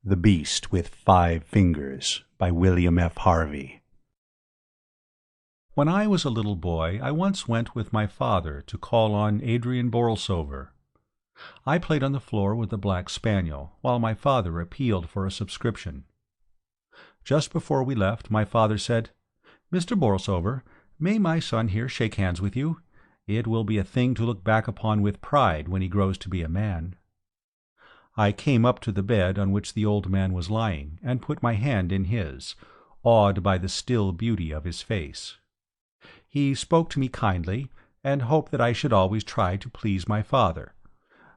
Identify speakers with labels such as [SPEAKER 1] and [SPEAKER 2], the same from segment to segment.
[SPEAKER 1] The Beast with 5 Fingers by William F. Harvey. When I was a little boy, I once went with my father to call on Adrian Borlsover. I played on the floor with the black spaniel, while my father appealed for a subscription. Just before we left, my father said, "Mr. Borlsover, may my son here shake hands with you? It will be a thing to look back upon with pride when he grows to be a man." I came up to the bed on which the old man was lying, and put my hand in his, awed by the still beauty of his face. He spoke to me kindly, and hoped that I should always try to please my father.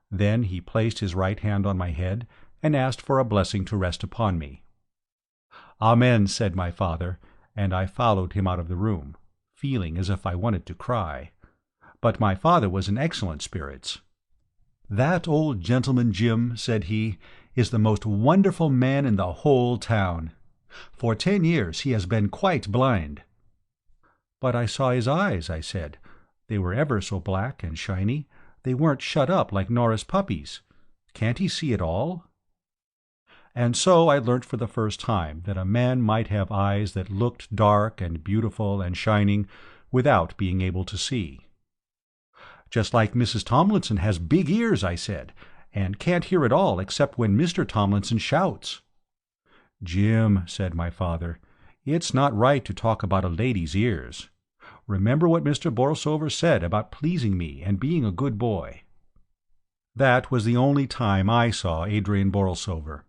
[SPEAKER 1] Then he placed his right hand on my head, and asked for a blessing to rest upon me. "Amen," said my father, and I followed him out of the room, feeling as if I wanted to cry. But my father was in excellent spirits. "That old gentleman Jim," said he, "is the most wonderful man in the whole town. For 10 years he has been quite blind." "But I saw his eyes," I said. "They were ever so black and shiny. They weren't shut up like Nora's puppies. Can't he see at all?" And so I learnt for the first time that a man might have eyes that looked dark and beautiful and shining without being able to see. "Just like Mrs. Tomlinson has big ears," I said, "and can't hear at all except when Mr. Tomlinson shouts." "Jim," said my father, "it's not right to talk about a lady's ears. Remember what Mr. Borlsover said about pleasing me and being a good boy." That was the only time I saw Adrian Borlsover.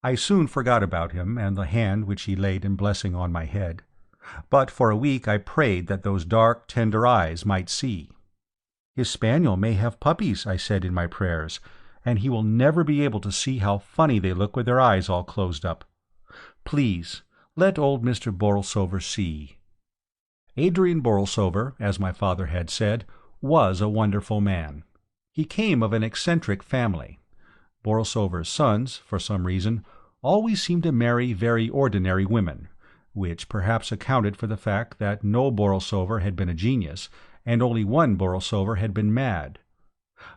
[SPEAKER 1] I soon forgot about him and the hand which he laid in blessing on my head. But for a week I prayed that those dark, tender eyes might see. "His spaniel may have puppies," I said in my prayers, "and he will never be able to see how funny they look with their eyes all closed up. Please, let old Mr. Borlsover see." Adrian Borlsover, as my father had said, was a wonderful man. He came of an eccentric family. Borlsover's sons, for some reason, always seemed to marry very ordinary women, which perhaps accounted for the fact that no Borlsover had been a genius, and only one Borlsover had been mad.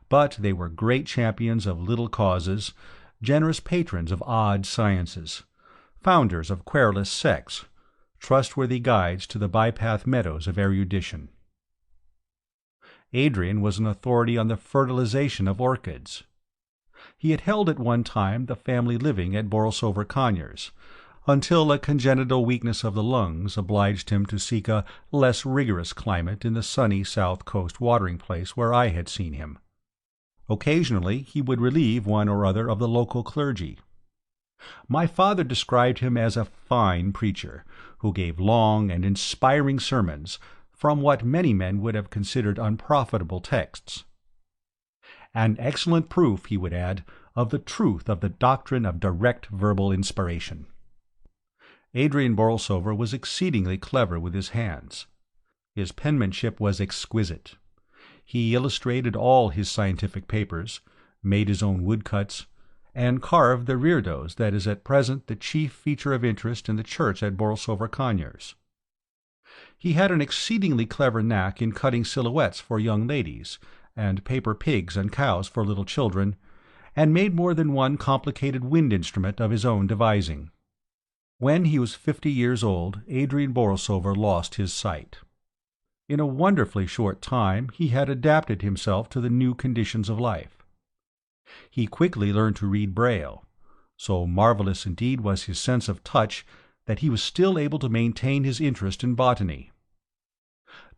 [SPEAKER 1] But they were great champions of little causes, generous patrons of odd sciences, founders of querulous sects, trustworthy guides to the bypath meadows of erudition. Adrian was an authority on the fertilization of orchids. He had held at one time the family living at Borlsover Conyers, until a congenital weakness of the lungs obliged him to seek a less rigorous climate in the sunny south coast watering place where I had seen him. Occasionally he would relieve one or other of the local clergy. My father described him as a fine preacher, who gave long and inspiring sermons from what many men would have considered unprofitable texts. "An excellent proof," he would add, "of the truth of the doctrine of direct verbal inspiration." Adrian Borlsover was exceedingly clever with his hands. His penmanship was exquisite. He illustrated all his scientific papers, made his own woodcuts, and carved the reredos that is at present the chief feature of interest in the church at Borlsover Conyers. He had an exceedingly clever knack in cutting silhouettes for young ladies, and paper pigs and cows for little children, and made more than one complicated wind instrument of his own devising. When he was 50 years old, Adrian Borlsover lost his sight. In a wonderfully short time he had adapted himself to the new conditions of life. He quickly learned to read Braille. So marvelous indeed was his sense of touch that he was still able to maintain his interest in botany.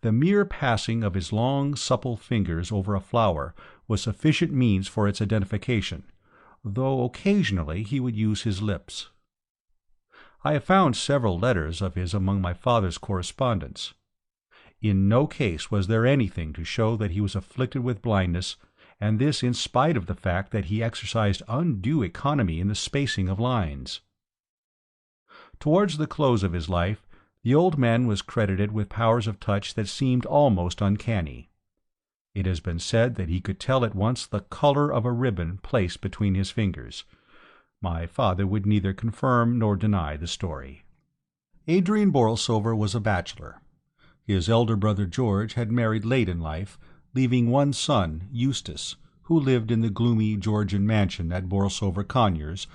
[SPEAKER 1] The mere passing of his long, supple fingers over a flower was sufficient means for its identification, though occasionally he would use his lips. I have found several letters of his among my father's correspondence. In no case was there anything to show that he was afflicted with blindness, and this in spite of the fact that he exercised undue economy in the spacing of lines. Towards the close of his life, the old man was credited with powers of touch that seemed almost uncanny. It has been said that he could tell at once the color of a ribbon placed between his fingers. My father would neither confirm nor deny the story. Adrian Borlsover was a bachelor. His elder brother George had married late in life, leaving one son, Eustace, who lived in the gloomy Georgian mansion at Borlsover Conyers,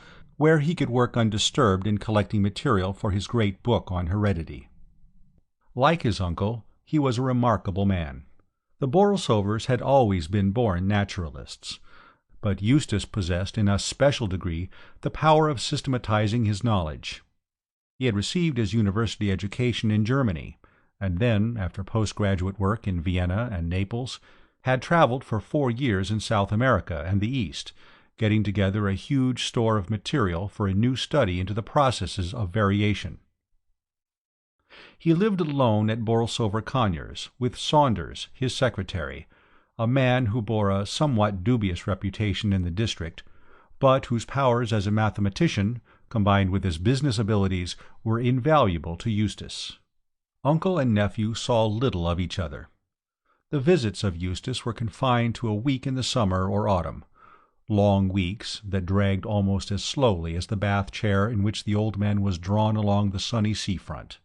[SPEAKER 1] where he could work undisturbed in collecting material for his great book on heredity. Like his uncle, he was a remarkable man. The Borlsovers had always been born naturalists, but Eustace possessed in a special degree the power of systematizing his knowledge. He had received his university education in Germany, and then, after postgraduate work in Vienna and Naples, had traveled for 4 years in South America and the East, getting together a huge store of material for a new study into the processes of variation. He lived alone at Borlsover Conyers, with Saunders, his secretary, a man who bore a somewhat dubious reputation in the district, but whose powers as a mathematician, combined with his business abilities, were invaluable to Eustace. Uncle and nephew saw little of each other. The visits of Eustace were confined to a week in the summer or autumn, long weeks that dragged almost as slowly as the bath chair in which the old man was drawn along the sunny seafront.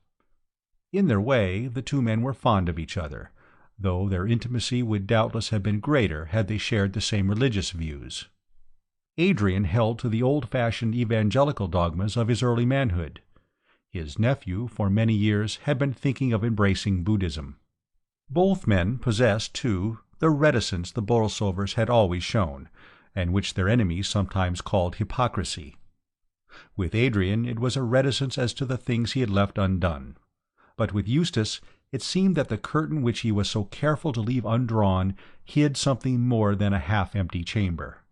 [SPEAKER 1] In their way, the two men were fond of each other, though their intimacy would doubtless have been greater had they shared the same religious views. Adrian held to the old-fashioned evangelical dogmas of his early manhood. His nephew, for many years, had been thinking of embracing Buddhism. Both men possessed, too, the reticence the Borlsovers had always shown, and which their enemies sometimes called hypocrisy. With Adrian it was a reticence as to the things he had left undone. But with Eustace it seemed that the curtain which he was so careful to leave undrawn hid something more than a half-empty chamber.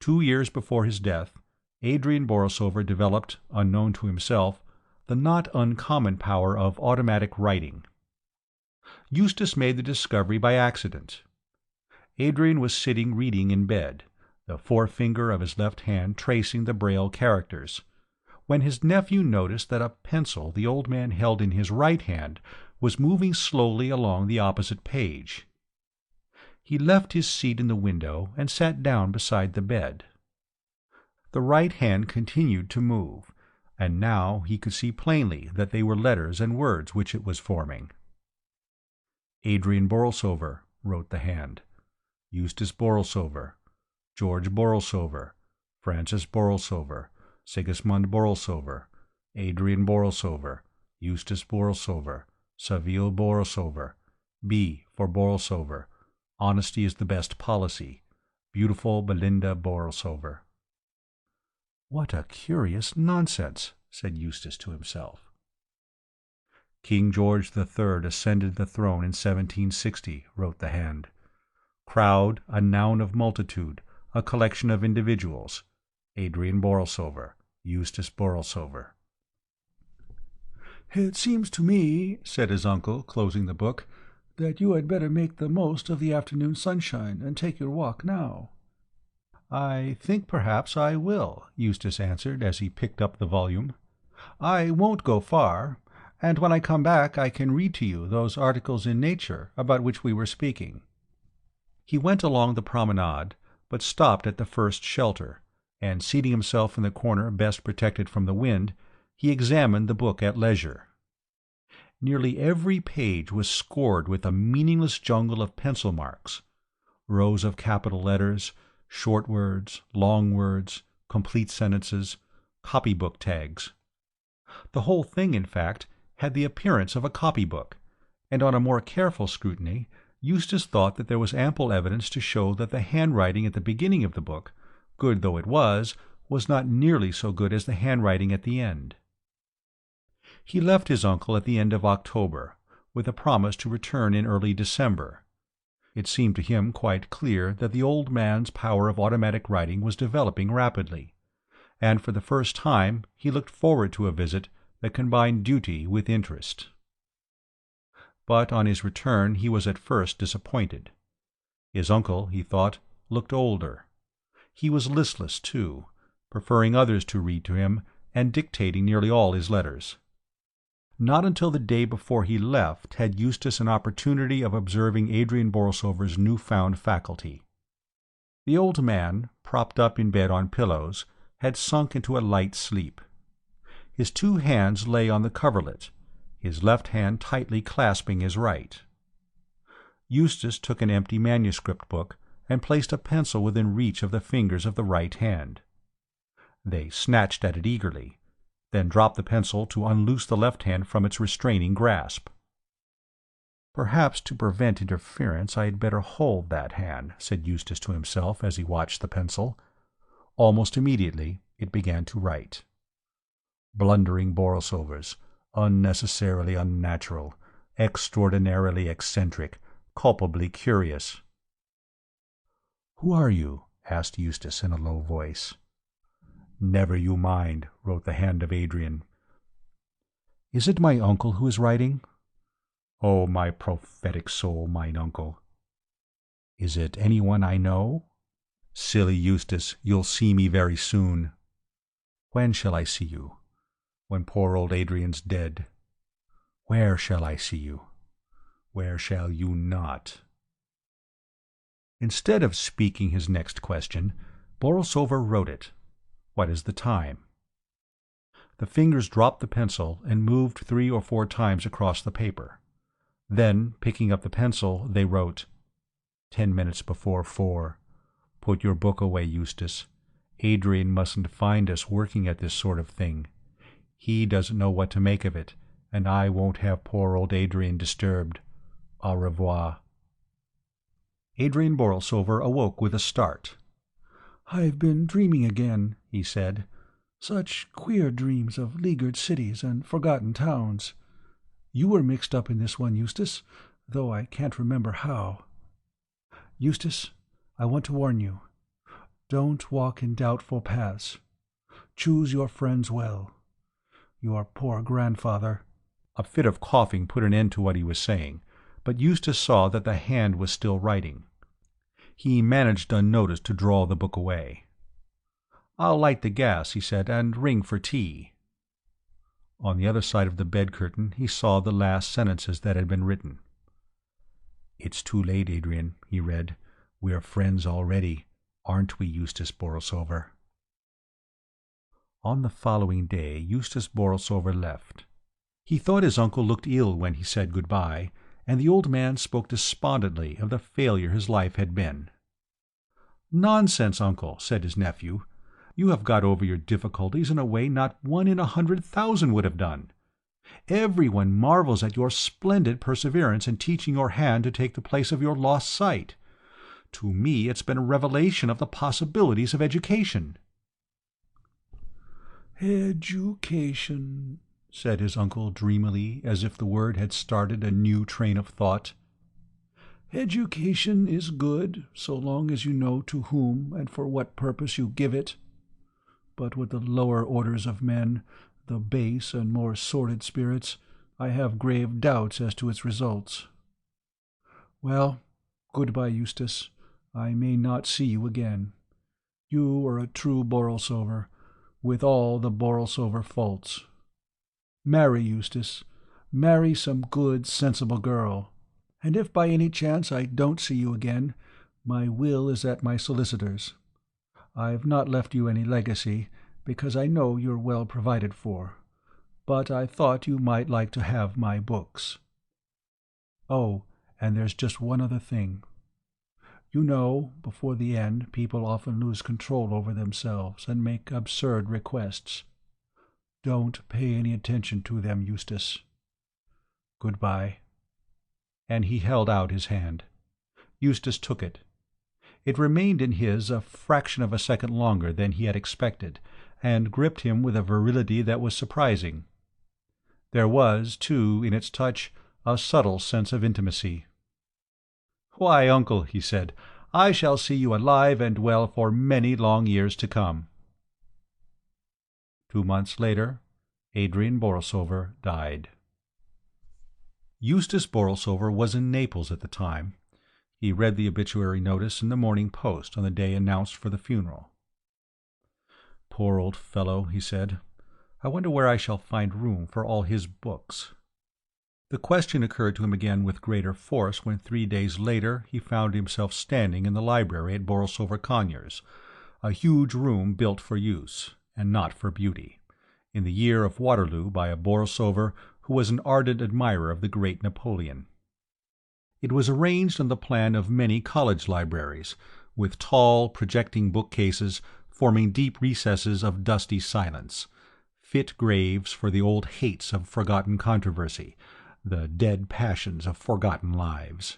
[SPEAKER 1] 2 years before his death, Adrian Borlsover developed, unknown to himself, the not uncommon power of automatic writing. Eustace made the discovery by accident. Adrian was sitting reading in bed, the forefinger of his left hand tracing the Braille characters, when his nephew noticed that a pencil the old man held in his right hand was moving slowly along the opposite page. He left his seat in the window and sat down beside the bed. The right hand continued to move, and now he could see plainly that they were letters and words which it was forming. Adrian Borlsover, wrote the hand. Eustace Borlsover, George Borlsover, Francis Borlsover, Sigismund Borlsover, Adrian Borlsover, Eustace Borlsover, Saville Borlsover, B for Borlsover, honesty is the best policy, beautiful Belinda Borlsover. "What a curious nonsense," said Eustace to himself. King George III ascended the throne in 1760, wrote the hand. Crowd, a noun of multitude, a collection of individuals. Adrian Borlsover, Eustace Borlsover. "It seems to me," said his uncle, closing the book, "that you had better make the most of the afternoon sunshine and take your walk now." "I think perhaps I will," Eustace answered as he picked up the volume. "I won't go far, and when I come back I can read to you those articles in Nature about which we were speaking." He went along the promenade, but stopped at the first shelter, and seating himself in the corner best protected from the wind, he examined the book at leisure. Nearly every page was scored with a meaningless jungle of pencil marks, rows of capital letters, short words, long words, complete sentences, copybook tags. The whole thing, in fact, had the appearance of a copybook, and on a more careful scrutiny Eustace thought that there was ample evidence to show that the handwriting at the beginning of the book, good though it was not nearly so good as the handwriting at the end. He left his uncle at the end of October, with a promise to return in early December. It seemed to him quite clear that the old man's power of automatic writing was developing rapidly, and for the first time he looked forward to a visit that combined duty with interest. But on his return he was at first disappointed. His uncle, he thought, looked older. He was listless, too, preferring others to read to him and dictating nearly all his letters. Not until the day before he left had Eustace an opportunity of observing Adrian Borlsover's new-found faculty. The old man, propped up in bed on pillows, had sunk into a light sleep. His 2 hands lay on the coverlet, his left hand tightly clasping his right. Eustace took an empty manuscript book and placed a pencil within reach of the fingers of the right hand. They snatched at it eagerly, then dropped the pencil to unloose the left hand from its restraining grasp. "Perhaps to prevent interference I had better hold that hand," said Eustace to himself as he watched the pencil. Almost immediately it began to write. "Blundering Borlsovers, unnecessarily unnatural, extraordinarily eccentric, culpably curious." "Who are you?" asked Eustace in a low voice. "Never you mind," wrote the hand of Adrian. "Is it my uncle who is writing?" "Oh, my prophetic soul, mine uncle." "Is it anyone I know?" "Silly Eustace, you'll see me very soon." "When shall I see you?" "When poor old Adrian's dead." "Where shall I see you?" "Where shall you not?" Instead of speaking his next question, Borlsover wrote it. "What is the time?" The fingers dropped the pencil and moved 3 or 4 times across the paper. Then, picking up the pencil, they wrote, 10 minutes before 4. Put your book away, Eustace. Adrian mustn't find us working at this sort of thing. He doesn't know what to make of it, and I won't have poor old Adrian disturbed. Au revoir." Adrian Borlsover awoke with a start. "I've been dreaming again," he said. "Such queer dreams of leaguered cities and forgotten towns. You were mixed up in this one, Eustace, though I can't remember how. Eustace, I want to warn you. Don't walk in doubtful paths. Choose your friends well. Your poor grandfather—" A fit of coughing put an end to what he was saying, but Eustace saw that the hand was still writing. He managed unnoticed to draw the book away. "I'll light the gas," he said, "and ring for tea." On the other side of the bed curtain he saw the last sentences that had been written. "It's too late, Adrian," he read. "We're friends already, aren't we, Eustace Borlsover?" On the following day Eustace Borlsover left. He thought his uncle looked ill when he said good-bye, and the old man spoke despondently of the failure his life had been. "Nonsense, uncle," said his nephew. "You have got over your difficulties in a way not 1 in 100,000 would have done. Everyone marvels at your splendid perseverance in teaching your hand to take the place of your lost sight. To me it's been a revelation of the possibilities of education." "Education," said his uncle dreamily, as if the word had started a new train of thought. "Education is good, so long as you know to whom and for what purpose you give it. But with the lower orders of men, the base and more sordid spirits, I have grave doubts as to its results. Well, good-bye, Eustace. I may not see you again. You are a true Borlsover, with all the Borlsover faults. Marry, Eustace. Marry some good, sensible girl. And if by any chance I don't see you again, my will is at my solicitor's. I've not left you any legacy, because I know you're well provided for, but I thought you might like to have my books. Oh, and there's just one other thing. You know, before the end, people often lose control over themselves and make absurd requests. Don't pay any attention to them, Eustace. Good-bye." And he held out his hand. Eustace took it. It remained in his a fraction of a second longer than he had expected, and gripped him with a virility that was surprising. There was, too, in its touch, a subtle sense of intimacy. "Why, uncle," he said, "I shall see you alive and well for many long years to come." 2 months later, Adrian Borlsover died. Eustace Borlsover was in Naples at the time. He read the obituary notice in the Morning Post on the day announced for the funeral. "Poor old fellow," he said. "I wonder where I shall find room for all his books." The question occurred to him again with greater force when 3 days later he found himself standing in the library at Borlsover Conyers, a huge room built for use, and not for beauty, in the year of Waterloo by a Borlsover who was an ardent admirer of the great Napoleon. It was arranged on the plan of many college libraries, with tall, projecting bookcases forming deep recesses of dusty silence, fit graves for the old hates of forgotten controversy, the dead passions of forgotten lives.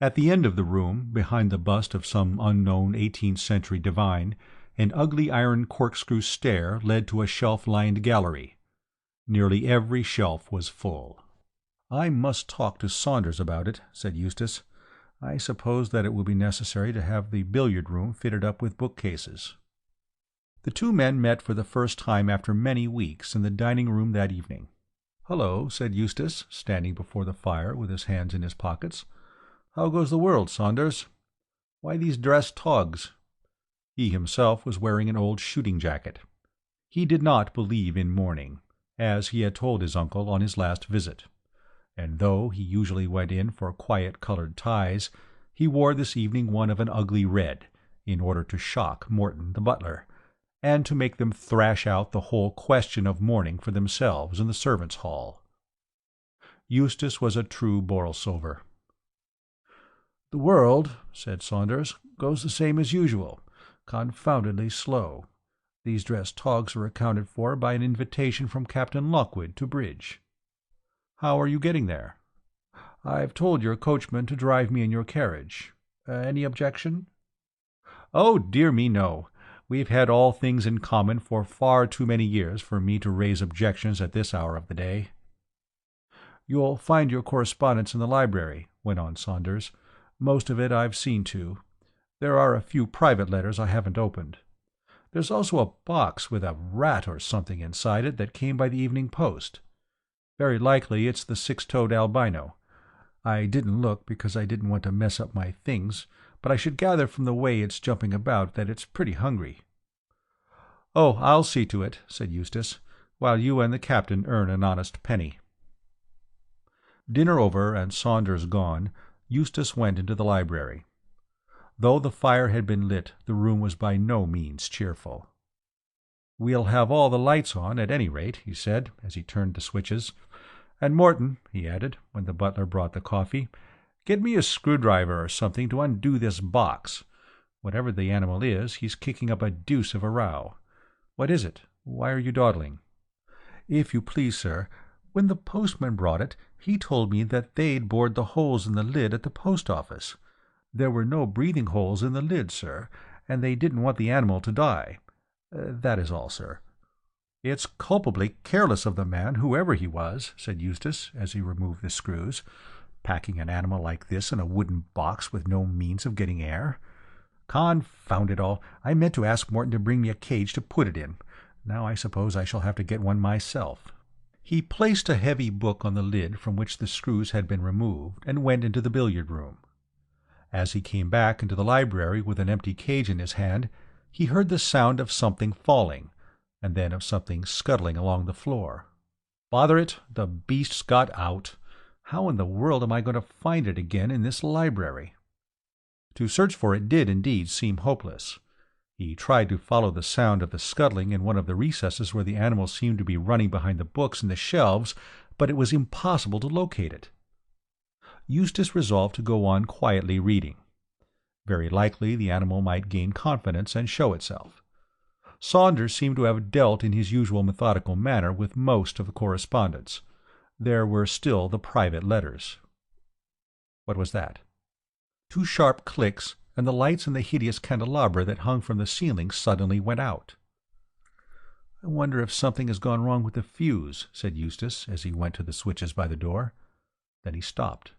[SPEAKER 1] At the end of the room, behind the bust of some unknown 18th-century divine, an ugly iron corkscrew stair led to a shelf-lined gallery. Nearly every shelf was full. "I must talk to Saunders about it," said Eustace. "I suppose that it will be necessary to have the billiard-room fitted up with bookcases." The two men met for the first time after many weeks in the dining-room that evening. "Hullo," said Eustace, standing before the fire with his hands in his pockets. "How goes the world, Saunders? Why these dress togs?" He himself was wearing an old shooting-jacket. He did not believe in mourning, as he had told his uncle on his last visit, and though he usually went in for quiet-coloured ties, he wore this evening one of an ugly red, in order to shock Morton the butler, and to make them thrash out the whole question of mourning for themselves in the servants' hall. Eustace was a true Borlsover. "The world," said Saunders, "goes the same as usual, confoundedly slow. These dress togs are accounted for by an invitation from Captain Lockwood to bridge." "How are you getting there?" "I've told your coachman to drive me in your carriage. Any objection?" "Oh, dear me, no. We've had all things in common for far too many years for me to raise objections at this hour of the day." "You'll find your correspondence in the library," went on Saunders. "Most of it I've seen to. There are a few private letters I haven't opened. There's also a box with a rat or something inside it that came by the evening post. Very likely it's the six-toed albino. I didn't look because I didn't want to mess up my things, but I should gather from the way it's jumping about that it's pretty hungry." "Oh, I'll see to it," said Eustace, "while you and the captain earn an honest penny." Dinner over and Saunders gone, Eustace went into the library. Though the fire had been lit, the room was by no means cheerful. "We'll have all the lights on, at any rate," he said, as he turned the switches. "And Morton," he added, when the butler brought the coffee, "get me a screwdriver or something to undo this box. Whatever the animal is, he's kicking up a deuce of a row. What is it? Why are you dawdling?" "If you please, sir, when the postman brought it, he told me that they'd bored the holes in the lid at the post-office. There were no breathing holes in the lid, sir, and they didn't want the animal to die. That is all, sir." "It's culpably careless of the man, whoever he was," said Eustace, as he removed the screws. "Packing an animal like this in a wooden box with no means of getting air. Confound it all, I meant to ask Morton to bring me a cage to put it in. Now I suppose I shall have to get one myself." He placed a heavy book on the lid from which the screws had been removed, and went into the billiard-room. As he came back into the library with an empty cage in his hand, he heard the sound of something falling, and then of something scuttling along the floor. "Bother it, the beast's got out. How in the world am I going to find it again in this library?" To search for it did indeed seem hopeless. He tried to follow the sound of the scuttling in one of the recesses where the animal seemed to be running behind the books and the shelves, but it was impossible to locate it. Eustace resolved to go on quietly reading. Very likely the animal might gain confidence and show itself. Saunders seemed to have dealt in his usual methodical manner with most of the correspondence. There were still the private letters. What was that? Two sharp clicks, and the lights in the hideous candelabra that hung from the ceiling suddenly went out. "I wonder if something has gone wrong with the fuse," said Eustace, as he went to the switches by the door. Then he stopped.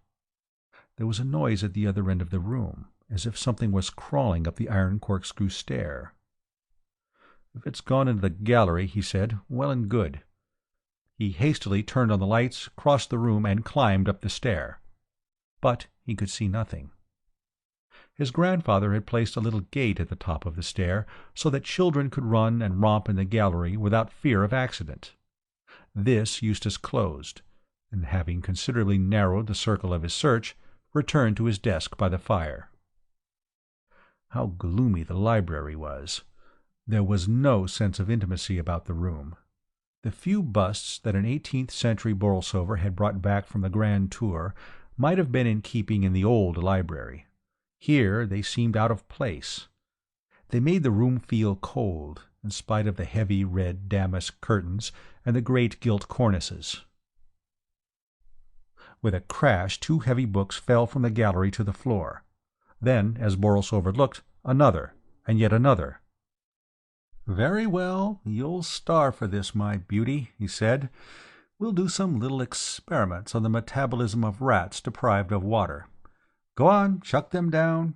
[SPEAKER 1] There was a noise at the other end of the room, as if something was crawling up the iron corkscrew stair. "If it's gone into the gallery," he said, "well and good." He hastily turned on the lights, crossed the room, and climbed up the stair. But he could see nothing. His grandfather had placed a little gate at the top of the stair, so that children could run and romp in the gallery without fear of accident. This Eustace closed, and having considerably narrowed the circle of his search, returned to his desk by the fire. How gloomy the library was! There was no sense of intimacy about the room. The few busts that an 18th-century Borlsover had brought back from the grand tour might have been in keeping in the old library. Here they seemed out of place. They made the room feel cold, in spite of the heavy red damask curtains and the great gilt cornices. With a crash, 2 heavy books fell from the gallery to the floor. Then, as Borlsover looked, another, and yet another. "Very well, you'll starve for this, my beauty," he said. "We'll do some little experiments on the metabolism of rats deprived of water. Go on, chuck them down.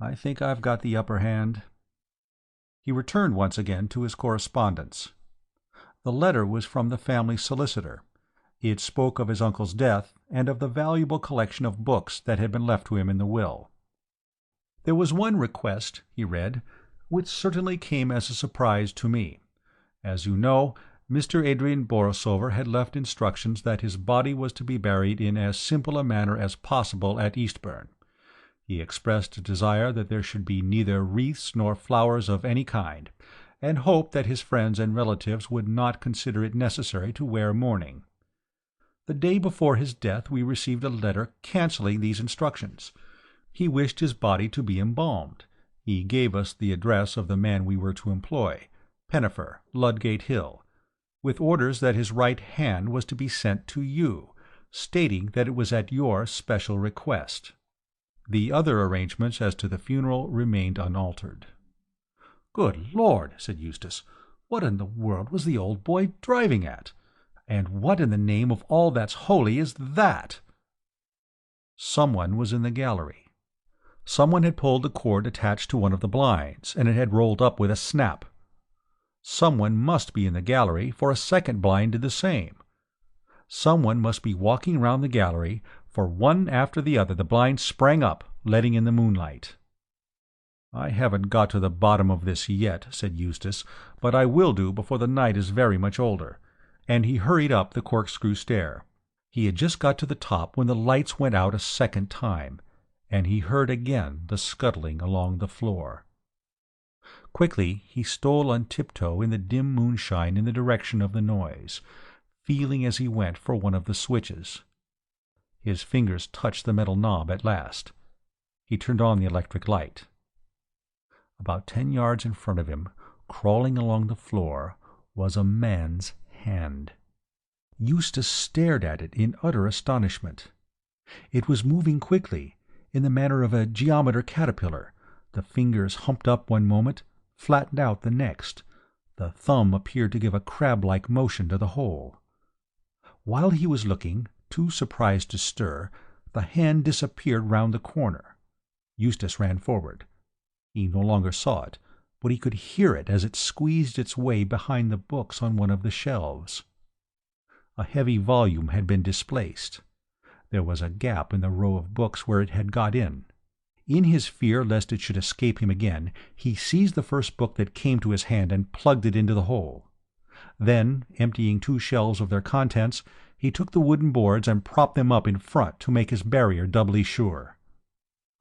[SPEAKER 1] I think I've got the upper hand." He returned once again to his correspondence. The letter was from the family solicitor. It spoke of his uncle's death and of the valuable collection of books that had been left to him in the will. There was one request, he read, which certainly came as a surprise to me. As you know, Mr. Adrian Borlsover had left instructions that his body was to be buried in as simple a manner as possible at Eastbourne. He expressed a desire that there should be neither wreaths nor flowers of any kind, and hoped that his friends and relatives would not consider it necessary to wear mourning. The day before his death we received a letter cancelling these instructions. He wished his body to be embalmed. He gave us the address of the man we were to employ, Pennifer, Ludgate Hill, with orders that his right hand was to be sent to you, stating that it was at your special request. The other arrangements as to the funeral remained unaltered. "Good Lord," said Eustace, "what in the world was the old boy driving at? And what in the name of all that's holy is that?" Someone was in the gallery. Someone had pulled the cord attached to one of the blinds, and it had rolled up with a snap. Someone must be in the gallery, for a second blind did the same. Someone must be walking round the gallery, for one after the other the blinds sprang up, letting in the moonlight. "I haven't got to the bottom of this yet," said Eustace, "but I will do before the night is very much older," and he hurried up the corkscrew stair. He had just got to the top when the lights went out a second time, and he heard again the scuttling along the floor. Quickly he stole on tiptoe in the dim moonshine in the direction of the noise, feeling as he went for one of the switches. His fingers touched the metal knob at last. He turned on the electric light. About 10 yards in front of him, crawling along the floor, was a man's hand. Eustace stared at it in utter astonishment. It was moving quickly, in the manner of a geometer caterpillar, the fingers humped up one moment, flattened out the next. The thumb appeared to give a crab-like motion to the whole. While he was looking, too surprised to stir, the hand disappeared round the corner. Eustace ran forward. He no longer saw it, but he could hear it as it squeezed its way behind the books on one of the shelves. A heavy volume had been displaced. There was a gap in the row of books where it had got in. In his fear lest it should escape him again, he seized the first book that came to his hand and plugged it into the hole. Then, emptying 2 shelves of their contents, he took the wooden boards and propped them up in front to make his barrier doubly sure.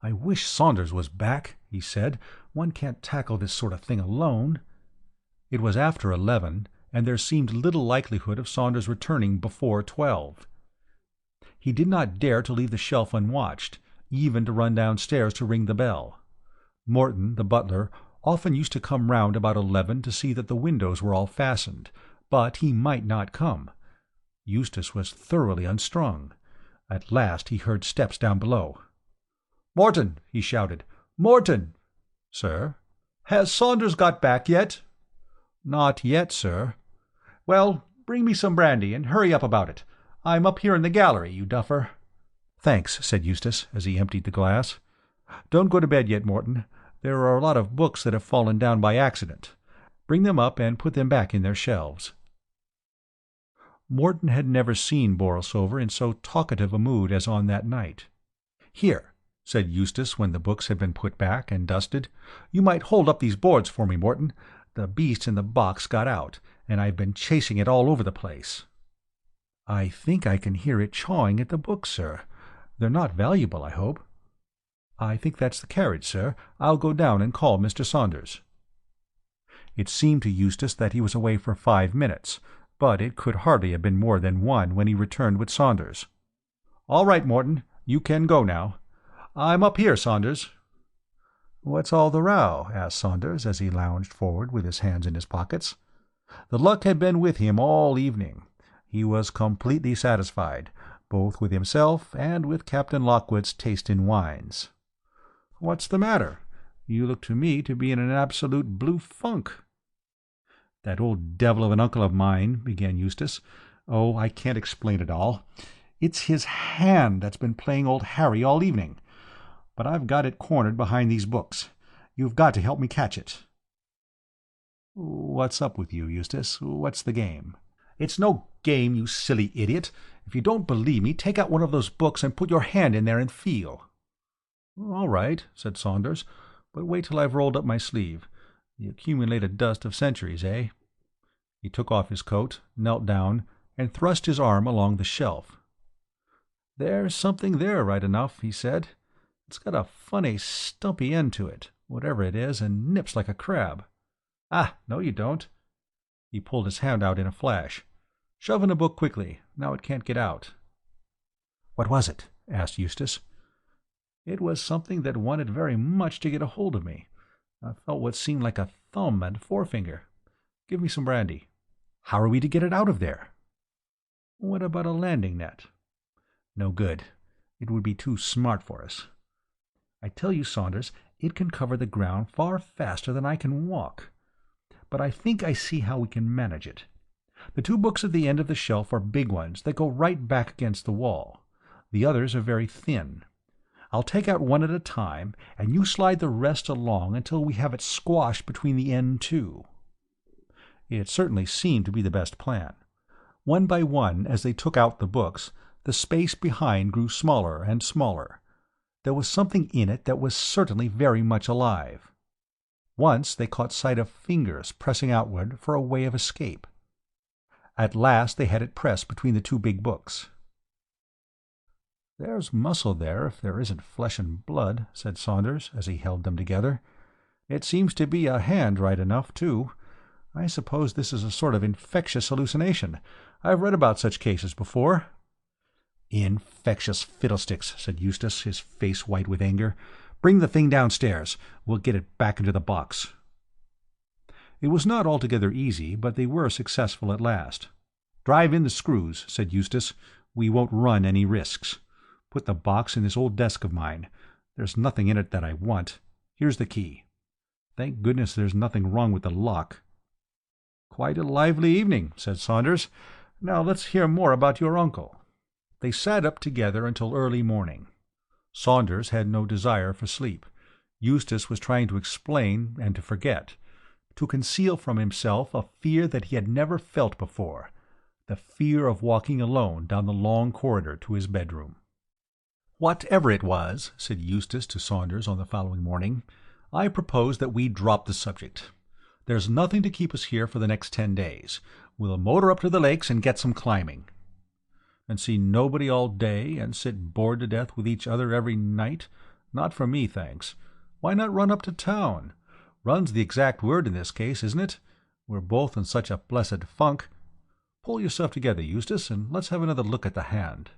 [SPEAKER 1] "I wish Saunders was back," he said. "One can't tackle this sort of thing alone." It was after 11, and there seemed little likelihood of Saunders returning before 12. He did not dare to leave the shelf unwatched, even to run downstairs to ring the bell. Morton, the butler, often used to come round about 11 to see that the windows were all fastened, but he might not come. Eustace was thoroughly unstrung. At last he heard steps down below. "Morton!" he shouted. "Morton!" "Sir?" "Has Saunders got back yet?" "Not yet, sir." "Well, bring me some brandy, and hurry up about it. I'm up here in the gallery, you duffer." "Thanks," said Eustace, as he emptied the glass. "Don't go to bed yet, Morton. There are a lot of books that have fallen down by accident. Bring them up and put them back in their shelves." Morton had never seen Borlsover in so talkative a mood as on that night. "Here," said Eustace when the books had been put back and dusted. "You might hold up these boards for me, Morton. The beast in the box got out, and I've been chasing it all over the place." "I think I can hear it chawing at the books, sir. They're not valuable, I hope." "I think that's the carriage, sir. I'll go down and call Mr. Saunders." It seemed to Eustace that he was away for 5 minutes, but it could hardly have been more than 1 when he returned with Saunders. "All right, Morton. You can go now. I'm up here, Saunders." "What's all the row?" asked Saunders, as he lounged forward with his hands in his pockets. The luck had been with him all evening. He was completely satisfied, both with himself and with Captain Lockwood's taste in wines. "What's the matter? You look to me to be in an absolute blue funk." "That old devil of an uncle of mine," began Eustace. "Oh, I can't explain it all. It's his hand that's been playing old Harry all evening. But I've got it cornered behind these books. You've got to help me catch it." "What's up with you, Eustace? What's the game?" "It's no game, you silly idiot. If you don't believe me, take out one of those books and put your hand in there and feel." "All right," said Saunders, "but wait till I've rolled up my sleeve. The accumulated dust of centuries, eh?" He took off his coat, knelt down, and thrust his arm along the shelf. "There's something there, right enough," he said. "It's got a funny, stumpy end to it, whatever it is, and nips like a crab. Ah, no you don't." He pulled his hand out in a flash. "Shove in a book quickly. Now it can't get out." "What was it?" asked Eustace. "It was something that wanted very much to get a hold of me. I felt what seemed like a thumb and forefinger. Give me some brandy." "How are we to get it out of there?" "What about a landing net?" "No good. It would be too smart for us. I tell you, Saunders, it can cover the ground far faster than I can walk. But I think I see how we can manage it. The 2 books at the end of the shelf are big ones that go right back against the wall. The others are very thin. I'll take out one at a time, and you slide the rest along until we have it squashed between the end 2. It certainly seemed to be the best plan. One by one, as they took out the books, the space behind grew smaller and smaller. There was something in it that was certainly very much alive. Once they caught sight of fingers pressing outward for a way of escape. At last they had it pressed between the 2 big books. "There's muscle there, if there isn't flesh and blood," said Saunders, as he held them together. "It seems to be a hand right enough, too. I suppose this is a sort of infectious hallucination. I've read about such cases before." "Infectious fiddlesticks," said Eustace, his face white with anger. "Bring the thing downstairs. We'll get it back into the box." It was not altogether easy, but they were successful at last. "Drive in the screws," said Eustace. "We won't run any risks. Put the box in this old desk of mine. There's nothing in it that I want. Here's the key. Thank goodness there's nothing wrong with the lock." "Quite a lively evening," said Saunders. "Now let's hear more about your uncle." They sat up together until early morning. Saunders had no desire for sleep. Eustace was trying to explain and to forget, to conceal from himself a fear that he had never felt before, the fear of walking alone down the long corridor to his bedroom. "Whatever it was," said Eustace to Saunders on the following morning, "I propose that we drop the subject. There's nothing to keep us here for the next 10 days. We'll motor up to the lakes and get some climbing." "And see nobody all day, and sit bored to death with each other every night? Not for me, thanks. Why not run up to town? Run's the exact word in this case, isn't it? We're both in such a blessed funk. Pull yourself together, Eustace, and let's have another look at the hand."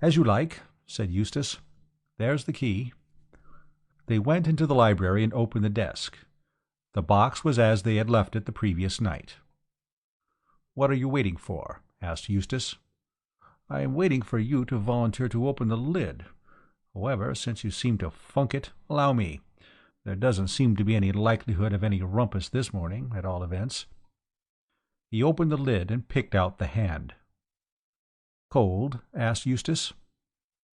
[SPEAKER 1] "As you like," said Eustace. "There's the key." They went into the library and opened the desk. The box was as they had left it the previous night. "What are you waiting for?" asked Eustace. "I am waiting for you to volunteer to open the lid. However, since you seem to funk it, allow me. There doesn't seem to be any likelihood of any rumpus this morning, at all events." He opened the lid and picked out the hand. "Cold?" asked Eustace.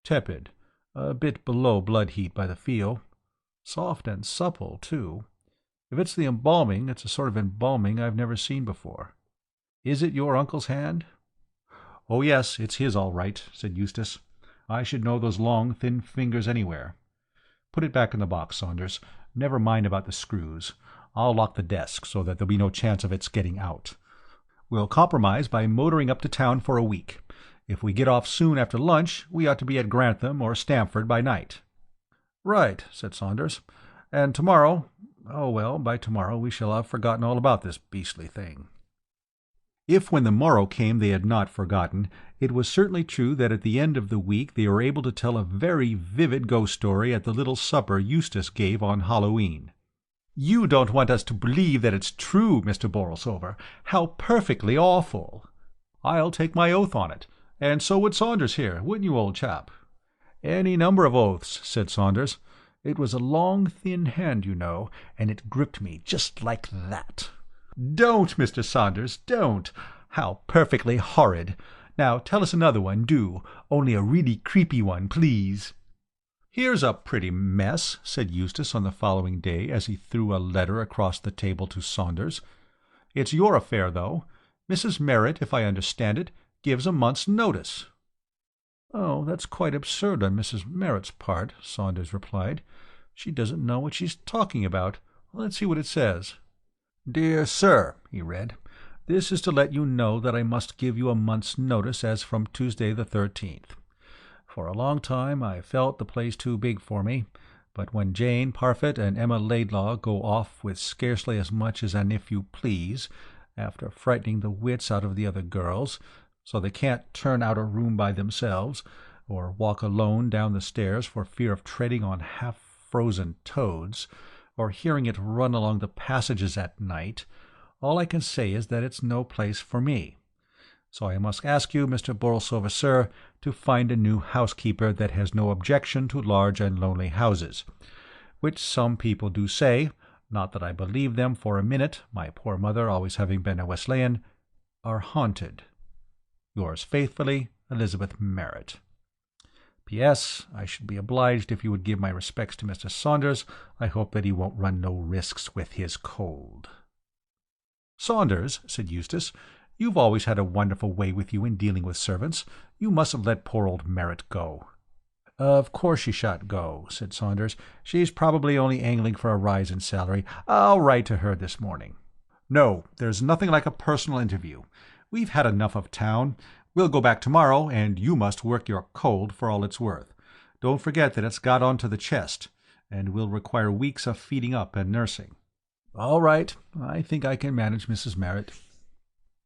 [SPEAKER 1] "Tepid. A bit below blood heat by the feel. Soft and supple, too. If it's the embalming, it's a sort of embalming I've never seen before. Is it your uncle's hand?" "Oh, yes, it's his all right," said Eustace. "I should know those long, thin fingers anywhere. Put it back in the box, Saunders. Never mind about the screws. I'll lock the desk so that there'll be no chance of its getting out. We'll compromise by motoring up to town for a week. If we get off soon after lunch, we ought to be at Grantham or Stamford by night." "Right," said Saunders. "And tomorrow—oh, well, by tomorrow we shall have forgotten all about this beastly thing." If when the morrow came they had not forgotten, it was certainly true that at the end of the week they were able to tell a very vivid ghost story at the little supper Eustace gave on Halloween. "You don't want us to believe that it's true, Mr. Borlsover. How perfectly awful!" "I'll take my oath on it, and so would Saunders here, wouldn't you, old chap?" "Any number of oaths," said Saunders. "It was a long, thin hand, you know, and it gripped me just like that." "Don't, Mr. Saunders, don't! How perfectly horrid! Now tell us another one, do, only a really creepy one, please." "Here's a pretty mess," said Eustace on the following day as he threw a letter across the table to Saunders. "It's your affair, though. Mrs. Merritt, if I understand it, gives a month's notice." "Oh, that's quite absurd on Mrs. Merritt's part," Saunders replied. "She doesn't know what she's talking about. Let's see what it says." "Dear Sir," he read, "this is to let you know that I must give you a month's notice as from Tuesday the 13th. For a long time I felt the place too big for me, but when Jane Parfitt and Emma Laidlaw go off with scarcely as much as an if you please, after frightening the wits out of the other girls, so they can't turn out a room by themselves, or walk alone down the stairs for fear of treading on half-frozen toads, or hearing it run along the passages at night, all I can say is that it's no place for me. So I must ask you, Mr. Borlsover, sir, to find a new housekeeper that has no objection to large and lonely houses, which some people do say, not that I believe them for a minute, my poor mother always having been a Wesleyan, are haunted. Yours faithfully, Elizabeth Merritt. P.S. I should be obliged if you would give my respects to Mr. Saunders. I hope that he won't run no risks with his cold." "Saunders," said Eustace, "you've always had a wonderful way with you in dealing with servants. You mustn't let poor old Merritt go." "Of course she shan't go," said Saunders. "She's probably only angling for a rise in salary. I'll write to her this morning." "No, there's nothing like a personal interview. We've had enough of town. We'll go back tomorrow, and you must work your cold for all it's worth. Don't forget that it's got onto the chest, and will require weeks of feeding up and nursing." "All right. I think I can manage Mrs. Merritt."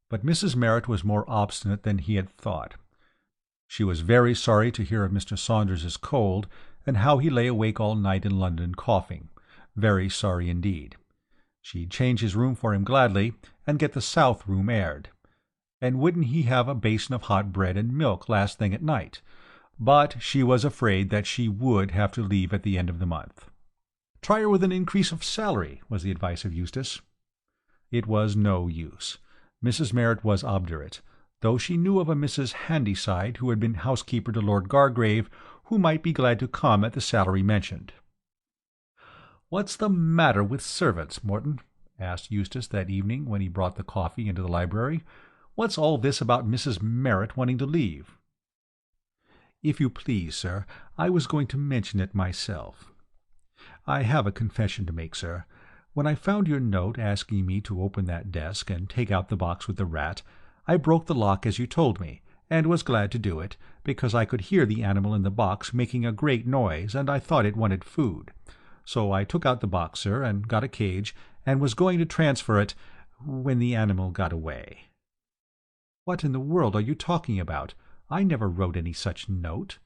[SPEAKER 1] But Mrs. Merritt was more obstinate than he had thought. She was very sorry to hear of Mr. Saunders's cold, and how he lay awake all night in London coughing. Very sorry indeed. She'd change his room for him gladly, and get the south room aired. And wouldn't he have a basin of hot bread and milk last thing at night? But she was afraid that she would have to leave at the end of the month. "Try her with an increase of salary," was the advice of Eustace. It was no use. Mrs. Merritt was obdurate, though she knew of a Mrs. Handyside who had been housekeeper to Lord Gargrave, who might be glad to come at the salary mentioned. "What's the matter with servants, Morton?" asked Eustace that evening when he brought the coffee into the library. "What's all this about Mrs. Merritt wanting to leave?" "If you please, sir, I was going to mention it myself. I have a confession to make, sir. When I found your note asking me to open that desk and take out the box with the rat, I broke the lock as you told me, and was glad to do it, because I could hear the animal in the box making a great noise, and I thought it wanted food. So I took out the box, sir, and got a cage, and was going to transfer it, when the animal got away." "What in the world are you talking about? I never wrote any such note."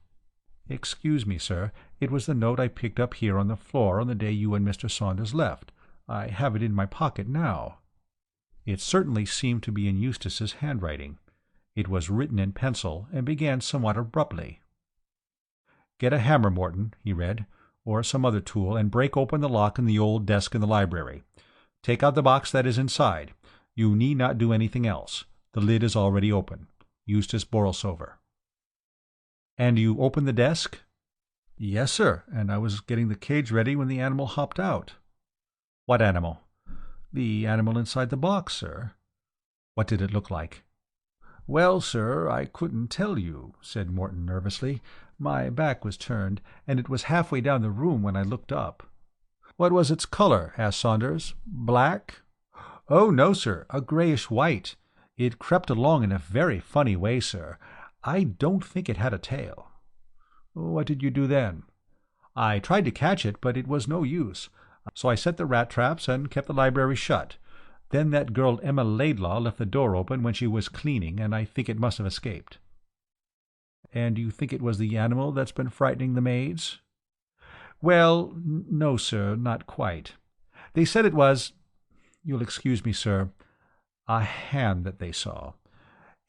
[SPEAKER 1] "Excuse me, sir. It was the note I picked up here on the floor on the day you and Mr. Saunders left. I have it in my pocket now." It certainly seemed to be in Eustace's handwriting. It was written in pencil, and began somewhat abruptly. "Get a hammer, Morton," he read, "or some other tool, and break open the lock in the old desk in the library. Take out the box that is inside. You need not do anything else. The lid is already open. Eustace Borlsover." "And you opened the desk?" "Yes, sir, and I was getting the cage ready when the animal hopped out." "What animal?" "The animal inside the box, sir." "What did it look like?" "Well, sir, I couldn't tell you," said Morton nervously. "My back was turned, and it was halfway down the room when I looked up." "What was its color?" asked Saunders. "Black?" "Oh, no, sir, a grayish-white. It crept along in a very funny way, sir. I don't think it had a tail." "What did you do then?" "I tried to catch it, but it was no use. So I set the rat traps and kept the library shut. Then that girl Emma Laidlaw left the door open when she was cleaning, and I think it must have escaped." "And you think it was the animal that's been frightening the maids?" "Well, no, sir, not quite. They said it was— you'll excuse me, sir— a hand that they saw.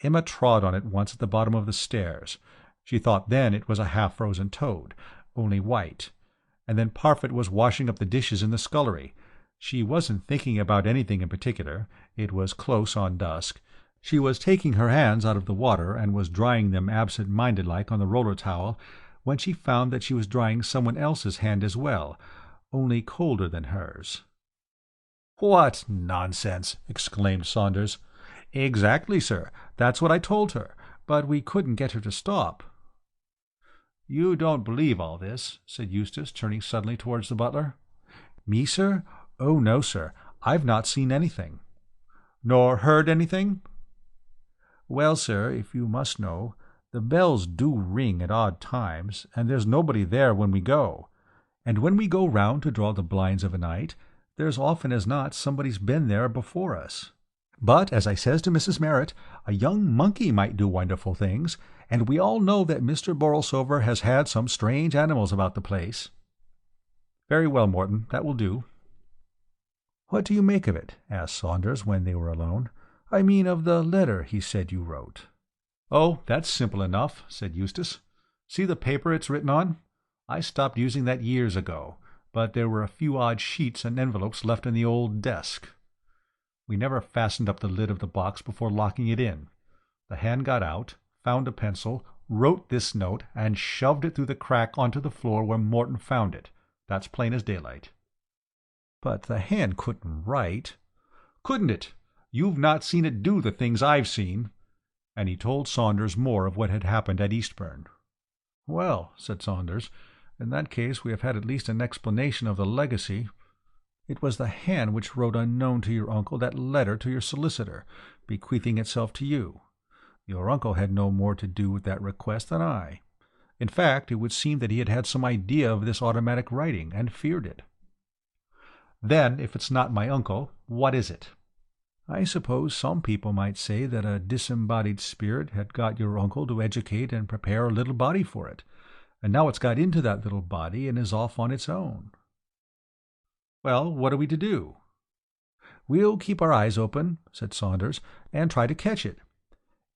[SPEAKER 1] Emma trod on it once at the bottom of the stairs. She thought then it was a half-frozen toad, only white. And then Parfit was washing up the dishes in the scullery. She wasn't thinking about anything in particular. It was close on dusk. She was taking her hands out of the water and was drying them absent-minded-like on the roller towel, when she found that she was drying someone else's hand as well, only colder than hers." "What nonsense!" exclaimed Saunders. "Exactly, sir. That's what I told her, but we couldn't get her to stop." "You don't believe all this?" said Eustace, turning suddenly towards the butler. "Me, sir? Oh, no, sir. I've not seen anything." "Nor heard anything?" "Well, sir, if you must know, the bells do ring at odd times, and there's nobody there when we go. And when we go round to draw the blinds of a night, there's often as not somebody's been there before us. But, as I says to Mrs. Merritt, a young monkey might do wonderful things, and we all know that Mr. Borlsover has had some strange animals about the place." "Very well, Morton, that will do." "What do you make of it?" asked Saunders when they were alone. "I mean of the letter he said you wrote." "Oh, that's simple enough," said Eustace. "See the paper it's written on? I stopped using that years ago, but there were a few odd sheets and envelopes left in the old desk. We never fastened up the lid of the box before locking it in. The hand got out, found a pencil, wrote this note, and shoved it through the crack onto the floor where Morton found it. That's plain as daylight." "But the hand couldn't write." "Couldn't it? You've not seen it do the things I've seen." And he told Saunders more of what had happened at Eastbourne. "Well," said Saunders, "in that case we have had at least an explanation of the legacy. It was the hand which wrote unknown to your uncle that letter to your solicitor, bequeathing itself to you. Your uncle had no more to do with that request than I. In fact, it would seem that he had had some idea of this automatic writing, and feared it." "Then, if it's not my uncle, what is it?" "I suppose some people might say that a disembodied spirit had got your uncle to educate and prepare a little body for it, and now it's got into that little body and is off on its own." "Well, what are we to do?" "We'll keep our eyes open," said Saunders, "and try to catch it.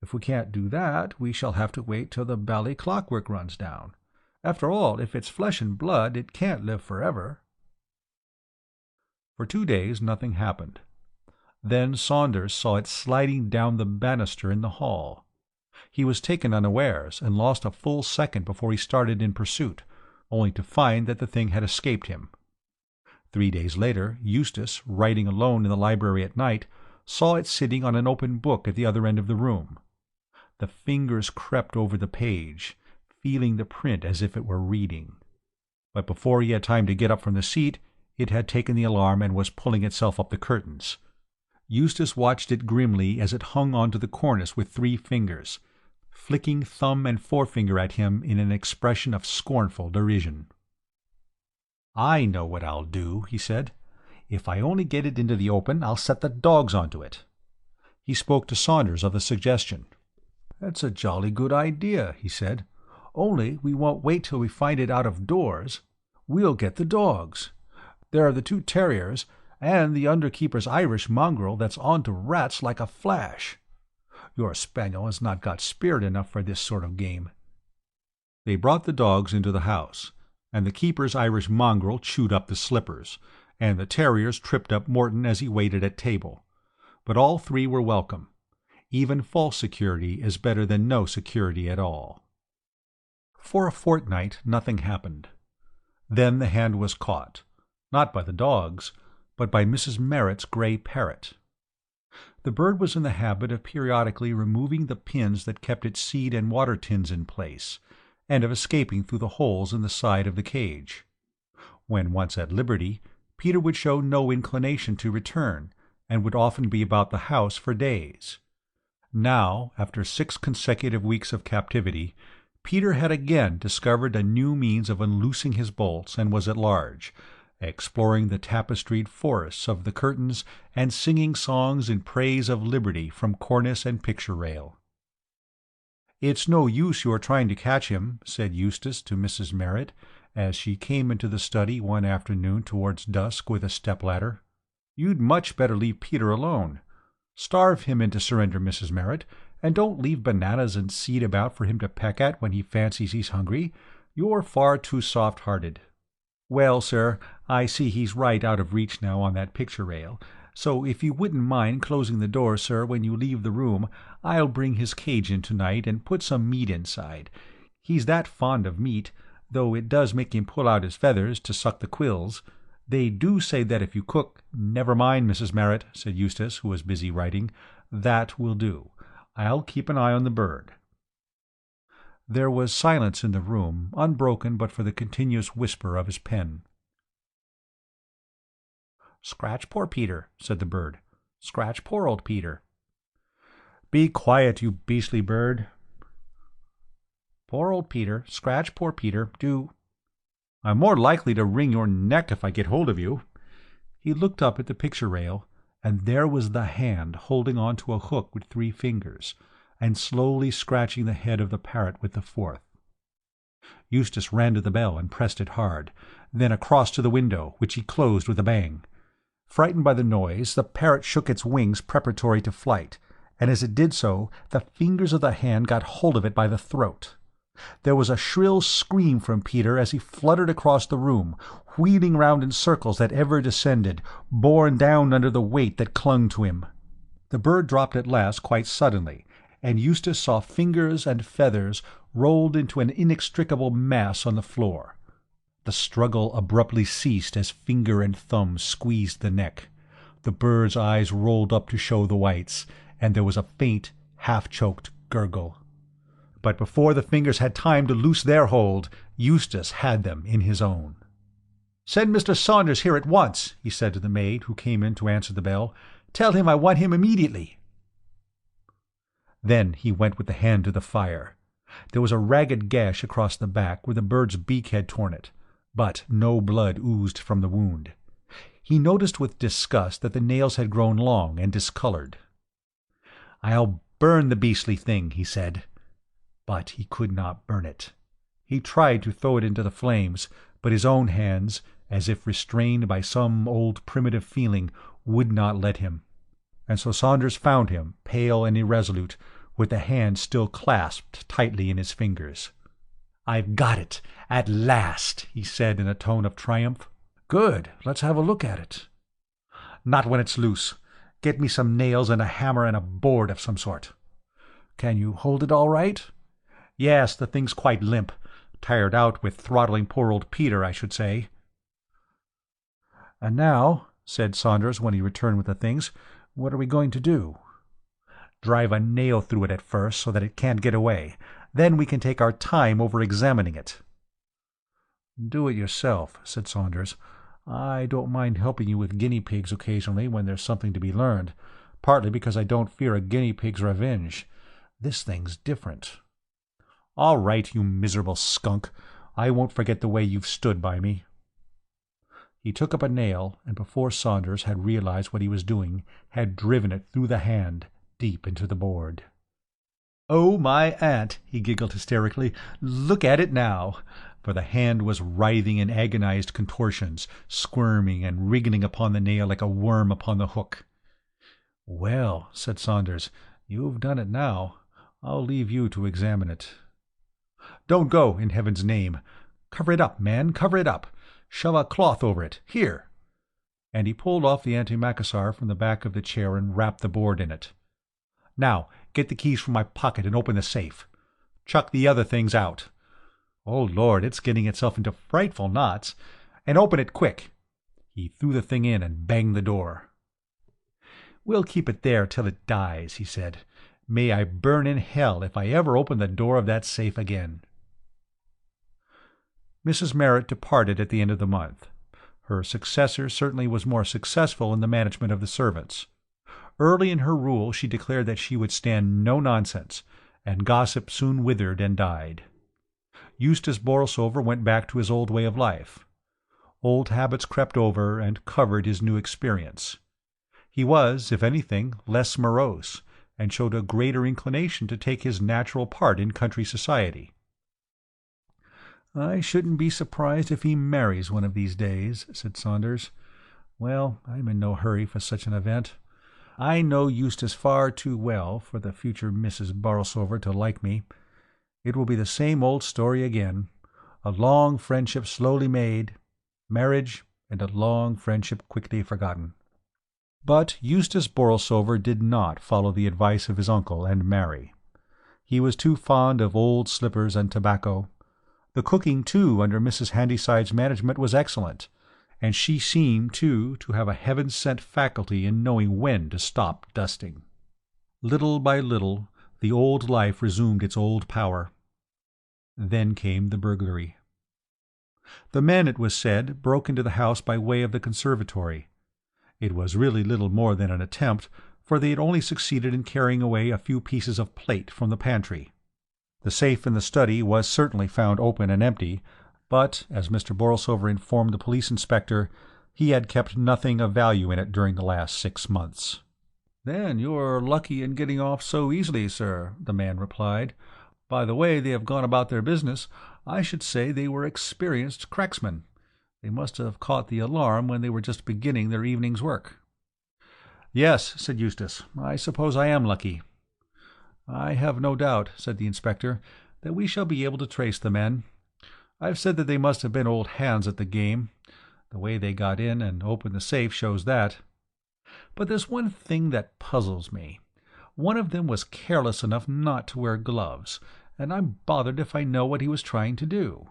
[SPEAKER 1] If we can't do that, we shall have to wait till the bally clockwork runs down. After all, if it's flesh and blood, it can't live forever." For 2 days nothing happened. Then Saunders saw it sliding down the banister in the hall. He was taken unawares, and lost a full second before he started in pursuit, only to find that the thing had escaped him. 3 days later, Eustace, writing alone in the library at night, saw it sitting on an open book at the other end of the room. The fingers crept over the page, feeling the print as if it were reading. But before he had time to get up from the seat, it had taken the alarm and was pulling itself up the curtains. Eustace watched it grimly as it hung onto the cornice with 3 fingers, flicking thumb and forefinger at him in an expression of scornful derision. "I know what I'll do," he said. "If I only get it into the open, I'll set the dogs onto it." He spoke to Saunders of the suggestion. "That's a jolly good idea," he said. "Only we won't wait till we find it out of doors. We'll get the dogs. There are the 2 terriers, and the underkeeper's Irish mongrel that's on to rats like a flash. Your spaniel has not got spirit enough for this sort of game." They brought the dogs into the house, and the keeper's Irish mongrel chewed up the slippers, and the terriers tripped up Morton as he waited at table. But all 3 were welcome. Even false security is better than no security at all. For a fortnight nothing happened. Then the hand was caught, not by the dogs, but by Mrs. Merritt's grey parrot. The bird was in the habit of periodically removing the pins that kept its seed and water tins in place, and of escaping through the holes in the side of the cage. When once at liberty, Peter would show no inclination to return, and would often be about the house for days. Now, after 6 consecutive weeks of captivity, Peter had again discovered a new means of unloosing his bolts, and was at large, exploring the tapestried forests of the curtains and singing songs in praise of liberty from cornice and picture rail. "It's no use your trying to catch him," said Eustace to Mrs. Merritt, as she came into the study one afternoon towards dusk with a step-ladder. "You'd much better leave Peter alone. Starve him into surrender, Mrs. Merritt, and don't leave bananas and seed about for him to peck at when he fancies he's hungry. You're far too soft-hearted." "Well, sir, I see he's right out of reach now on that picture rail, so if you wouldn't mind closing the door, sir, when you leave the room, I'll bring his cage in tonight and put some meat inside. He's that fond of meat, though it does make him pull out his feathers to suck the quills. They do say that if you cook—" "Never mind, Mrs. Merritt," said Eustace, who was busy writing. "That will do. I'll keep an eye on the bird." There was silence in the room, unbroken but for the continuous whisper of his pen. "Scratch poor Peter," said the bird. "Scratch poor old Peter." "Be quiet, you beastly bird." "Poor old Peter. Scratch poor Peter. Do." "I'm more likely to wring your neck if I get hold of you." He looked up at the picture rail, and there was the hand holding on to a hook with 3 fingers, and slowly scratching the head of the parrot with the 4th. Eustace ran to the bell and pressed it hard, then across to the window, which he closed with a bang. Frightened by the noise, the parrot shook its wings preparatory to flight, and as it did so, the fingers of the hand got hold of it by the throat. There was a shrill scream from Peter as he fluttered across the room, wheeling round in circles that ever descended, borne down under the weight that clung to him. The bird dropped at last quite suddenly, and Eustace saw fingers and feathers rolled into an inextricable mass on the floor. The struggle abruptly ceased as finger and thumb squeezed the neck. The bird's eyes rolled up to show the whites, and there was a faint, half-choked gurgle. But before the fingers had time to loose their hold, Eustace had them in his own. "Send Mr. Saunders here at once," he said to the maid who came in to answer the bell. "Tell him I want him immediately." Then he went with the hand to the fire. There was a ragged gash across the back where the bird's beak had torn it, but no blood oozed from the wound. He noticed with disgust that the nails had grown long and discolored. "I'll burn the beastly thing," he said. But he could not burn it. He tried to throw it into the flames, but his own hands, as if restrained by some old primitive feeling, would not let him. And so Saunders found him, pale and irresolute, with the hand still clasped tightly in his fingers. "I've got it, at last," he said in a tone of triumph. "Good. Let's have a look at it." "Not when it's loose. Get me some nails and a hammer and a board of some sort." "Can you hold it all right?" "Yes, the thing's quite limp. Tired out with throttling poor old Peter, I should say." "And now," said Saunders when he returned with the things, "what are we going to do?" "Drive a nail through it at first so that it can't get away. Then we can take our time over examining it." "Do it yourself," said Saunders. "I don't mind helping you with guinea pigs occasionally when there's something to be learned, partly because I don't fear a guinea pig's revenge. This thing's different." "All right, you miserable skunk. I won't forget the way you've stood by me." He took up a nail, and before Saunders had realized what he was doing, had driven it through the hand, deep into the board. "Oh, my aunt!" he giggled hysterically. "Look at it now!" For the hand was writhing in agonized contortions, squirming and wriggling upon the nail like a worm upon the hook. "Well," said Saunders, "you've done it now. I'll leave you to examine it." "Don't go, in heaven's name! Cover it up, man, cover it up! Shove a cloth over it. Here!" And he pulled off the antimacassar from the back of the chair and wrapped the board in it. "Now, get the keys from my pocket and open the safe. Chuck the other things out. Oh, Lord, it's getting itself into frightful knots. And open it quick." He threw the thing in and banged the door. "We'll keep it there till it dies," he said. "May I burn in hell if I ever open the door of that safe again." Mrs. Merritt departed at the end of the month. Her successor certainly was more successful in the management of the servants. Early in her rule she declared that she would stand no nonsense, and gossip soon withered and died. Eustace Borlsover went back to his old way of life. Old habits crept over and covered his new experience. He was, if anything, less morose, and showed a greater inclination to take his natural part in country society. "I shouldn't be surprised if he marries one of these days," said Saunders. "Well, I'm in no hurry for such an event. I know Eustace far too well for the future Mrs. Borlsover to like me. It will be the same old story again. A long friendship slowly made, marriage, and a long friendship quickly forgotten." But Eustace Borlsover did not follow the advice of his uncle and marry. He was too fond of old slippers and tobacco. The cooking, too, under Mrs. Handyside's management was excellent, and she seemed, too, to have a heaven-sent faculty in knowing when to stop dusting. Little by little, the old life resumed its old power. Then came the burglary. The men, it was said, broke into the house by way of the conservatory. It was really little more than an attempt, for they had only succeeded in carrying away a few pieces of plate from the pantry. The safe in the study was certainly found open and empty, but, as Mr. Borlsover informed the police inspector, he had kept nothing of value in it during the last 6 months. "Then you're lucky in getting off so easily, sir," the man replied. "By the way they have gone about their business, I should say they were experienced cracksmen. They must have caught the alarm when they were just beginning their evening's work." "Yes," said Eustace, "I suppose I am lucky." "I have no doubt," said the inspector, "that we shall be able to trace the men. I've said that they must have been old hands at the game. The way they got in and opened the safe shows that. But there's one thing that puzzles me. One of them was careless enough not to wear gloves, and I'm bothered if I know what he was trying to do.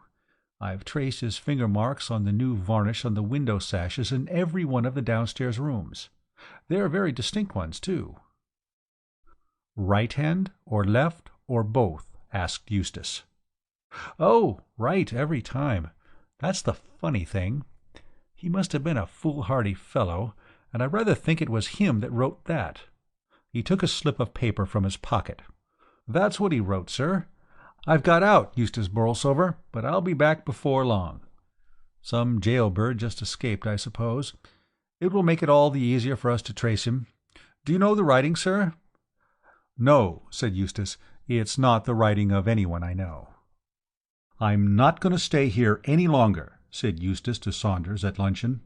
[SPEAKER 1] I've traced his finger marks on the new varnish on the window sashes in every one of the downstairs rooms. They're very distinct ones, too." "Right hand, or left, or both?" asked Eustace. "Oh, right every time. That's the funny thing. He must have been a foolhardy fellow, and I rather think it was him that wrote that." He took a slip of paper from his pocket. "That's what he wrote, sir. I've got out, Eustace Borlsover, but I'll be back before long. Some jailbird just escaped, I suppose. It will make it all the easier for us to trace him. Do you know the writing, sir?" "No," said Eustace. "It's not the writing of anyone I know." "I'm not going to stay here any longer," said Eustace to Saunders at luncheon.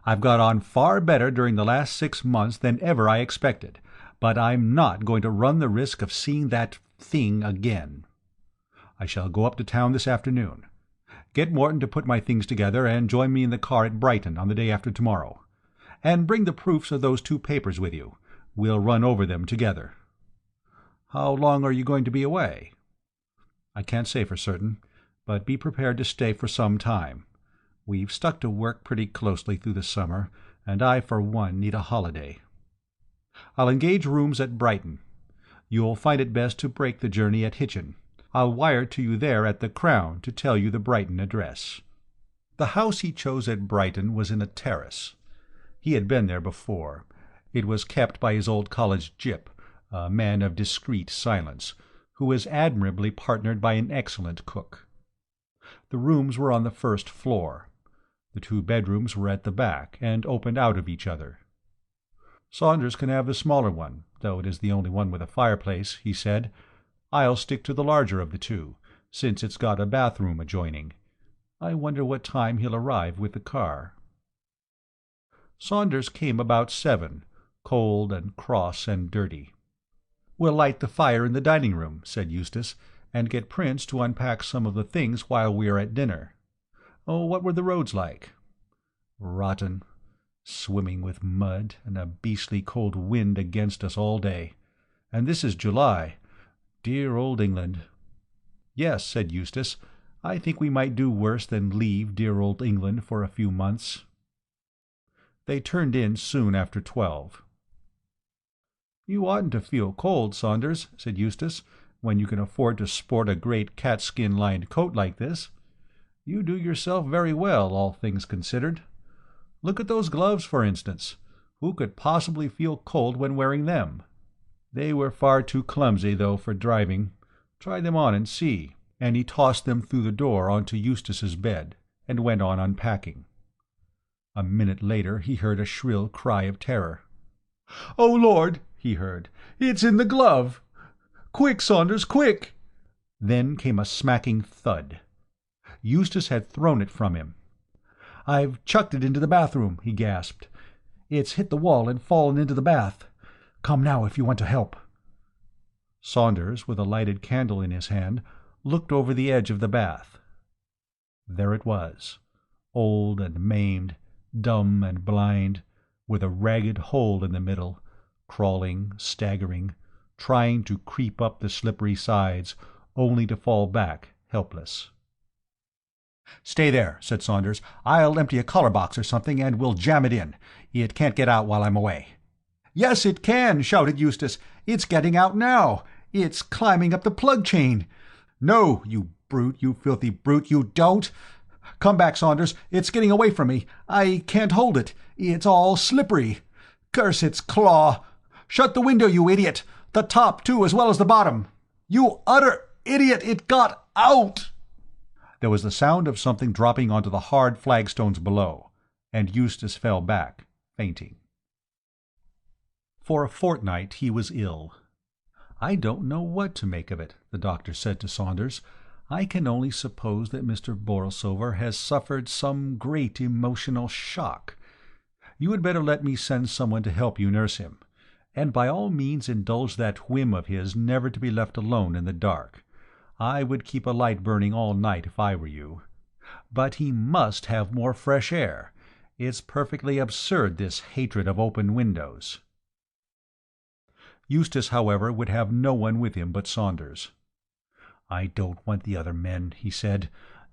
[SPEAKER 1] "I've got on far better during the last 6 months than ever I expected, but I'm not going to run the risk of seeing that thing again. I shall go up to town this afternoon. Get Morton to put my things together and join me in the car at Brighton on the day after tomorrow. And bring the proofs of those 2 papers with you. We'll run over them together." "How long are you going to be away?" "I can't say for certain, but be prepared to stay for some time. We've stuck to work pretty closely through the summer, and I, for one, need a holiday. I'll engage rooms at Brighton. You'll find it best to break the journey at Hitchin. I'll wire to you there at the Crown to tell you the Brighton address." The house he chose at Brighton was in a terrace. He had been there before. It was kept by his old college gyp, a man of discreet silence, who was admirably partnered by an excellent cook. The rooms were on the first floor. The 2 bedrooms were at the back, and opened out of each other. "Saunders can have the smaller one, though it is the only one with a fireplace," he said. "I'll stick to the larger of the 2, since it's got a bathroom adjoining. I wonder what time he'll arrive with the car." Saunders came about 7, cold and cross and dirty. "We'll light the fire in the dining room," said Eustace, "and get Prince to unpack some of the things while we are at dinner. Oh, what were the roads like?" "Rotten. Swimming with mud, and a beastly cold wind against us all day. And this is July. Dear old England." "Yes," said Eustace, "I think we might do worse than leave dear old England for a few months." They turned in soon after 12. "You oughtn't to feel cold, Saunders," said Eustace, "when you can afford to sport a great catskin-lined coat like this. You do yourself very well, all things considered. Look at those gloves, for instance. Who could possibly feel cold when wearing them? They were far too clumsy, though, for driving. Try them on and see." And he tossed them through the door onto Eustace's bed, and went on unpacking. A minute later he heard a shrill cry of terror. "Oh, Lord!" he heard. "It's in the glove! Quick, Saunders, quick!" Then came a smacking thud. Eustace had thrown it from him. "I've chucked it into the bathroom," he gasped. "It's hit the wall and fallen into the bath. Come now if you want to help." Saunders, with a lighted candle in his hand, looked over the edge of the bath. There it was, old and maimed, dumb and blind, with a ragged hole in the middle, crawling, staggering, trying to creep up the slippery sides, only to fall back helpless. "Stay there," said Saunders. "I'll empty a collar box or something, and we'll jam it in. It can't get out while I'm away." "Yes, it can," shouted Eustace. "It's getting out now. It's climbing up the plug chain. No, you brute, you filthy brute, you don't. Come back, Saunders. It's getting away from me. I can't hold it. It's all slippery. Curse its claw. Shut the window, you idiot. The top, too, as well as the bottom. You utter idiot, it got out!" There was the sound of something dropping onto the hard flagstones below, and Eustace fell back, fainting. For a fortnight he was ill. "I don't know what to make of it," the doctor said to Saunders. "I can only suppose that Mr. Borlsover has suffered some great emotional shock. You had better let me send someone to help you nurse him, and by all means indulge that whim of his never to be left alone in the dark. I would keep a light burning all night if I were you. But he must have more fresh air. It's perfectly absurd, this hatred of open windows." Eustace, however, would have no one with him but Saunders. "I don't want the other men," he said.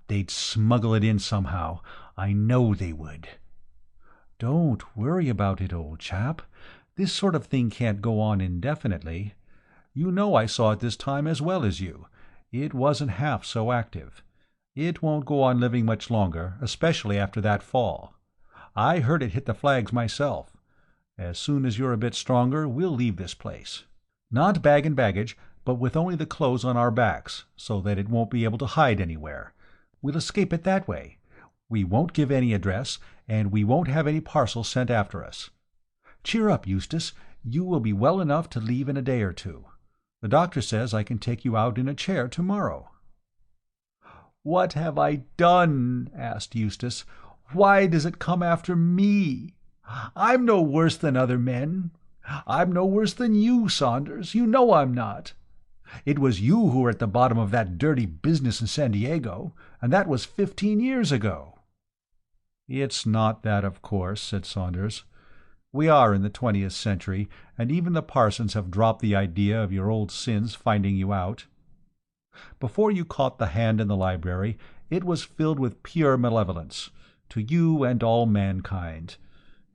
[SPEAKER 1] "They'd smuggle it in somehow. I know they would." "Don't worry about it, old chap. This sort of thing can't go on indefinitely. You know I saw it this time as well as you. It wasn't half so active. It won't go on living much longer, especially after that fall. I heard it hit the flags myself. As soon as you're a bit stronger, we'll leave this place. Not bag and baggage, but with only the clothes on our backs, so that it won't be able to hide anywhere. We'll escape it that way. We won't give any address, and we won't have any parcels sent after us. Cheer up, Eustace. You will be well enough to leave in a day or two. The doctor says I can take you out in a chair tomorrow." "What have I done?" asked Eustace. "Why does it come after me? I'm no worse than other men. I'm no worse than you, Saunders. You know I'm not. It was you who were at the bottom of that dirty business in San Diego, and that was 15 years ago." "It's not that, of course," said Saunders. "We are in the 20th century, and even the parsons have dropped the idea of your old sins finding you out. Before you caught the hand in the library, it was filled with pure malevolence, to you and all mankind.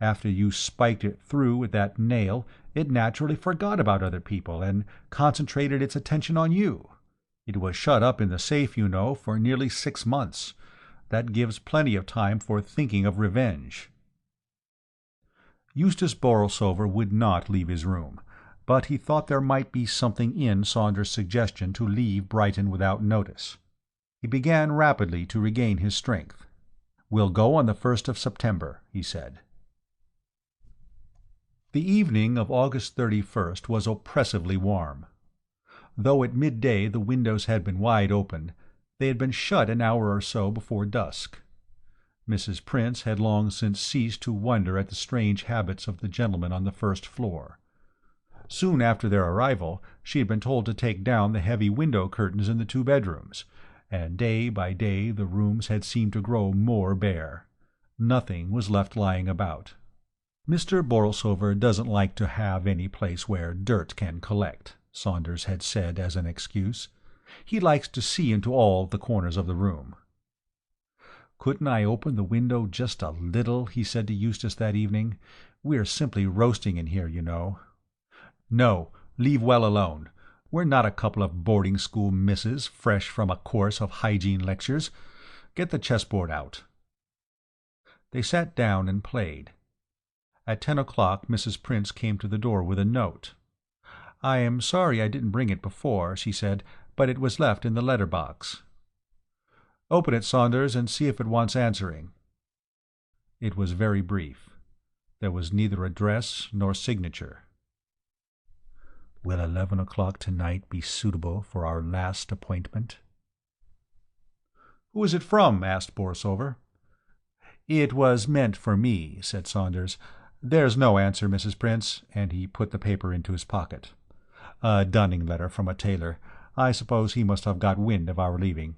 [SPEAKER 1] After you spiked it through with that nail, it naturally forgot about other people and concentrated its attention on you. It was shut up in the safe, you know, for nearly 6 months. That gives plenty of time for thinking of revenge." Eustace Borlsover would not leave his room, but he thought there might be something in Saunders' suggestion to leave Brighton without notice. He began rapidly to regain his strength. "We'll go on the 1st of September," he said. The evening of August 31st was oppressively warm. Though at midday the windows had been wide open, they had been shut an hour or so before dusk. Mrs. Prince had long since ceased to wonder at the strange habits of the gentlemen on the first floor. Soon after their arrival she had been told to take down the heavy window curtains in the 2 bedrooms, and day by day the rooms had seemed to grow more bare. Nothing was left lying about. "Mr. Borlsover doesn't like to have any place where dirt can collect," Saunders had said as an excuse. "He likes to see into all the corners of the room." "Couldn't I open the window just a little?" he said to Eustace that evening. "We're simply roasting in here, you know." "No, leave well alone. We're not a couple of boarding-school misses fresh from a course of hygiene lectures. Get the chessboard out." They sat down and played. At 10 o'clock Mrs. Prince came to the door with a note. "I am sorry I didn't bring it before," she said, "but it was left in the letter-box." "Open it, Saunders, and see if it wants answering." It was very brief. There was neither address nor signature. "Will 11 o'clock tonight be suitable for our last appointment?" "Who is it from?" asked Borlsover. "It was meant for me," said Saunders. "There's no answer, Mrs. Prince," and he put the paper into his pocket. "A dunning letter from a tailor. I suppose he must have got wind of our leaving."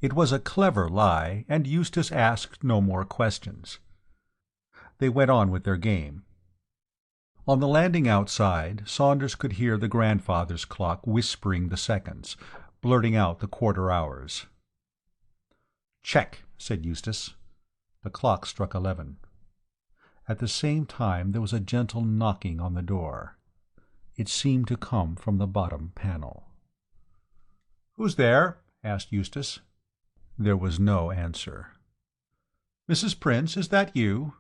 [SPEAKER 1] It was a clever lie, and Eustace asked no more questions. They went on with their game. On the landing outside, Saunders could hear the grandfather's clock whispering the seconds, blurting out the quarter hours. "Check," said Eustace. The clock struck 11. At the same time there was a gentle knocking on the door. It seemed to come from the bottom panel. "Who's there?" asked Eustace. There was no answer. "Mrs. Prince, is that you?"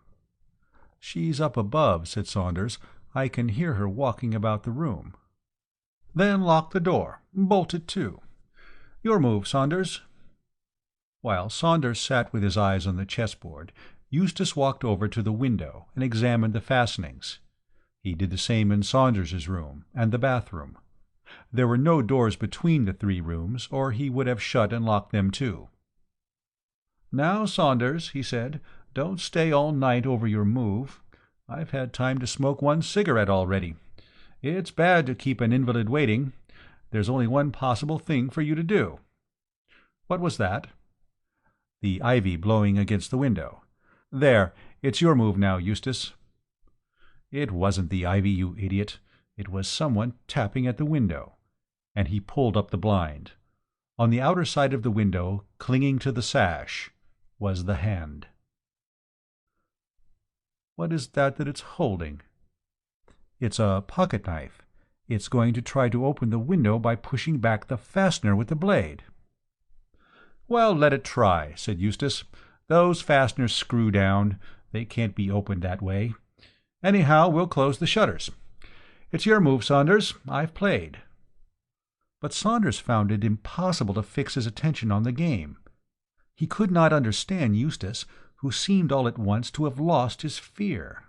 [SPEAKER 1] "She's up above," said Saunders. "I can hear her walking about the room." "Then lock the door. Bolt it too. Your move, Saunders." While Saunders sat with his eyes on the chessboard, Eustace walked over to the window and examined the fastenings. He did the same in Saunders's room and the bathroom. There were no doors between the 3 rooms, or he would have shut and locked them too. "Now, Saunders," he said, "don't stay all night over your move. I've had time to smoke 1 cigarette already. It's bad to keep an invalid waiting. There's only one possible thing for you to do." "What was that?" "The ivy blowing against the window. There, it's your move now, Eustace." "It wasn't the ivy, you idiot. It was someone tapping at the window." And he pulled up the blind. On the outer side of the window, clinging to the sash, was the hand. "What is that it's holding?" "It's a pocket-knife. It's going to try to open the window by pushing back the fastener with the blade." "Well, let it try," said Eustace. "Those fasteners screw down. They can't be opened that way. Anyhow, we'll close the shutters. It's your move, Saunders. I've played." But Saunders found it impossible to fix his attention on the game. He could not understand Eustace, who seemed all at once to have lost his fear.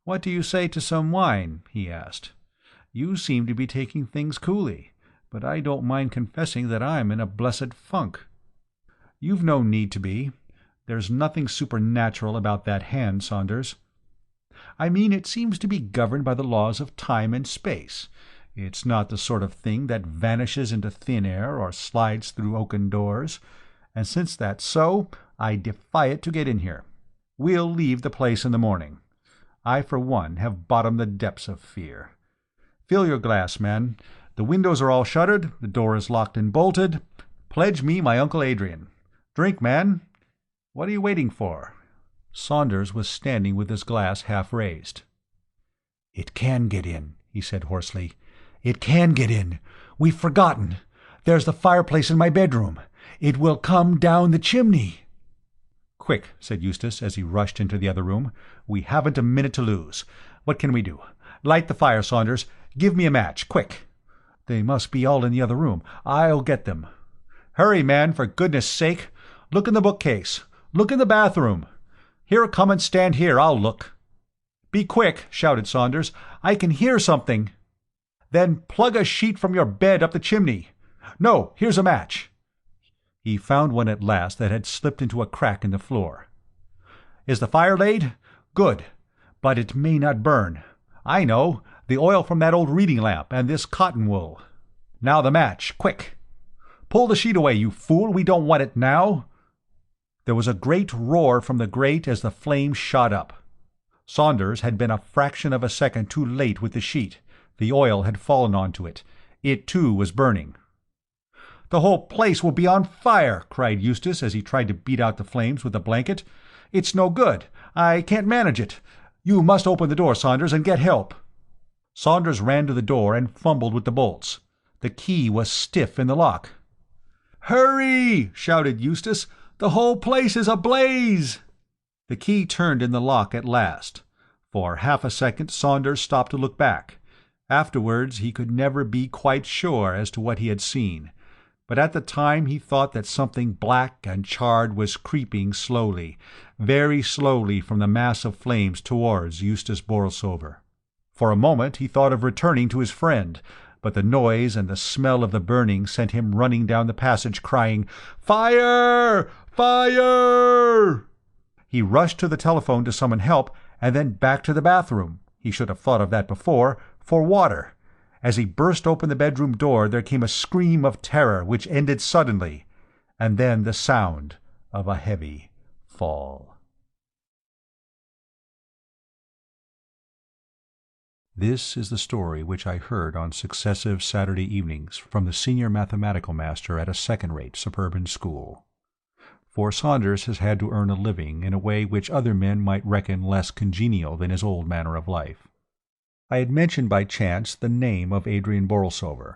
[SPEAKER 1] "What do you say to some wine?" he asked. "You seem to be taking things coolly, but I don't mind confessing that I'm in a blessed funk." "You've no need to be. There's nothing supernatural about that hand, Saunders. I mean, it seems to be governed by the laws of time and space. It's not the sort of thing that vanishes into thin air or slides through oaken doors, and since that's so, I defy it to get in here. We'll leave the place in the morning. I, for one, have bottomed the depths of fear. Fill your glass, man. The windows are all shuttered, the door is locked and bolted. Pledge me my Uncle Adrian. Drink, man. What are you waiting for?" Saunders was standing with his glass half raised. "It can get in," he said hoarsely. "It can get in. We've forgotten. There's the fireplace in my bedroom. It will come down the chimney." "Quick," said Eustace as he rushed into the other room. "We haven't a minute to lose. What can we do? Light the fire, Saunders. Give me a match, quick." "They must be all in the other room. I'll get them." "Hurry, man, for goodness' sake. Look in the bookcase. Look in the bathroom. Here, come and stand here. I'll look." "Be quick," shouted Saunders. "I can hear something." "Then plug a sheet from your bed up the chimney. No, here's a match." He found one at last that had slipped into a crack in the floor. "Is the fire laid? Good. But it may not burn. I know. The oil from that old reading lamp and this cotton wool. Now the match. Quick. Pull the sheet away, you fool. We don't want it now." There was a great roar from the grate as the flame shot up. Saunders had been a fraction of a second too late with the sheet. The oil had fallen onto it. It, too, was burning. "The whole place will be on fire," cried Eustace as he tried to beat out the flames with a blanket. "It's no good. I can't manage it. You must open the door, Saunders, and get help." Saunders ran to the door and fumbled with the bolts. The key was stiff in the lock. "Hurry!" shouted Eustace. "The whole place is ablaze!" The key turned in the lock at last. For half a second Saunders stopped to look back. Afterwards he could never be quite sure as to what he had seen, but at the time he thought that something black and charred was creeping slowly, very slowly from the mass of flames towards Eustace Borlsover. For a moment he thought of returning to his friend, but the noise and the smell of the burning sent him running down the passage, crying, "Fire! Fire!" He rushed to the telephone to summon help, and then back to the bathroom — he should have thought of that before — for water. As he burst open the bedroom door there came a scream of terror which ended suddenly, and then the sound of a heavy fall. This is the story which I heard on successive Saturday evenings from the senior mathematical master at a second-rate suburban school. For Saunders has had to earn a living in a way which other men might reckon less congenial than his old manner of life. I had mentioned by chance the name of Adrian Borlsover,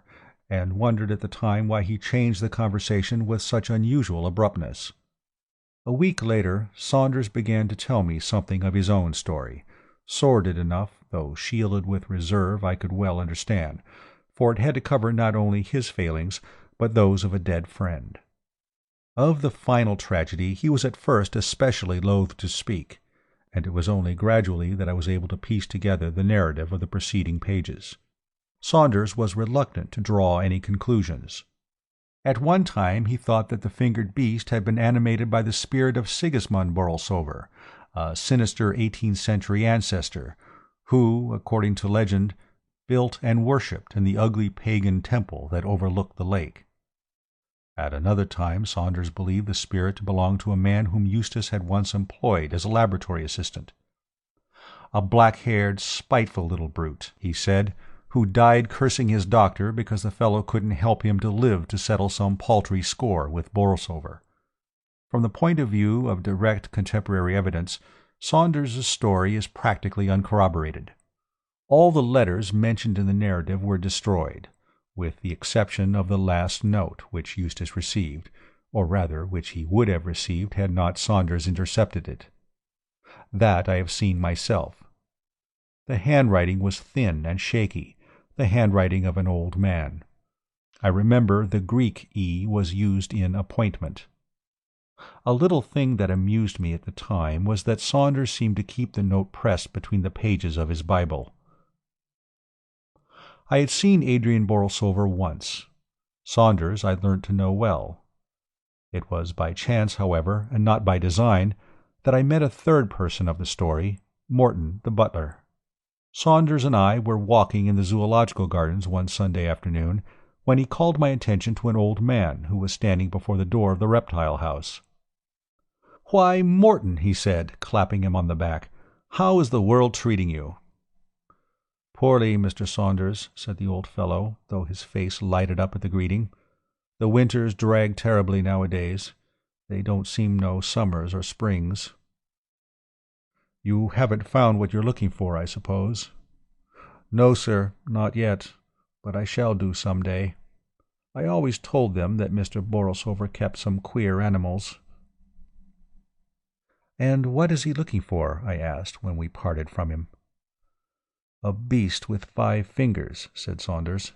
[SPEAKER 1] and wondered at the time why he changed the conversation with such unusual abruptness. A week later Saunders began to tell me something of his own story, sordid enough, though shielded with reserve I could well understand, for it had to cover not only his failings, but those of a dead friend. Of the final tragedy he was at first especially loath to speak, and it was only gradually that I was able to piece together the narrative of the preceding pages. Saunders was reluctant to draw any conclusions. At one time he thought that the fingered beast had been animated by the spirit of Sigismund Borlsover, a sinister 18th-century ancestor, who, according to legend, built and worshipped in the ugly pagan temple that overlooked the lake. At another time Saunders believed the spirit to belong to a man whom Eustace had once employed as a laboratory assistant. A black-haired, spiteful little brute, he said, who died cursing his doctor because the fellow couldn't help him to live to settle some paltry score with Borlsover. From the point of view of direct contemporary evidence, Saunders's story is practically uncorroborated. All the letters mentioned in the narrative were destroyed, with the exception of the last note which Eustace received, or rather which he would have received had not Saunders intercepted it. That I have seen myself. The handwriting was thin and shaky, the handwriting of an old man. I remember the Greek E was used in appointment. A little thing that amused me at the time was that Saunders seemed to keep the note pressed between the pages of his Bible. I had seen Adrian Borlsover once. Saunders I learnt to know well. It was by chance, however, and not by design, that I met a third person of the story, Morton the butler. Saunders and I were walking in the zoological gardens one Sunday afternoon, when he called my attention to an old man who was standing before the door of the reptile house. "Why, Morton," he said, clapping him on the back, "how is the world treating you?" "Poorly, Mr. Saunders," said the old fellow, though his face lighted up at the greeting. "The winters drag terribly nowadays. They don't seem no summers or springs." "You haven't found what you're looking for, I suppose?" "No, sir, not yet, but I shall do some day. I always told them that Mr. Borlsover kept some queer animals." "And what is he looking for?" I asked when we parted from him. "A beast with 5 fingers," said Saunders.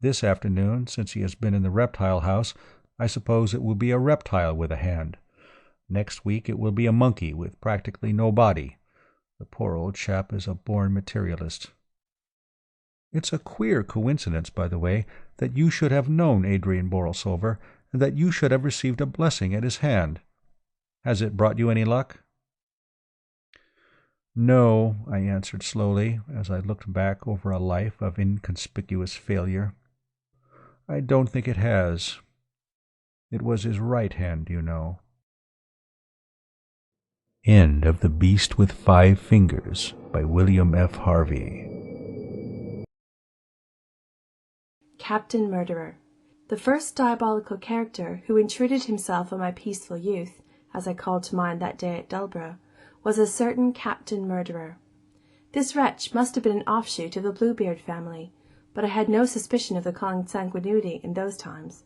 [SPEAKER 1] "This afternoon, since he has been in the reptile house, I suppose it will be a reptile with a hand. Next week it will be a monkey with practically no body. The poor old chap is a born materialist." "It's a queer coincidence, by the way, that you should have known Adrian Borlsover, and that you should have received a blessing at his hand. Has it brought you any luck?" "No," I answered slowly, as I looked back over a life of inconspicuous failure. "I don't think it has. It was his right hand, you know." End of The Beast with 5 Fingers by William F. Harvey.
[SPEAKER 2] Captain Murderer. The first diabolical character who intruded himself on my peaceful youth, as I called to mind that day at Dullborough, was a certain Captain Murderer. This wretch must have been an offshoot of the Bluebeard family, but I had no suspicion of the consanguinity in those times.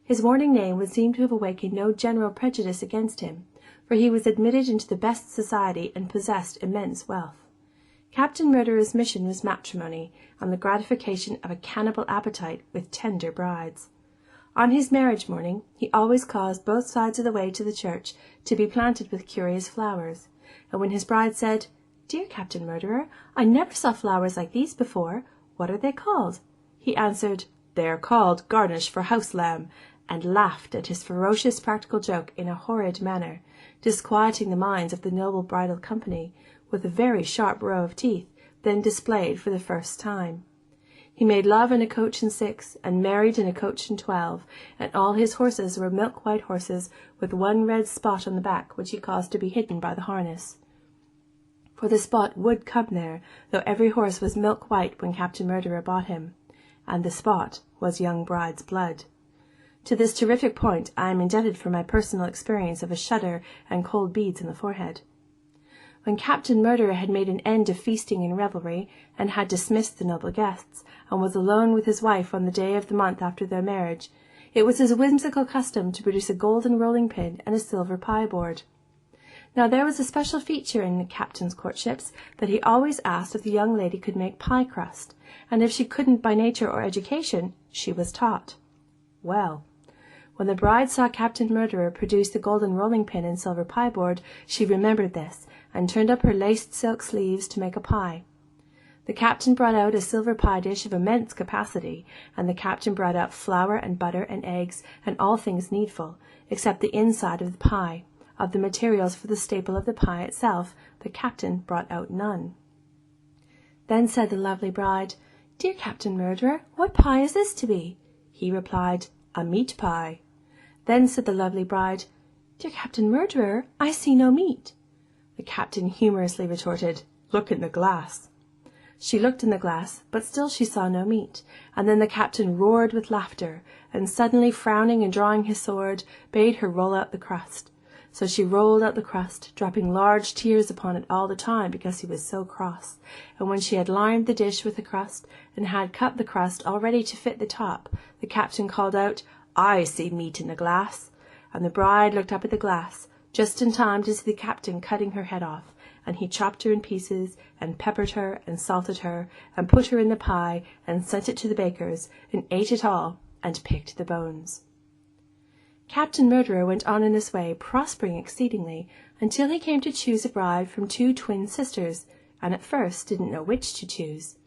[SPEAKER 2] His morning name would seem to have awakened no general prejudice against him, for he was admitted into the best society and possessed immense wealth. Captain Murderer's mission was matrimony, and the gratification of a cannibal appetite with tender brides. On his marriage morning he always caused both sides of the way to the church to be planted with curious flowers, and when his bride said, "Dear Captain Murderer, I never saw flowers like these before. What are they called?" he answered, "They are called garnish for house lamb," and laughed at his ferocious practical joke in a horrid manner, disquieting the minds of the noble bridal company with a very sharp row of teeth, then displayed for the first time. He made love in a coach and 6, and married in a coach and 12, and all his horses were milk-white horses with one red spot on the back which he caused to be hidden by the harness. For the spot would come there, though every horse was milk-white when Captain Murderer bought him, and the spot was young bride's blood. To this terrific point I am indebted for my personal experience of a shudder and cold beads in the forehead. When Captain Murderer had made an end of feasting and revelry, and had dismissed the noble guests, and was alone with his wife on the day of the month after their marriage, it was his whimsical custom to produce a golden rolling pin and a silver pie-board. Now there was a special feature in the captain's courtships, that he always asked if the young lady could make pie crust, and if she couldn't by nature or education, she was taught. Well, when the bride saw Captain Murderer produce the golden rolling pin and silver pie-board, she remembered this, and turned up her laced silk sleeves to make a pie. The captain brought out a silver pie dish of immense capacity, and the captain brought out flour and butter and eggs and all things needful, except the inside of the pie. Of the materials for the staple of the pie itself, the captain brought out none. Then said the lovely bride, "Dear Captain Murderer, what pie is this to be?" He replied, "A meat pie." Then said the lovely bride, "Dear Captain Murderer, I see no meat." The captain humorously retorted, "Look in the glass." She looked in the glass, but still she saw no meat, and then the captain roared with laughter, and suddenly frowning and drawing his sword, bade her roll out the crust. So she rolled out the crust, dropping large tears upon it all the time because he was so cross, and when she had lined the dish with the crust, and had cut the crust all ready to fit the top, the captain called out, "I see meat in the glass," and the bride looked up at the glass, just in time to see the captain cutting her head off, and he chopped her in pieces, and peppered her, and salted her, and put her in the pie, and sent it to the baker's, and ate it all, and picked the bones. Captain Murderer went on in this way, prospering exceedingly, until he came to choose a bride from 2 twin sisters, and at first didn't know which to choose.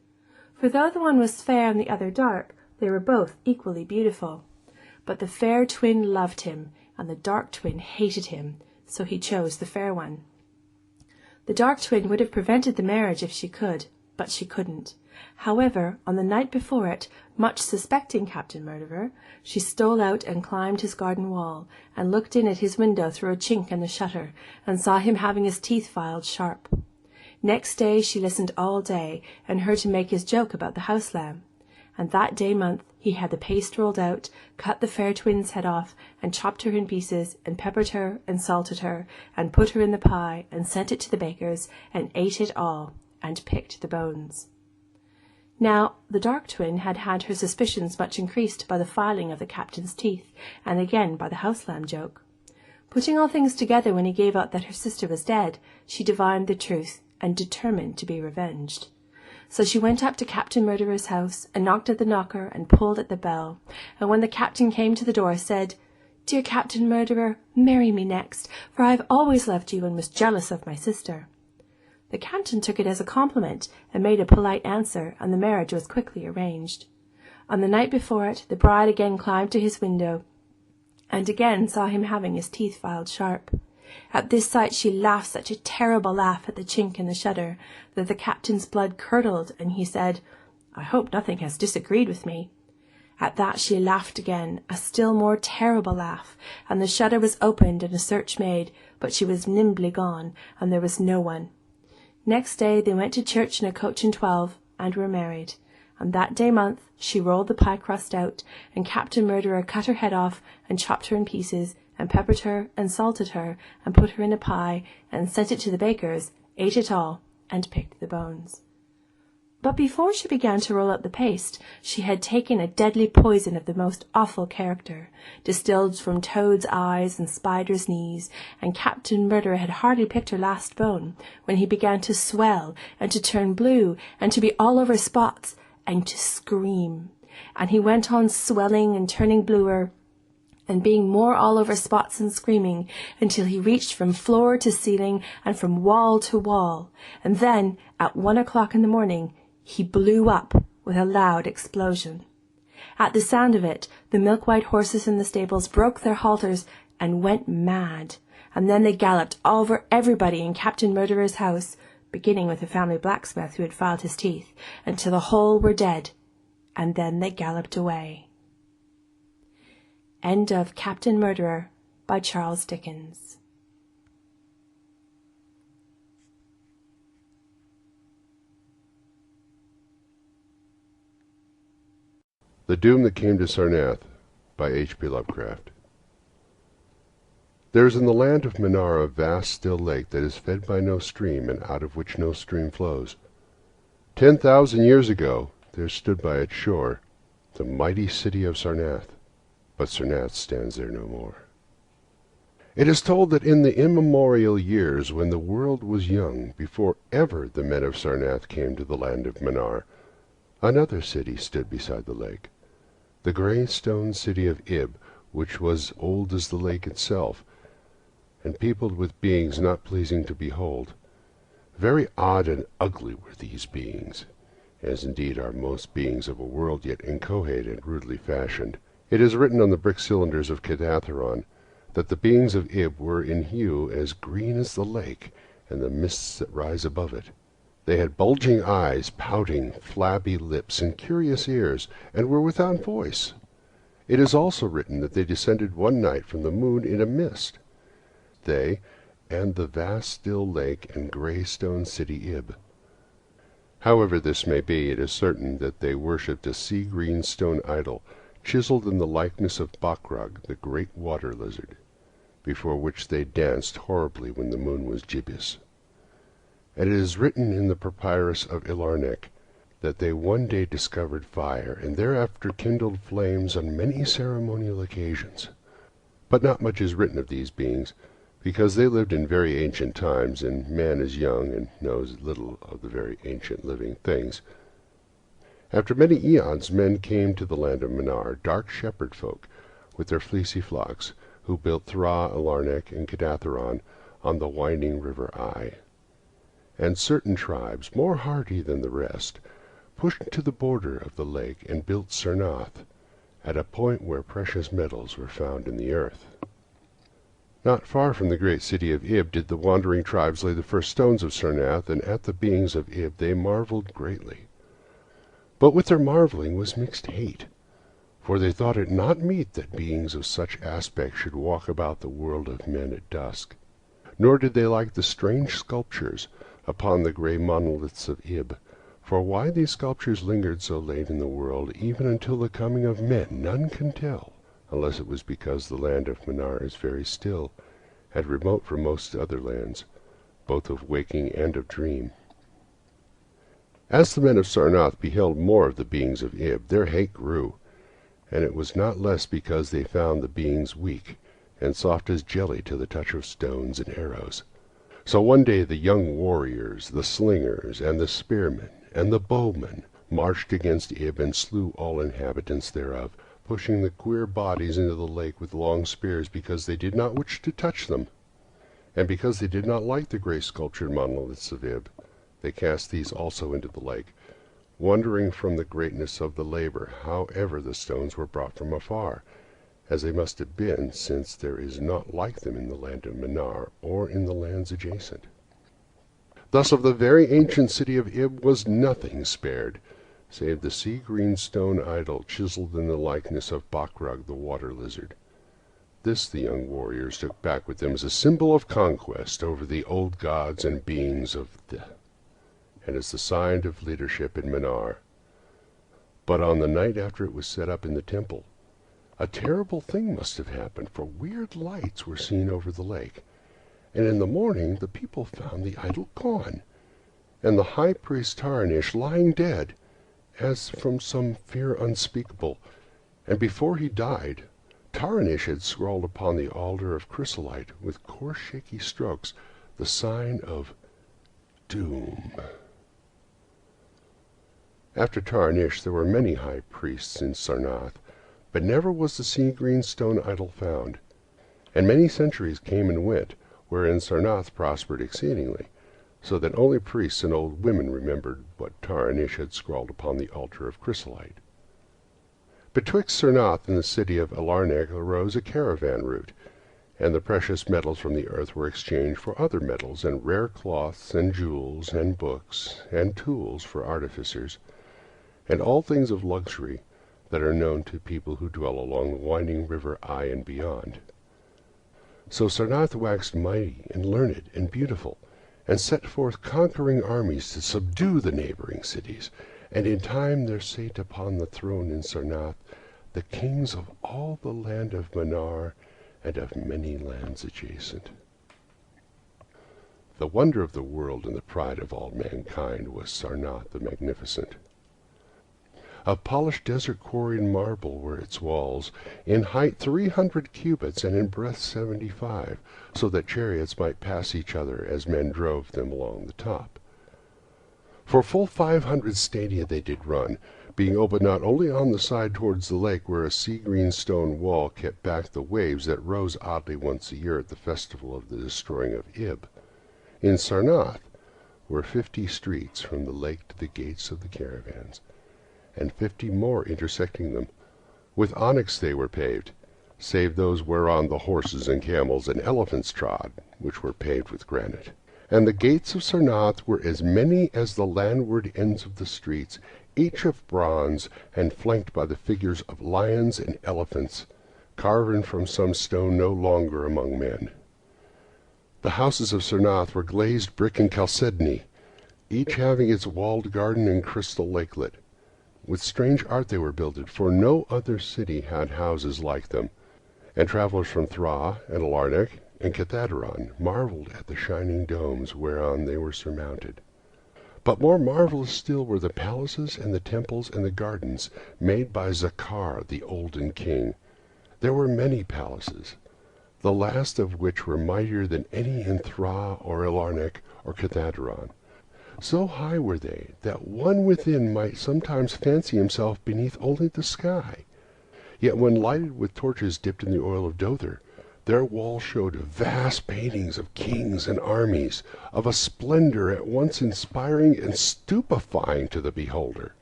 [SPEAKER 2] For though the one was fair and the other dark, they were both equally beautiful. But the fair twin loved him, and the dark twin hated him, so he chose the fair one. The dark twin would have prevented the marriage if she could, but she couldn't. However, on the night before it, much suspecting Captain Murderer, she stole out and climbed his garden wall, and looked in at his window through a chink in the shutter, and saw him having his teeth filed sharp. Next day she listened all day, and heard him make his joke about the house lamb. And that day month he had the paste rolled out, cut the fair twin's head off, and chopped her in pieces, and peppered her, and salted her, and put her in the pie, and sent it to the baker's, and ate it all, and picked the bones. Now the dark twin had had her suspicions much increased by the filing of the captain's teeth, and again by the house lamb joke. Putting all things together when he gave out that her sister was dead, she divined the truth, and determined to be revenged. So she went up to Captain Murderer's house, and knocked at the knocker, and pulled at the bell, and when the captain came to the door, said, "Dear Captain Murderer, marry me next, for I have always loved you and was jealous of my sister." The captain took it as a compliment, and made a polite answer, and the marriage was quickly arranged. On the night before it, the bride again climbed to his window, and again saw him having his teeth filed sharp. At this sight she laughed such a terrible laugh at the chink in the shutter, that the captain's blood curdled, and he said, "I hope nothing has disagreed with me." At that she laughed again, a still more terrible laugh, and the shutter was opened and a search made, but she was nimbly gone, and there was no one. Next day they went to church in a coach and 12, and were married. And that day month she rolled the pie crust out, and Captain Murderer cut her head off, and chopped her in pieces, and peppered her, and salted her, and put her in a pie, and sent it to the baker's, ate it all, and picked the bones. But before she began to roll out the paste, she had taken a deadly poison of the most awful character, distilled from toad's eyes and spider's knees, and Captain Murderer had hardly picked her last bone, when he began to swell, and to turn blue, and to be all over spots, and to scream. And he went on swelling and turning bluer, and being more all over spots and screaming, until he reached from floor to ceiling and from wall to wall. And then, at 1 o'clock in the morning, he blew up with a loud explosion. At the sound of it, the milk-white horses in the stables broke their halters and went mad, and then they galloped all over everybody in Captain Murderer's house, beginning with the family blacksmith who had filed his teeth, until the whole were dead, and then they galloped away. End of Captain Murderer by Charles Dickens.
[SPEAKER 3] The Doom That Came to Sarnath by H.P. Lovecraft. There is in the land of Minar a vast still lake that is fed by no stream, and out of which no stream flows. 10,000 years ago there stood by its shore the mighty city of Sarnath, but Sarnath stands there no more. It is told that in the immemorial years when the world was young, before ever the men of Sarnath came to the land of Minar, another city stood beside the lake, the grey stone city of Ib, which was old as the lake itself, and peopled with beings not pleasing to behold. Very odd and ugly were these beings, as indeed are most beings of a world yet inchoate and rudely fashioned. It is written on the brick cylinders of Kadatheron that the beings of Ib were in hue as green as the lake and the mists that rise above it. They had bulging eyes, pouting, flabby lips, and curious ears, and were without voice. It is also written that they descended one night from the moon in a mist, they and the vast still lake and grey stone city Ib. However this may be, it is certain that they worshipped a sea-green stone idol, chiseled in the likeness of Bakrug, the great water lizard, before which they danced horribly when the moon was gibbous. And it is written in the papyrus of Ilarnek that they one day discovered fire, and thereafter kindled flames on many ceremonial occasions. But not much is written of these beings, because they lived in very ancient times, and man is young and knows little of the very ancient living things. After many eons men came to the land of Minar, dark shepherd folk, with their fleecy flocks, who built Thra, Ilarnek, and Kadatheron on the winding river Ai. And certain tribes, more hardy than the rest, pushed to the border of the lake and built Sarnath, at a point where precious metals were found in the earth. Not far from the great city of Ib did the wandering tribes lay the first stones of Sarnath, and at the beings of Ib they marveled greatly. But with their marveling was mixed hate, for they thought it not meet that beings of such aspect should walk about the world of men at dusk. Nor did they like the strange sculptures upon the grey monoliths of Ib, for why these sculptures lingered so late in the world, even until the coming of men, none can tell, unless it was because the land of Minar is very still, and remote from most other lands, both of waking and of dream. As the men of Sarnath beheld more of the beings of Ib, their hate grew, and it was not less because they found the beings weak, and soft as jelly to the touch of stones and arrows. So one day the young warriors, the slingers, and the spearmen, and the bowmen marched against Ib and slew all inhabitants thereof, pushing the queer bodies into the lake with long spears, because they did not wish to touch them, and because they did not like the grey sculptured monoliths of Ib. They cast these also into the lake, wondering from the greatness of the labor how ever the stones were brought from afar, as they must have been, since there is naught like them in the land of Minar, or in the lands adjacent. Thus of the very ancient city of Ib was nothing spared, save the sea-green stone idol chiseled in the likeness of Bakrug the water lizard. This the young warriors took back with them as a symbol of conquest over the old gods and beings of the, and as the sign of leadership in Minar. But on the night after it was set up in the temple, a terrible thing must have happened, for weird lights were seen over the lake, and in the morning the people found the idol gone, and the high priest Tarnish lying dead, as from some fear unspeakable. And before he died, Tarnish had scrawled upon the altar of chrysolite, with coarse shaky strokes, the sign of Doom. After Tarnish there were many high priests in Sarnath, but never was the sea-green stone idol found. And many centuries came and went, wherein Sarnath prospered exceedingly, so that only priests and old women remembered what Tarnish had scrawled upon the altar of chrysolite. Betwixt Sarnath and the city of Alarnec arose a caravan route, and the precious metals from the earth were exchanged for other metals, and rare cloths, and jewels, and books, and tools for artificers, and all things of luxury that are known to people who dwell along the winding river Ai and beyond. So Sarnath waxed mighty and learned and beautiful, and set forth conquering armies to subdue the neighboring cities, and in time there sate upon the throne in Sarnath the kings of all the land of Manar and of many lands adjacent. The wonder of the world and the pride of all mankind was Sarnath the Magnificent. Of polished desert quarried marble were its walls, in height 300 cubits, and in breadth 75, so that chariots might pass each other as men drove them along the top. For full 500 stadia they did run, being open not only on the side towards the lake, where a sea-green stone wall kept back the waves that rose oddly once a year at the festival of the destroying of Ib. In Sarnath were 50 streets from the lake to the gates of the caravans, and 50 more intersecting them. With onyx they were paved, save those whereon the horses and camels and elephants trod, which were paved with granite. And the gates of Sarnath were as many as the landward ends of the streets, each of bronze, and flanked by the figures of lions and elephants, carven from some stone no longer among men. The houses of Sarnath were glazed brick and chalcedony, each having its walled garden and crystal lakelet. With strange art they were builded, for no other city had houses like them, and travelers from Thra and Alarnec and Cathaderon marveled at the shining domes whereon they were surmounted. But more marvelous still were the palaces and the temples and the gardens made by Zakar the olden king. There were many palaces, the last of which were mightier than any in Thra or Alarnec or Cathaderon. So high were they that one within might sometimes fancy himself beneath only the sky. Yet when lighted with torches dipped in the oil of Dother, their walls showed vast paintings of kings and armies, of a splendor at once inspiring and stupefying to the beholder.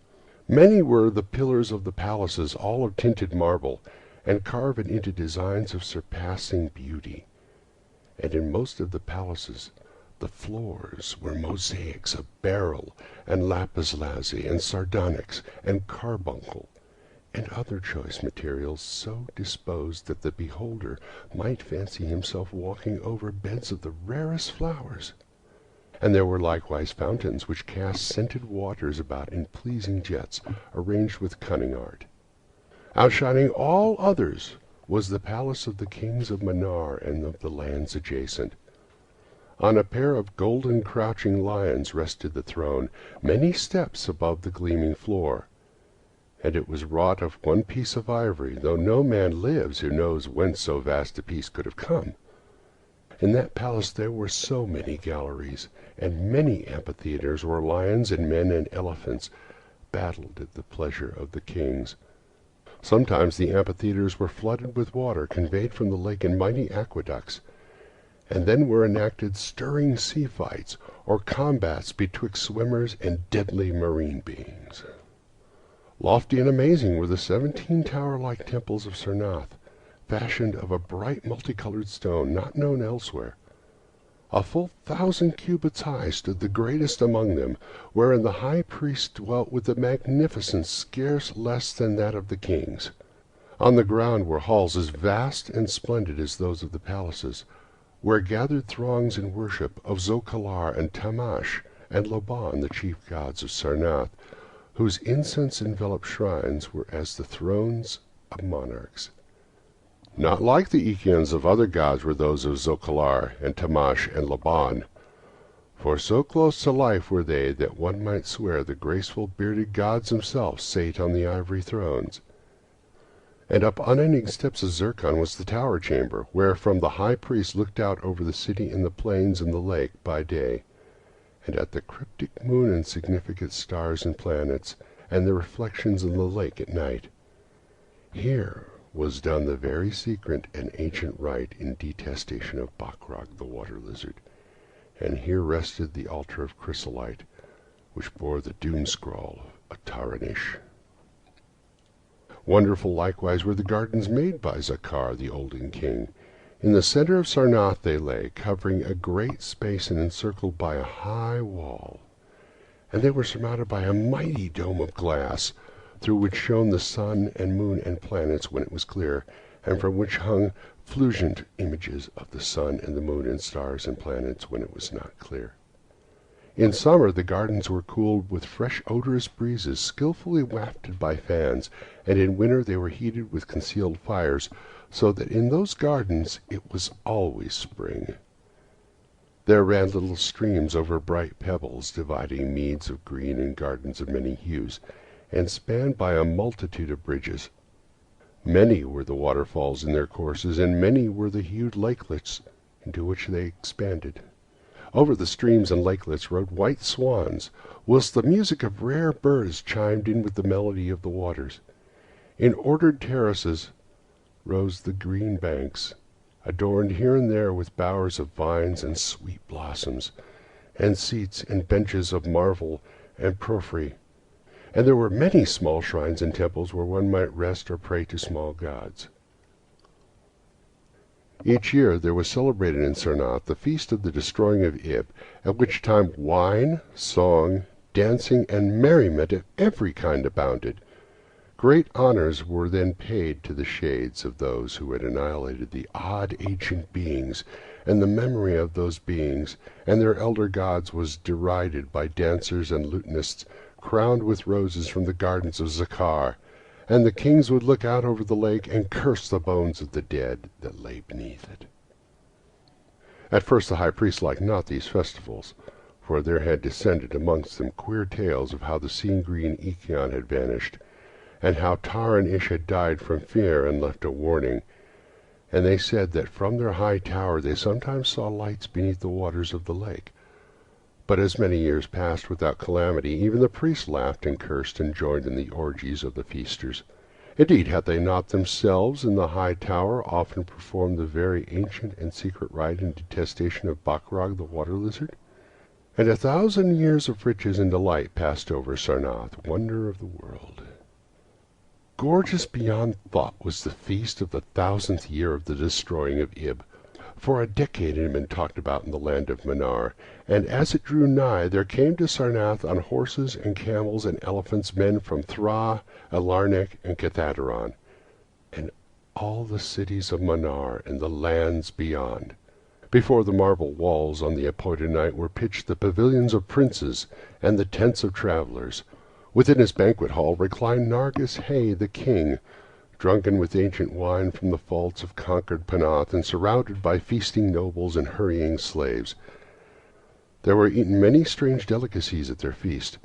[SPEAKER 3] Many were the pillars of the palaces, all of tinted marble, and carven into designs of surpassing beauty. And in most of the palaces the floors were mosaics of beryl and lapis lazuli and sardonyx and carbuncle, and other choice materials so disposed that the beholder might fancy himself walking over beds of the rarest flowers. And there were likewise fountains which cast scented waters about in pleasing jets, arranged with cunning art. Outshining all others was the palace of the kings of Manar and of the lands adjacent. On a pair of golden crouching lions rested the throne, many steps above the gleaming floor, and it was wrought of one piece of ivory, though no man lives who knows whence so vast a piece could have come. In that palace there were so many galleries, and many amphitheaters where lions and men and elephants battled at the pleasure of the kings. Sometimes the amphitheaters were flooded with water conveyed from the lake in mighty aqueducts, and then were enacted stirring sea fights, or combats betwixt swimmers and deadly marine beings. Lofty and amazing were the 17 tower-like temples of Sarnath, fashioned of a bright multicolored stone not known elsewhere. A full 1,000 cubits high stood the greatest among them, wherein the high priest dwelt with a magnificence scarce less than that of the kings. On the ground were halls as vast and splendid as those of the palaces, where gathered throngs in worship of Zokalar and Tamash and Laban, the chief gods of Sarnath, whose incense-enveloped shrines were as the thrones of monarchs. Not like the eikons of other gods were those of Zokalar and Tamash and Laban, for so close to life were they that one might swear the graceful bearded gods themselves sate on the ivory thrones. And up unending steps of zircon was the tower chamber, wherefrom the high priest looked out over the city and the plains and the lake by day, and at the cryptic moon and significant stars and planets, and the reflections in the lake at night. Here was done the very secret and ancient rite in detestation of Bachrach the water lizard, and here rested the altar of chrysolite, which bore the doom scroll of Taranish. Wonderful likewise were the gardens made by Zakhar, the olden king. In the center of Sarnath they lay, covering a great space and encircled by a high wall, and they were surmounted by a mighty dome of glass, through which shone the sun and moon and planets when it was clear, and from which hung fulgent images of the sun and the moon and stars and planets when it was not clear. In summer the gardens were cooled with fresh odorous breezes skillfully wafted by fans, and in winter they were heated with concealed fires, so that in those gardens it was always spring. There ran little streams over bright pebbles, dividing meads of green and gardens of many hues, and spanned by a multitude of bridges. Many were the waterfalls in their courses, and many were the hued lakelets into which they expanded. Over the streams and lakelets rode white swans, whilst the music of rare birds chimed in with the melody of the waters. In ordered terraces rose the green banks, adorned here and there with bowers of vines and sweet blossoms, and seats and benches of marvel and porphyry, and there were many small shrines and temples where one might rest or pray to small gods. Each year there was celebrated in Sarnath the feast of the destroying of Ib, at which time wine, song, dancing, and merriment of every kind abounded. Great honors were then paid to the shades of those who had annihilated the odd ancient beings, and the memory of those beings and their elder gods was derided by dancers and lutanists, crowned with roses from the gardens of Zakhar, and the kings would look out over the lake and curse the bones of the dead that lay beneath it. At first the high priest liked not these festivals, for there had descended amongst them queer tales of how the sea-green Ichion had vanished, and how Taranish had died from fear and left a warning, and they said that from their high tower they sometimes saw lights beneath the waters of the lake. But as many years passed without calamity, even the priests laughed and cursed and joined in the orgies of the feasters. Indeed, had they not themselves in the high tower often performed the very ancient and secret rite in detestation of Bachrach the water lizard? And 1,000 years of riches and delight passed over Sarnath, wonder of the world. Gorgeous beyond thought was the feast of the 1,000th year of the destroying of Ib. For a decade it had been talked about in the land of Manar, and as it drew nigh there came to Sarnath on horses and camels and elephants men from Thra, Alarnec, and Cathaderon, and all the cities of Manar and the lands beyond. Before the marble walls on the appointed night were pitched the pavilions of princes and the tents of travelers. Within his banquet hall reclined Nargis Hay the king, drunken with ancient wine from the vaults of conquered Panath, and surrounded by feasting nobles and hurrying slaves. There were eaten many strange delicacies at their feast: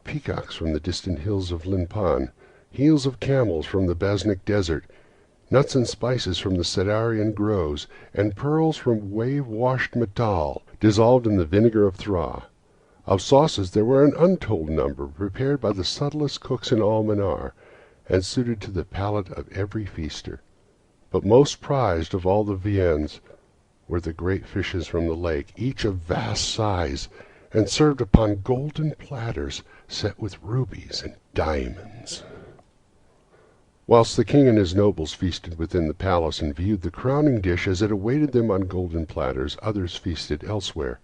[SPEAKER 3] peacocks from the distant hills of Linpan, heels of camels from the Basnic desert, nuts and spices from the Sedarian groves, and pearls from wave-washed metal, dissolved in the vinegar of Thra. Of sauces there were an untold number, prepared by the subtlest cooks in all Manar, and suited to the palate of every feaster. But most prized of all the viands were the great fishes from the lake, each of vast size, and served upon golden platters set with rubies and diamonds. Whilst the king and his nobles feasted within the palace and viewed the crowning dish as it awaited them on golden platters, others feasted elsewhere.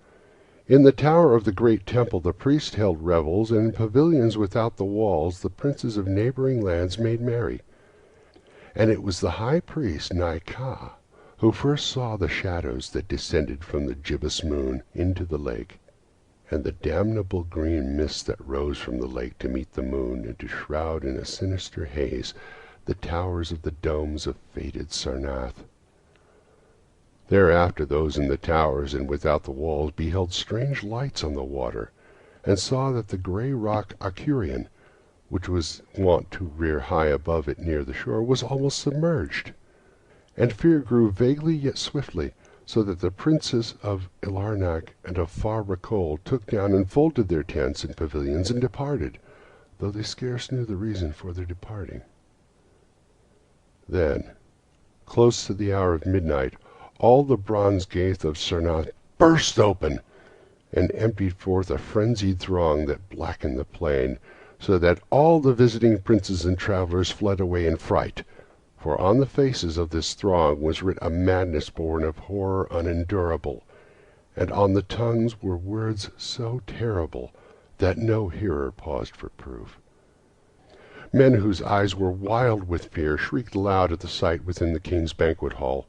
[SPEAKER 3] In the tower of the great temple the priests held revels, and in pavilions without the walls the princes of neighboring lands made merry. And it was the high priest Naika who first saw the shadows that descended from the gibbous moon into the lake, and the damnable green mist that rose from the lake to meet the moon and to shroud in a sinister haze the towers of the domes of fated Sarnath. Thereafter those in the towers and without the walls beheld strange lights on the water, and saw that the grey rock Accurian, which was wont to rear high above it near the shore, was almost submerged. And fear grew vaguely yet swiftly, so that the princes of Ilarnak and of Far Rakol took down and folded their tents and pavilions and departed, though they scarce knew the reason for their departing. Then, close to the hour of midnight, all the bronze gates of Sarnath burst open, and emptied forth a frenzied throng that blackened the plain, so that all the visiting princes and travelers fled away in fright, for on the faces of this throng was writ a madness born of horror unendurable, and on the tongues were words so terrible that no hearer paused for proof. Men whose eyes were wild with fear shrieked aloud at the sight within the king's banquet hall,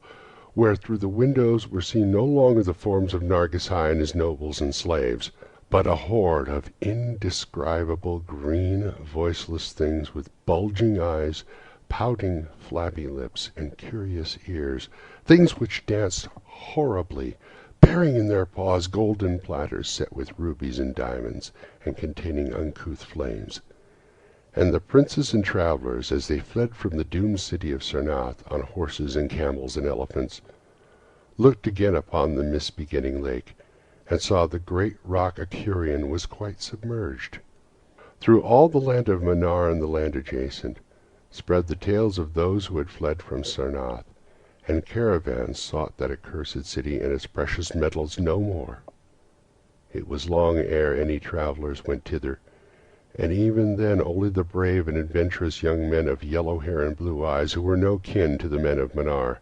[SPEAKER 3] where through the windows were seen no longer the forms of Nargishai and his nobles and slaves, but a horde of indescribable green, voiceless things with bulging eyes, pouting, flabby lips, and curious ears, things which danced horribly, bearing in their paws golden platters set with rubies and diamonds, and containing uncouth flames. And the princes and travelers, as they fled from the doomed city of Sarnath on horses and camels and elephants, looked again upon the mist-begetting lake, and saw the great rock Accurian was quite submerged. Through all the land of Manar and the land adjacent spread the tales of those who had fled from Sarnath, and caravans sought that accursed city and its precious metals no more. It was long ere any travellers went thither, and even then only the brave and adventurous young men of yellow hair and blue eyes who were no kin to the men of Manar.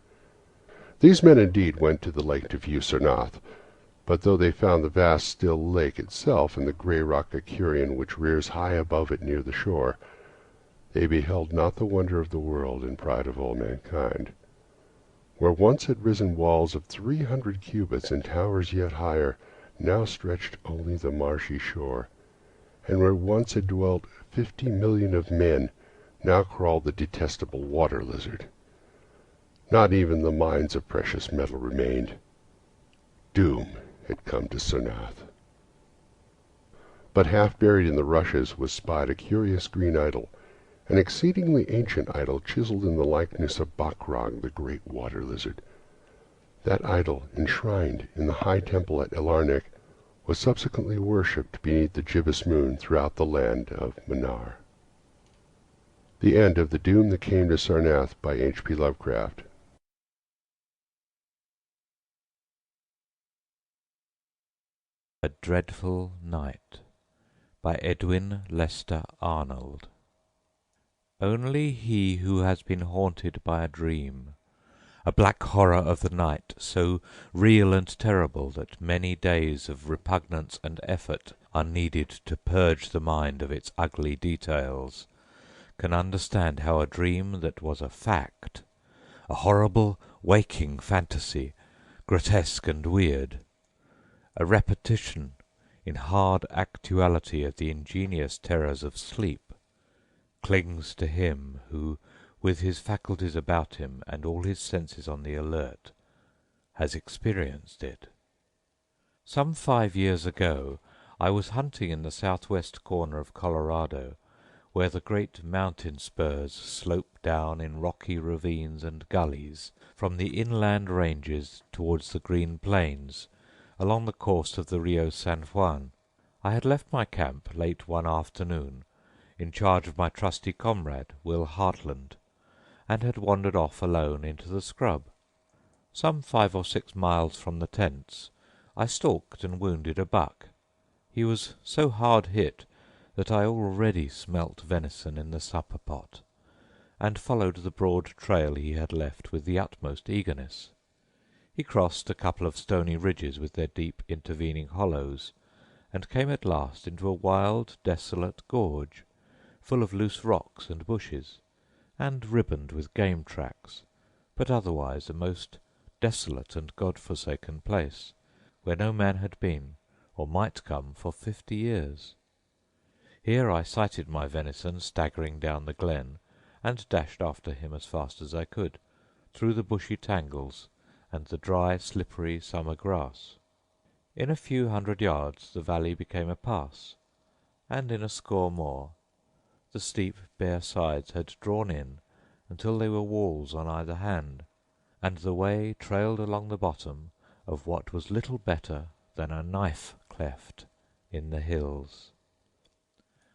[SPEAKER 3] These men indeed went to the lake to view Sarnath, but though they found the vast still lake itself and the grey rock Accurian which rears high above it near the shore, they beheld not the wonder of the world and pride of all mankind. Where once had risen walls of 300 cubits and towers yet higher, now stretched only the marshy shore, and where once had dwelt 50 million of men, now crawled the detestable water lizard. Not even the mines of precious metal remained. Doom had come to Sarnath. But half buried in the rushes was spied a curious green idol, an exceedingly ancient idol chiseled in the likeness of Bakrog, the great water lizard. That idol, enshrined in the high temple at Elarnek, was subsequently worshipped beneath the gibbous moon throughout the land of Manar. The end of The Doom That Came to Sarnath by H.P. Lovecraft.
[SPEAKER 4] A Dreadful Night by Edwin Lester Arnold. Only he who has been haunted by a dream, a black horror of the night, so real and terrible that many days of repugnance and effort are needed to purge the mind of its ugly details, can understand how a dream that was a fact, a horrible waking fantasy, grotesque and weird, a repetition in hard actuality of the ingenious terrors of sleep, clings to him who, with his faculties about him and all his senses on the alert, has experienced it. Some 5 years ago I was hunting in the southwest corner of Colorado, where the great mountain spurs slope down in rocky ravines and gullies from the inland ranges towards the green plains along the course of the Rio San Juan. I had left my camp late one afternoon in charge of my trusty comrade, Will Hartland, and had wandered off alone into the scrub. Some 5 or 6 miles from the tents I stalked and wounded a buck. He was so hard hit that I already smelt venison in the supper pot, and followed the broad trail he had left with the utmost eagerness. He crossed a couple of stony ridges with their deep intervening hollows, and came at last into a wild, desolate gorge, full of loose rocks and bushes, and ribboned with game tracks, but otherwise a most desolate and God-forsaken place, where no man had been, or might come, for 50 years. Here I sighted my venison staggering down the glen, and dashed after him as fast as I could, through the bushy tangles and the dry, slippery summer grass. In a few 100 yards the valley became a pass, and in a score more the steep bare sides had drawn in until they were walls on either hand, and the way trailed along the bottom of what was little better than a knife cleft in the hills.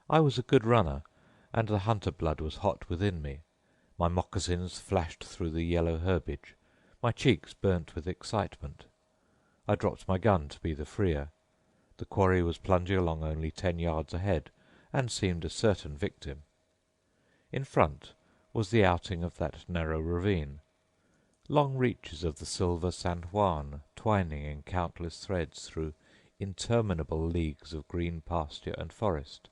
[SPEAKER 4] I was a good runner, and the hunter blood was hot within me. My moccasins flashed through the yellow herbage, my cheeks burnt with excitement. I dropped my gun to be the freer. The quarry was plunging along only 10 yards ahead, and seemed a certain victim. In front was the outing of that narrow ravine, long reaches of the silver San Juan twining in countless threads through interminable leagues of green pasture and forest.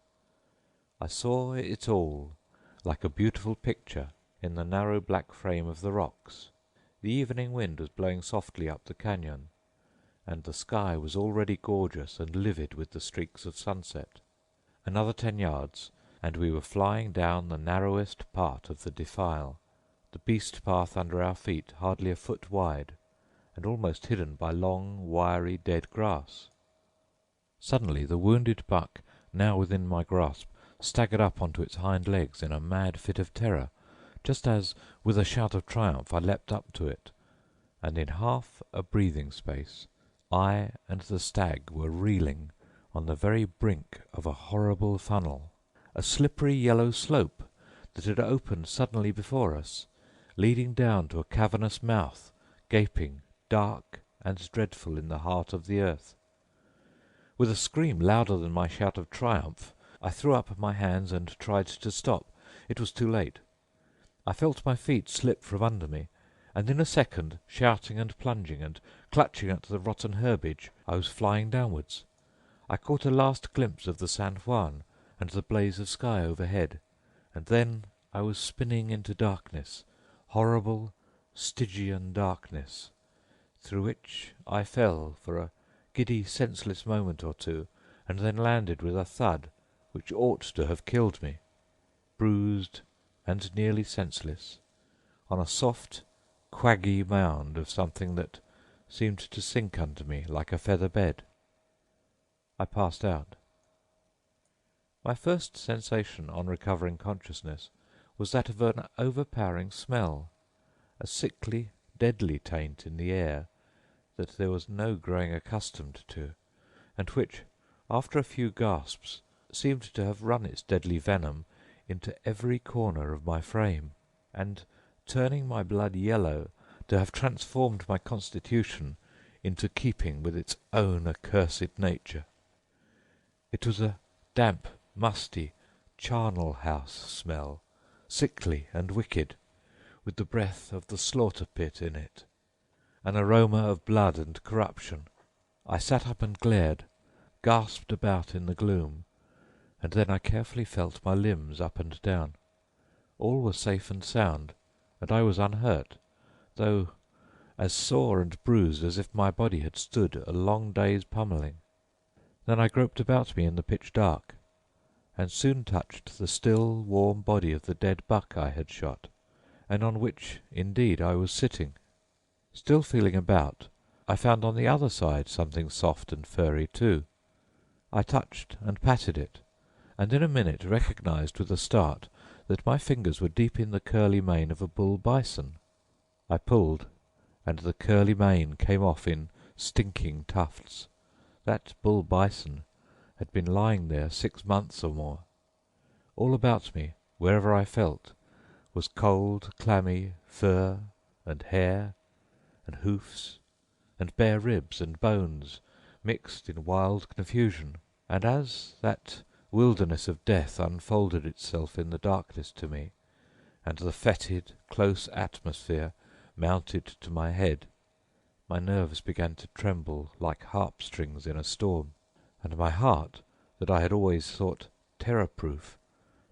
[SPEAKER 4] I saw it all like a beautiful picture in the narrow black frame of the rocks. The evening wind was blowing softly up the canyon, and the sky was already gorgeous and livid with the streaks of sunset. Another 10 yards, and we were flying down the narrowest part of the defile, the beast path under our feet hardly a foot wide, and almost hidden by long, wiry, dead grass. Suddenly the wounded buck, now within my grasp, staggered up onto its hind legs in a mad fit of terror, just as, with a shout of triumph, I leapt up to it, and in half a breathing space I and the stag were reeling on the very brink of a horrible funnel, a slippery yellow slope that had opened suddenly before us, leading down to a cavernous mouth, gaping, dark and dreadful in the heart of the earth. With a scream louder than my shout of triumph, I threw up my hands and tried to stop. It was too late. I felt my feet slip from under me, and in a second, shouting and plunging and clutching at the rotten herbage, I was flying downwards. I caught a last glimpse of the San Juan and the blaze of sky overhead, and then I was spinning into darkness, horrible Stygian darkness, through which I fell for a giddy, senseless moment or two, and then landed with a thud which ought to have killed me, bruised and nearly senseless, on a soft, quaggy mound of something that seemed to sink under me like a feather bed. I passed out. My first sensation on recovering consciousness was that of an overpowering smell, a sickly, deadly taint in the air that there was no growing accustomed to, and which, after a few gasps, seemed to have run its deadly venom into every corner of my frame, and, turning my blood yellow, to have transformed my constitution into keeping with its own accursed nature. It was a damp, musty, charnel house smell, sickly and wicked, with the breath of the slaughter pit in it, an aroma of blood and corruption. I sat up and glared, gasped about in the gloom, and then I carefully felt my limbs up and down. All were safe and sound, and I was unhurt, though as sore and bruised as if my body had stood a long day's pummelling. Then I groped about me in the pitch dark, and soon touched the still, warm body of the dead buck I had shot, and on which, indeed, I was sitting. Still feeling about, I found on the other side something soft and furry too. I touched and patted it, and in a minute recognized with a start that my fingers were deep in the curly mane of a bull bison. I pulled, and the curly mane came off in stinking tufts. That bull bison had been lying there 6 months or more. All about me, wherever I felt, was cold, clammy fur and hair and hoofs and bare ribs and bones mixed in wild confusion, and as that wilderness of death unfolded itself in the darkness to me, and the fetid, close atmosphere mounted to my head, my nerves began to tremble like harp strings in a storm, and my heart, that I had always thought terror-proof,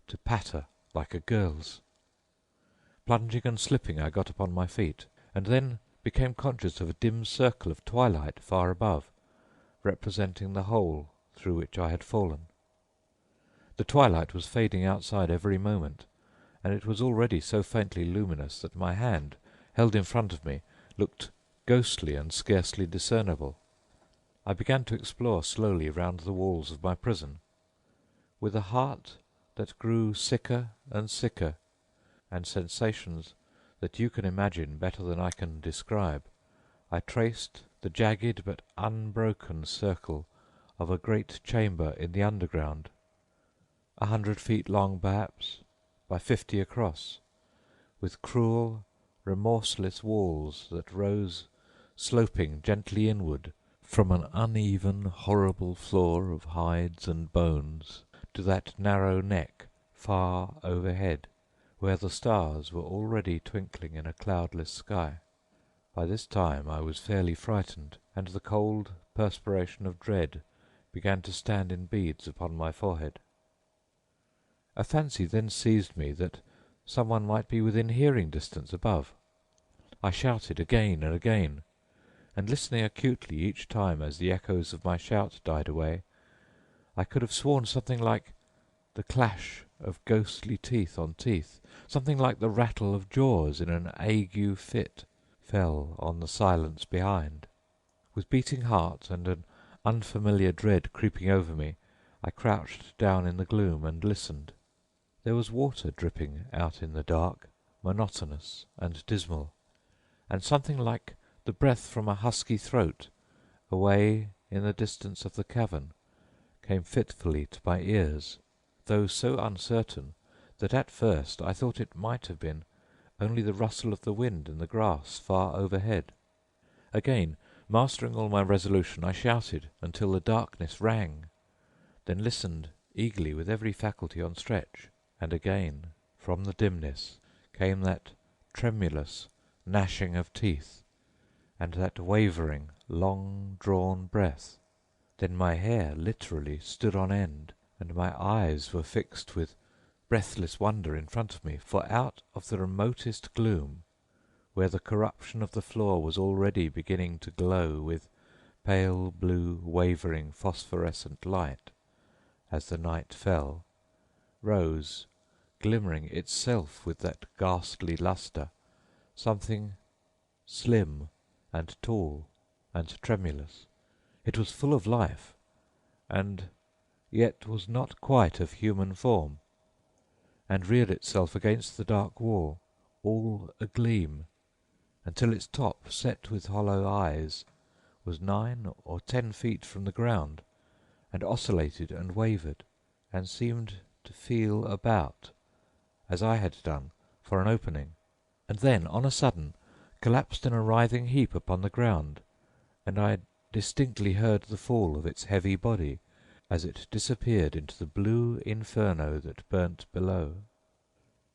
[SPEAKER 4] to patter like a girl's. Plunging and slipping, I got upon my feet, and then became conscious of a dim circle of twilight far above, representing the hole through which I had fallen. The twilight was fading outside every moment, and it was already so faintly luminous that my hand, held in front of me, looked ghostly and scarcely discernible. I began to explore slowly round the walls of my prison. With a heart that grew sicker and sicker, and sensations that you can imagine better than I can describe, I traced the jagged but unbroken circle of a great chamber in the underground. 100 feet long perhaps, by 50 across, with cruel, remorseless walls that rose sloping gently inward from an uneven, horrible floor of hides and bones to that narrow neck far overhead, where the stars were already twinkling in a cloudless sky. By this time I was fairly frightened, and the cold perspiration of dread began to stand in beads upon my forehead. A fancy then seized me that someone might be within hearing distance above. I shouted again and again, and listening acutely each time as the echoes of my shout died away, I could have sworn something like the clash of ghostly teeth on teeth, something like the rattle of jaws in an ague fit, fell on the silence behind. With beating heart and an unfamiliar dread creeping over me, I crouched down in the gloom and listened. There was water dripping out in the dark, monotonous and dismal, and something like the breath from a husky throat away in the distance of the cavern came fitfully to my ears, though so uncertain that at first I thought it might have been only the rustle of the wind in the grass far overhead. Again, mastering all my resolution, I shouted until the darkness rang, then listened eagerly with every faculty on stretch, and again from the dimness came that tremulous gnashing of teeth and that wavering, long-drawn breath. Then my hair literally stood on end, and my eyes were fixed with breathless wonder in front of me, for out of the remotest gloom, where the corruption of the floor was already beginning to glow with pale blue wavering phosphorescent light as the night fell, rose, glimmering itself with that ghastly lustre, something slim and tall and tremulous. It was full of life, and yet was not quite of human form, and reared itself against the dark wall, all agleam, until its top, set with hollow eyes, was 9 or 10 feet from the ground, and oscillated and wavered, and seemed to feel about, as I had done, for an opening, and then on a sudden collapsed in a writhing heap upon the ground, and I distinctly heard the fall of its heavy body as it disappeared into the blue inferno that burnt below.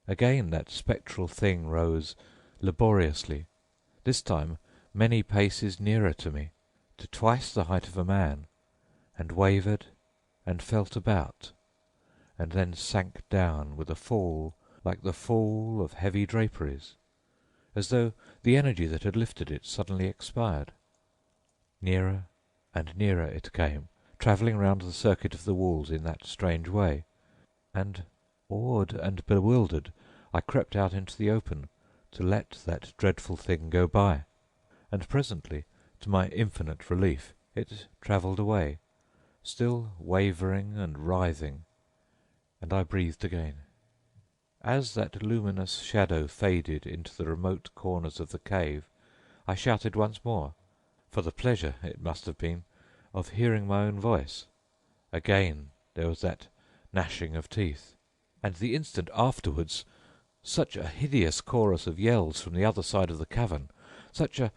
[SPEAKER 4] Again that spectral thing rose laboriously, this time many paces nearer to me, to twice the height of a man, and wavered and felt about, and then sank down with a fall like the fall of heavy draperies, as though the energy that had lifted it suddenly expired. Nearer and nearer it came, travelling round the circuit of the walls in that strange way, and, awed and bewildered, I crept out into the open to let that dreadful thing go by, and presently, to my infinite relief, it travelled away, still wavering and writhing, and I breathed again. As that luminous shadow faded into the remote corners of the cave, I shouted once more, for the pleasure, it must have been, of hearing my own voice. Again there was that gnashing of teeth, and the instant afterwards such a hideous chorus of yells from the other side of the cavern, such a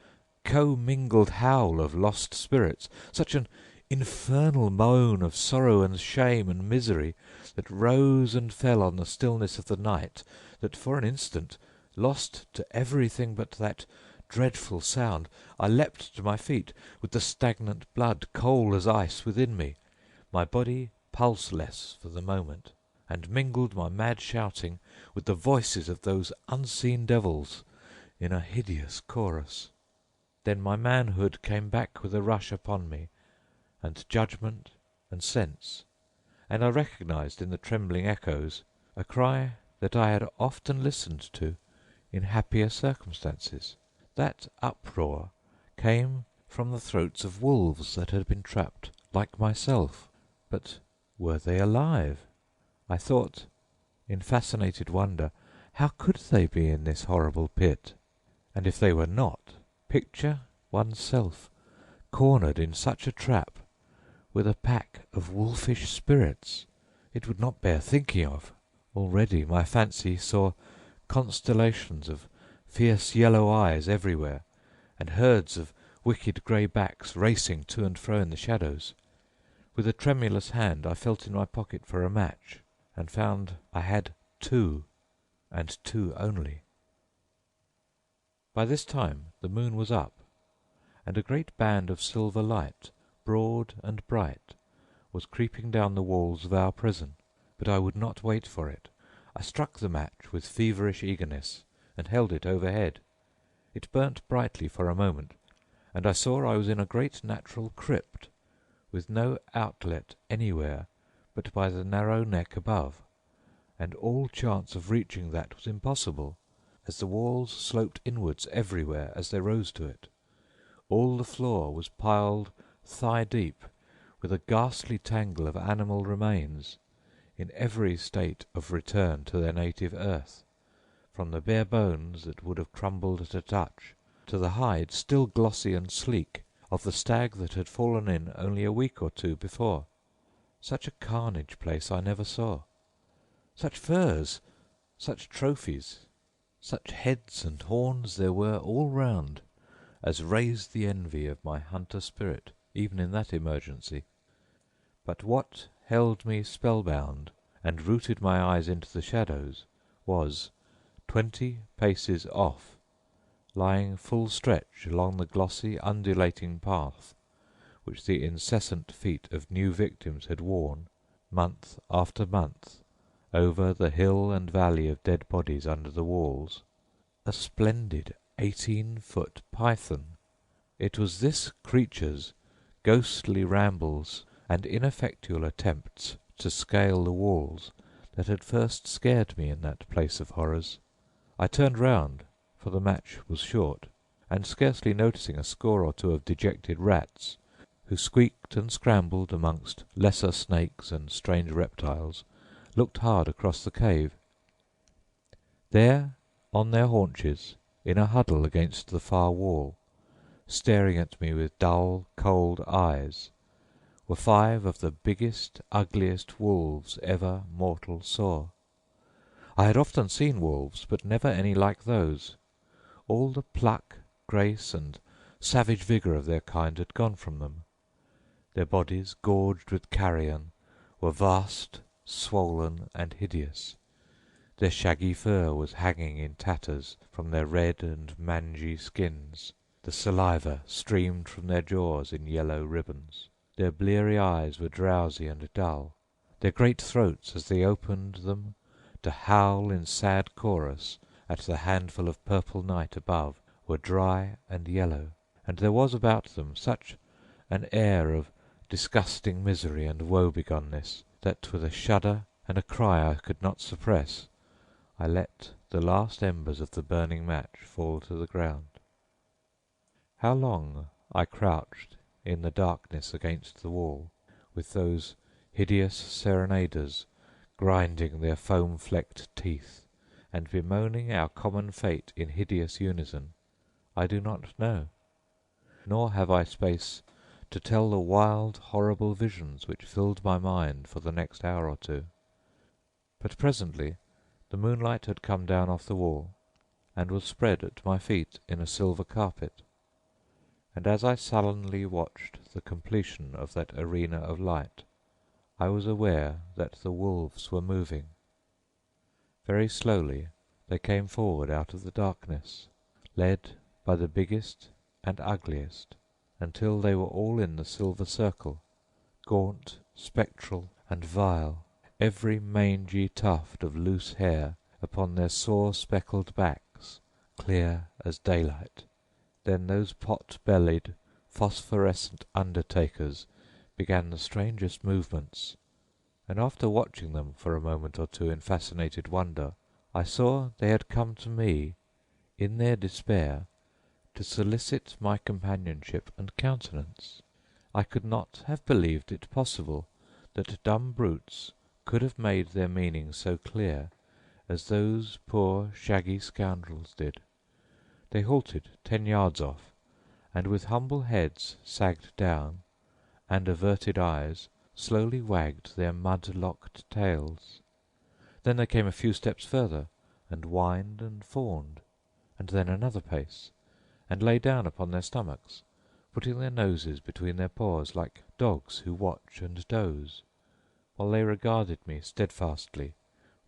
[SPEAKER 4] commingled howl of lost spirits, such an infernal moan of sorrow and shame and misery that rose and fell on the stillness of the night, that for an instant, lost to everything but that dreadful sound, I leapt to my feet with the stagnant blood cold as ice within me, my body pulseless for the moment, and mingled my mad shouting with the voices of those unseen devils in a hideous chorus. Then my manhood came back with a rush upon me, and judgment and sense, and I recognized in the trembling echoes a cry that I had often listened to in happier circumstances. That uproar came from the throats of wolves that had been trapped like myself. But were they alive? I thought, in fascinated wonder, how could they be in this horrible pit? And if they were not, picture oneself cornered in such a trap with a pack of wolfish spirits. It would not bear thinking of. Already my fancy saw constellations of fierce yellow eyes everywhere, and herds of wicked grey backs racing to and fro in the shadows. With a tremulous hand I felt in my pocket for a match, and found I had two, and two only. By this time the moon was up, and a great band of silver light, broad and bright, was creeping down the walls of our prison. But I would not wait for it. I struck the match with feverish eagerness, and held it overhead. It burnt brightly for a moment, and I saw I was in a great natural crypt, with no outlet anywhere but by the narrow neck above, and all chance of reaching that was impossible, as the walls sloped inwards everywhere as they rose to it. All the floor was piled thigh-deep with a ghastly tangle of animal remains, in every state of return to their native earth, from the bare bones that would have crumbled at a touch, to the hide, still glossy and sleek, of the stag that had fallen in only a week or two before. Such a carnage place I never saw. Such furs, such trophies, such heads and horns there were all round, as raised the envy of my hunter spirit, even in that emergency. But what held me spellbound and rooted my eyes into the shadows was, 20 paces off, lying full stretch along the glossy undulating path which the incessant feet of new victims had worn, month after month, over the hill and valley of dead bodies under the walls, a splendid 18-foot python. It was this creature's ghostly rambles and ineffectual attempts to scale the walls that had first scared me in that place of horrors. I turned round, for the match was short, and scarcely noticing a score or two of dejected rats, who squeaked and scrambled amongst lesser snakes and strange reptiles, looked hard across the cave. There, on their haunches, in a huddle against the far wall, staring at me with dull, cold eyes, were 5 of the biggest, ugliest wolves ever mortal saw. I had often seen wolves, but never any like those. All the pluck, grace, and savage vigour of their kind had gone from them. Their bodies, gorged with carrion, were vast, swollen, and hideous. Their shaggy fur was hanging in tatters from their red and mangy skins. The saliva streamed from their jaws in yellow ribbons. Their bleary eyes were drowsy and dull. Their great throats, as they opened them to howl in sad chorus at the handful of purple night above, were dry and yellow, and there was about them such an air of disgusting misery and woe-begonness that, with a shudder and a cry I could not suppress, I let the last embers of the burning match fall to the ground. How long I crouched in the darkness against the wall, with those hideous serenaders grinding their foam-flecked teeth and bemoaning our common fate in hideous unison, I do not know, nor have I space to tell the wild, horrible visions which filled my mind for the next hour or two. But presently the moonlight had come down off the wall, and was spread at my feet in a silver carpet, and as I sullenly watched the completion of that arena of light, I was aware that the wolves were moving. Very slowly they came forward out of the darkness, led by the biggest and ugliest, until they were all in the silver circle, gaunt, spectral, and vile, every mangy tuft of loose hair upon their sore speckled backs clear as daylight. Then those pot-bellied, phosphorescent undertakers began the strangest movements, and after watching them for a moment or two in fascinated wonder, I saw they had come to me, in their despair, to solicit my companionship and countenance. I could not have believed it possible that dumb brutes could have made their meaning so clear as those poor shaggy scoundrels did. They halted 10 yards off, and with humble heads sagged down, and averted eyes, slowly wagged their mud-locked tails. Then they came a few steps further, and whined and fawned, and then another pace, and lay down upon their stomachs, putting their noses between their paws like dogs who watch and doze, while they regarded me steadfastly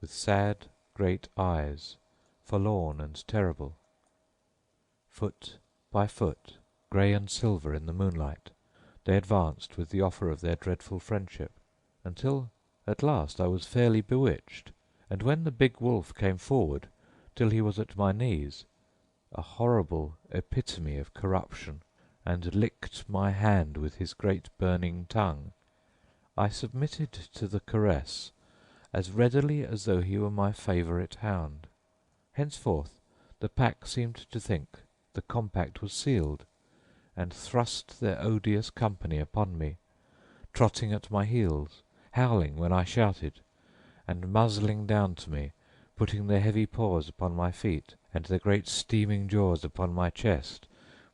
[SPEAKER 4] with sad great eyes, forlorn and terrible. Foot by foot, grey and silver in the moonlight, they advanced with the offer of their dreadful friendship, until at last I was fairly bewitched, and when the big wolf came forward till he was at my knees, a horrible epitome of corruption, and licked my hand with his great burning tongue, I submitted to the caress as readily as though he were my favourite hound. Henceforth the pack seemed to think the compact was sealed, and thrust their odious company upon me, trotting at my heels, howling when I shouted, and muzzling down to me, putting their heavy paws upon my feet, and their great steaming jaws upon my chest,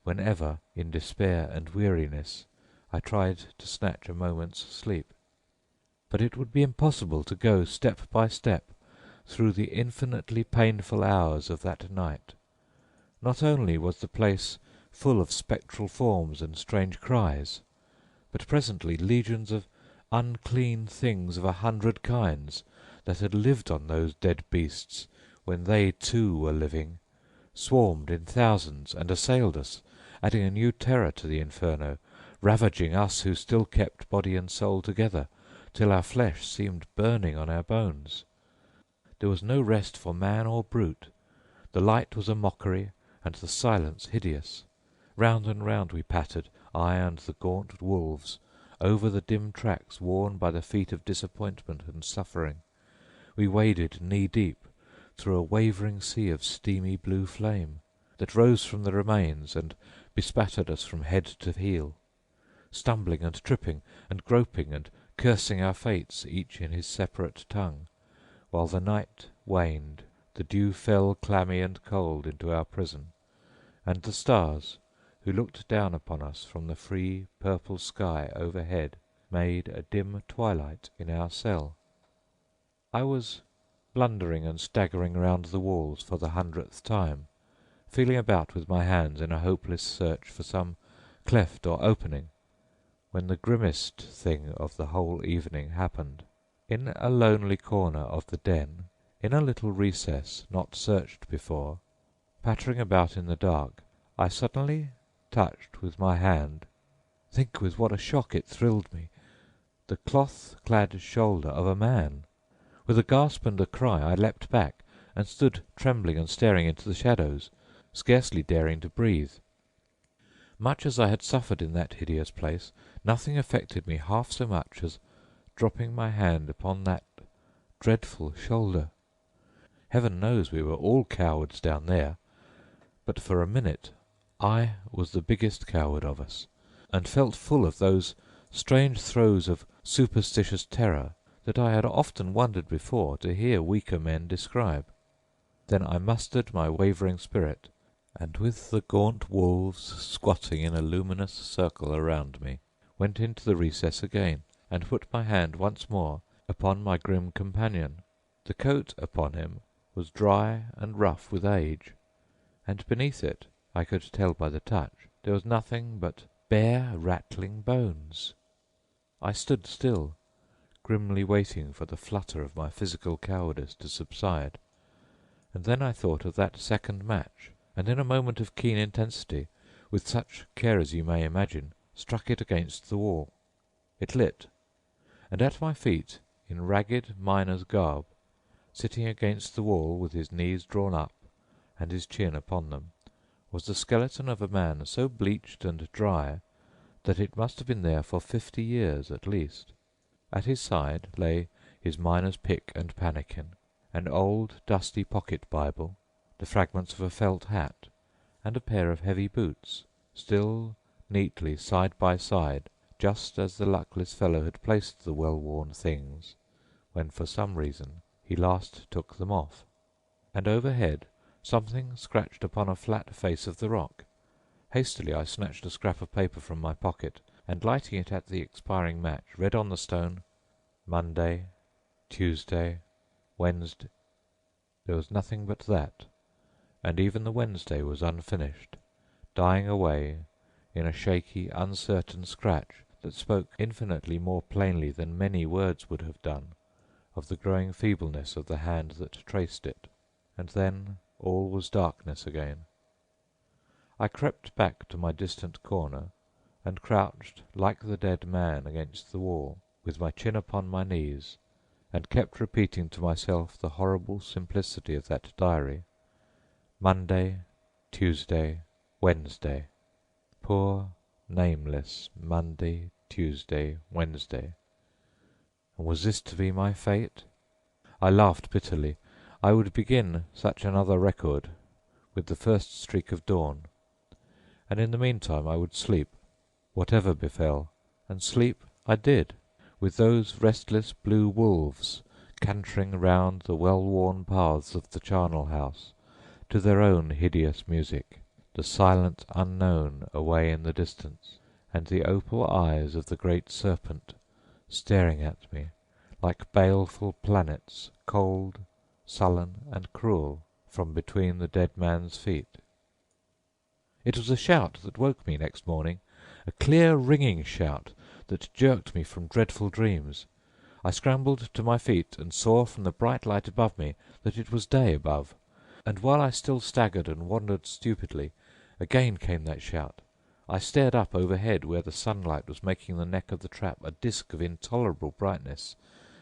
[SPEAKER 4] whenever, in despair and weariness, I tried to snatch a moment's sleep. But it would be impossible to go step by step through the infinitely painful hours of that night. Not only was the place full of spectral forms and strange cries, but presently legions of unclean things of 100 kinds that had lived on those dead beasts when they too were living, swarmed in thousands and assailed us, adding a new terror to the inferno, ravaging us who still kept body and soul together, till our flesh seemed burning on our bones. There was no rest for man or brute. The light was a mockery, and the silence hideous. Round and round we pattered, I and the gaunt wolves, over the dim tracks worn by the feet of disappointment and suffering. We waded knee-deep through a wavering sea of steamy blue flame, that rose from the remains and bespattered us from head to heel, stumbling and tripping and groping and cursing our fates, each in his separate tongue, while the night waned, the dew fell clammy and cold into our prison, and the stars, who looked down upon us from the free purple sky overhead, made a dim twilight in our cell. I was blundering and staggering round the walls for the 100th time, feeling about with my hands in a hopeless search for some cleft or opening, when the grimmest thing of the whole evening happened. In a lonely corner of the den, in a little recess not searched before, pattering about in the dark, I suddenly touched with my hand, think with what a shock it thrilled me, the cloth-clad shoulder of a man. With a gasp and a cry I leapt back, and stood trembling and staring into the shadows, scarcely daring to breathe. Much as I had suffered in that hideous place, nothing affected me half so much as dropping my hand upon that dreadful shoulder. Heaven knows we were all cowards down there, but for a minute I was the biggest coward of us, and felt full of those strange throes of superstitious terror that I had often wondered before to hear weaker men describe. Then I mustered my wavering spirit, and with the gaunt wolves squatting in a luminous circle around me, went into the recess again, and put my hand once more upon my grim companion. The coat upon him was dry and rough with age, and beneath it, I could tell by the touch, there was nothing but bare rattling bones. I stood still, grimly waiting for the flutter of my physical cowardice to subside, and then I thought of that second match, and in a moment of keen intensity, with such care as you may imagine, struck it against the wall. It lit, and at my feet, in ragged miner's garb, sitting against the wall with his knees drawn up and his chin upon them, was the skeleton of a man so bleached and dry that it must have been there for 50 years at least. At his side lay his miner's pick and pannikin, an old dusty pocket Bible, the fragments of a felt hat, and a pair of heavy boots, still neatly side by side, just as the luckless fellow had placed the well-worn things when for some reason he last took them off. And overhead something scratched upon a flat face of the rock. Hastily I snatched a scrap of paper from my pocket, and lighting it at the expiring match, read on the stone, Monday, Tuesday, Wednesday. There was nothing but that, and even the Wednesday was unfinished, dying away in a shaky, uncertain scratch that spoke infinitely more plainly than many words would have done of the growing feebleness of the hand that traced it. And then all was darkness again. I crept back to my distant corner and crouched like the dead man against the wall, with my chin upon my knees, and kept repeating to myself the horrible simplicity of that diary, Monday, Tuesday, Wednesday. Poor, nameless Monday, Tuesday, Wednesday. And was this to be my fate? I laughed bitterly. I would begin such another record with the first streak of dawn, and in the meantime I would sleep, whatever befell, and sleep I did, with those restless blue wolves cantering round the well-worn paths of the charnel house to their own hideous music, the silent unknown away in the distance, and the opal eyes of the great serpent staring at me like baleful planets, cold, sullen, and cruel, from between the dead man's feet. It was a shout that woke me next morning, a clear ringing shout that jerked me from dreadful dreams. I scrambled to my feet and saw from the bright light above me that it was day above, and while I still staggered and wandered stupidly, again came that shout. I stared up overhead where the sunlight was making the neck of the trap a disk of intolerable brightness,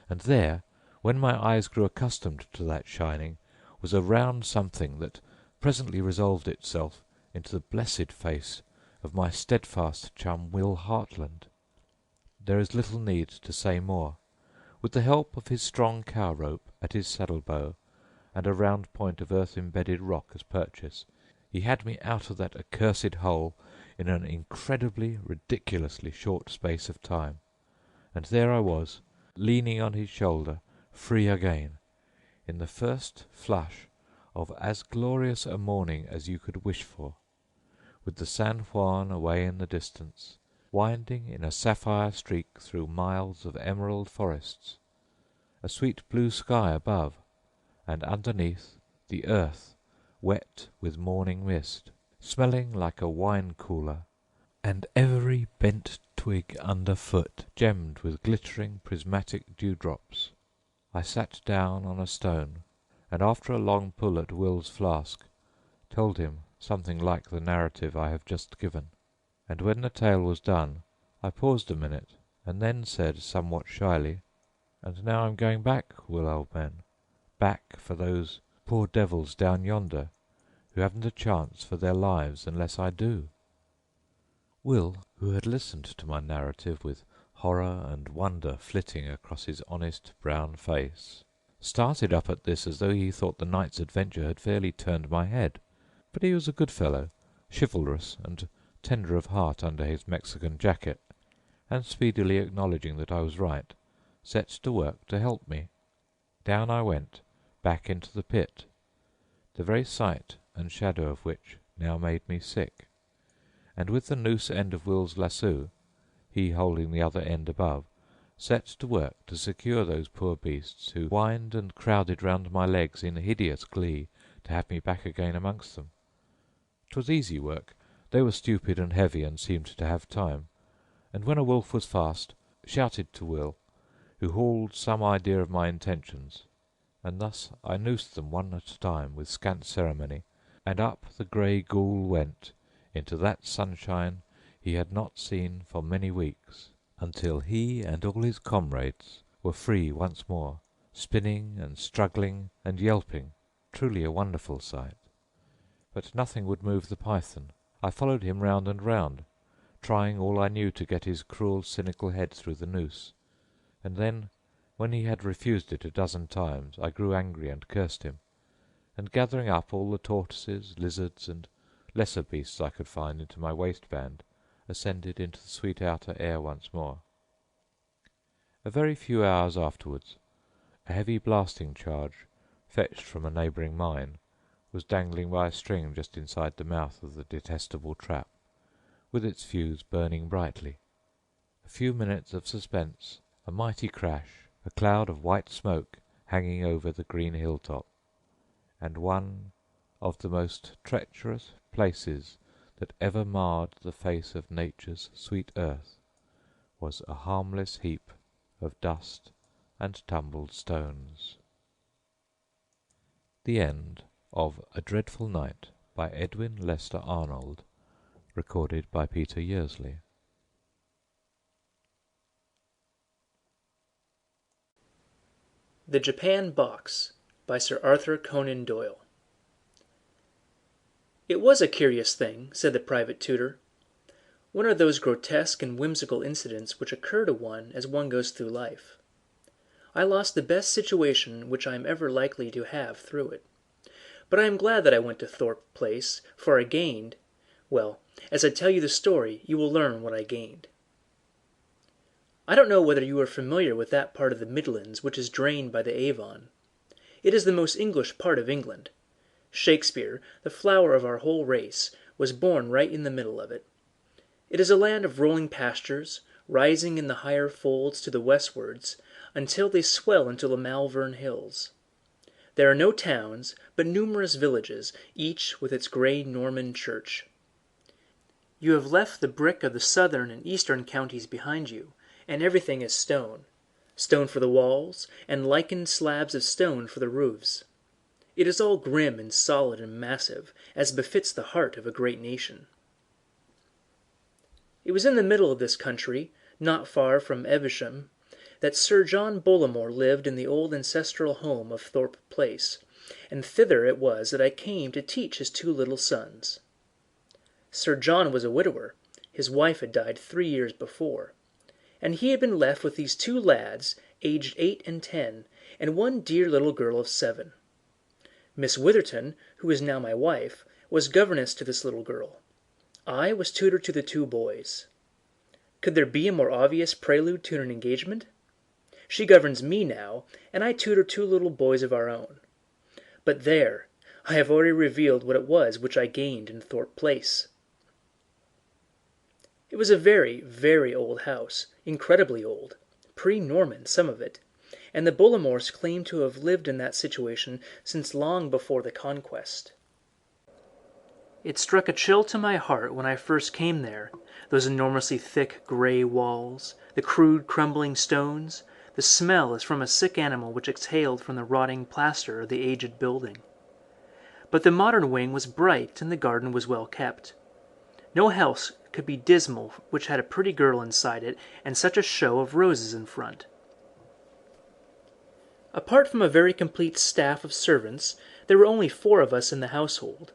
[SPEAKER 4] and there, when my eyes grew accustomed to that shining, was a round something that presently resolved itself into the blessed face of my steadfast chum Will Hartland. There is little need to say more. With the help of his strong cow rope at his saddle bow and a round point of earth-embedded rock as purchase, he had me out of that accursed hole in an incredibly, ridiculously short space of time, and there I was, leaning on his shoulder, free again, in the first flush of as glorious a morning as you could wish for, with the San Juan away in the distance, winding in a sapphire streak through miles of emerald forests, a sweet blue sky above, and underneath the earth wet with morning mist, smelling like a wine cooler, and every bent twig underfoot gemmed with glittering prismatic dewdrops. I sat down on a stone, and after a long pull at Will's flask, told him something like the narrative I have just given. And when the tale was done, I paused a minute, and then said somewhat shyly, "And now I'm going back, Will, old man, back for those poor devils down yonder who haven't a chance for their lives unless I do." Will, who had listened to my narrative with horror and wonder flitting across his honest brown face, started up at this as though he thought the night's adventure had fairly turned my head. But he was a good fellow, chivalrous and tender of heart under his Mexican jacket, and speedily acknowledging that I was right, set to work to help me. Down I went, back into the pit, the very sight and shadow of which now made me sick, and with the noose end of Will's lasso, he holding the other end above, set to work to secure those poor beasts who whined and crowded round my legs in hideous glee to have me back again amongst them. 'Twas easy work. They were stupid and heavy and seemed to have time, and when a wolf was fast, shouted to Will, who hauled some idea of my intentions, and thus I noosed them one at a time with scant ceremony, and up the grey ghoul went into that sunshine he had not seen for many weeks, until he and all his comrades were free once more, spinning and struggling and yelping, truly a wonderful sight. But nothing would move the python. I followed him round and round, trying all I knew to get his cruel, cynical head through the noose, and then, when he had refused it a dozen times, I grew angry and cursed him, and gathering up all the tortoises, lizards, and lesser beasts I could find into my waistband, ascended into the sweet outer air once more. A very few hours afterwards, a heavy blasting charge, fetched from a neighbouring mine, was dangling by a string just inside the mouth of the detestable trap, with its fuse burning brightly. A few minutes of suspense, a mighty crash, a cloud of white smoke hanging over the green hilltop, and one of the most treacherous places that ever marred the face of nature's sweet earth was a harmless heap of dust and tumbled stones. The end of A Dreadful Night by Edwin Lester Arnold, recorded by Peter Yearsley.
[SPEAKER 5] The Japan Box by Sir Arthur Conan Doyle. It was a curious thing, said the private tutor. One of those grotesque and whimsical incidents which occur to one as one goes through life. I lost the best situation which I am ever likely to have through it. But I am glad that I went to Thorpe Place, for I gained— well, as I tell you the story, you will learn what I gained. I don't know whether you are familiar with that part of the Midlands which is drained by the Avon. It is the most English part of England. Shakespeare, the flower of our whole race, was born right in the middle of it. It is a land of rolling pastures, rising in the higher folds to the westwards, until they swell into the Malvern Hills. There are no towns, but numerous villages, each with its grey Norman church. You have left the brick of the southern and eastern counties behind you, and everything is stone. Stone for the walls, and lichened slabs of stone for the roofs. It is all grim and solid and massive, as befits the heart of a great nation. It was in the middle of this country, not far from Evesham, that Sir John Bollamore lived in the old ancestral home of Thorpe Place, and thither it was that I came to teach his two little sons. Sir John was a widower, his wife had died 3 years before, and he had been left with these two lads, aged 8 and 10, and one dear little girl of 7. Miss Witherton, who is now my wife, was governess to this little girl. I was tutor to the two boys. Could there be a more obvious prelude to an engagement? She governs me now, and I tutor 2 little boys of our own. But there, I have already revealed what it was which I gained in Thorpe Place. It was a very, very old house, incredibly old, pre-Norman, some of it, and the Bollamores claimed to have lived in that situation since long before the Conquest. It struck a chill to my heart when I first came there, those enormously thick grey walls, the crude crumbling stones, the smell as from a sick animal which exhaled from the rotting plaster of the aged building. But the modern wing was bright and the garden was well kept. No house could be dismal which had a pretty girl inside it and such a show of roses in front. Apart from a very complete staff of servants, there were only 4 of us in the household.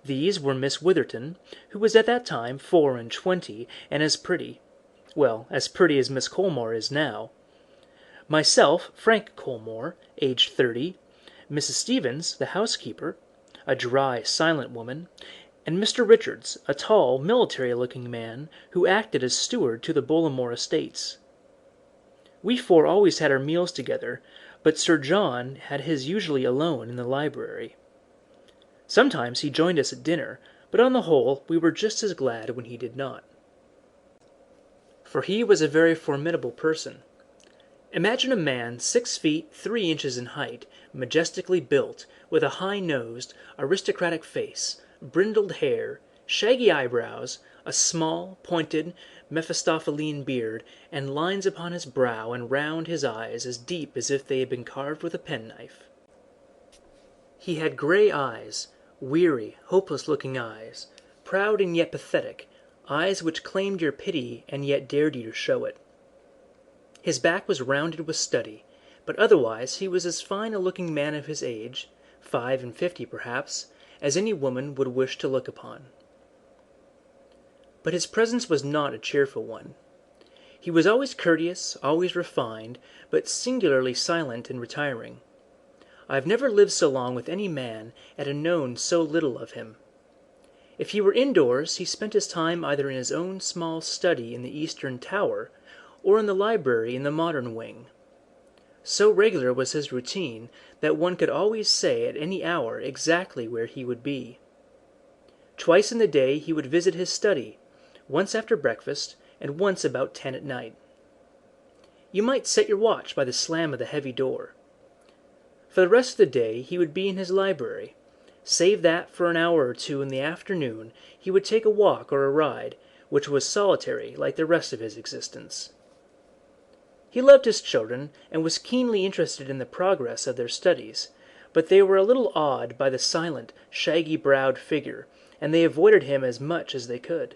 [SPEAKER 5] These were Miss Witherton, who was at that time 4 and 20, and as pretty. Well, as pretty as Miss Colmore is now. Myself, Frank Colmore, aged 30, Mrs. Stevens, the housekeeper, a dry, silent woman, and Mr. Richards, a tall, military-looking man, who acted as steward to the Bollamore estates. We 4 always had our meals together, but Sir John had his usually alone in the library. Sometimes he joined us at dinner, but on the whole we were just as glad when he did not. For he was a very formidable person. Imagine a man 6 feet 3 inches in height, majestically built, with a high-nosed, aristocratic face, brindled hair, shaggy eyebrows, a small, pointed, Mephistophelian beard, and lines upon his brow and round his eyes as deep as if they had been carved with a penknife. He had grey eyes, weary, hopeless-looking eyes, proud and yet pathetic, eyes which claimed your pity and yet dared you to show it. His back was rounded with study, but otherwise he was as fine a looking man of his age, 5 and 50 perhaps, as any woman would wish to look upon. But his presence was not a cheerful one. He was always courteous, always refined, but singularly silent and retiring. I have never lived so long with any man and had known so little of him. If he were indoors, he spent his time either in his own small study in the eastern tower, or in the library in the modern wing. So regular was his routine that one could always say at any hour exactly where he would be. Twice in the day he would visit his study, once after breakfast and once about 10 at night. You might set your watch by the slam of the heavy door. For the rest of the day he would be in his library. Save that for an hour or two in the afternoon he would take a walk or a ride, which was solitary like the rest of his existence. He loved his children and was keenly interested in the progress of their studies, but they were a little awed by the silent, shaggy-browed figure, and they avoided him as much as they could.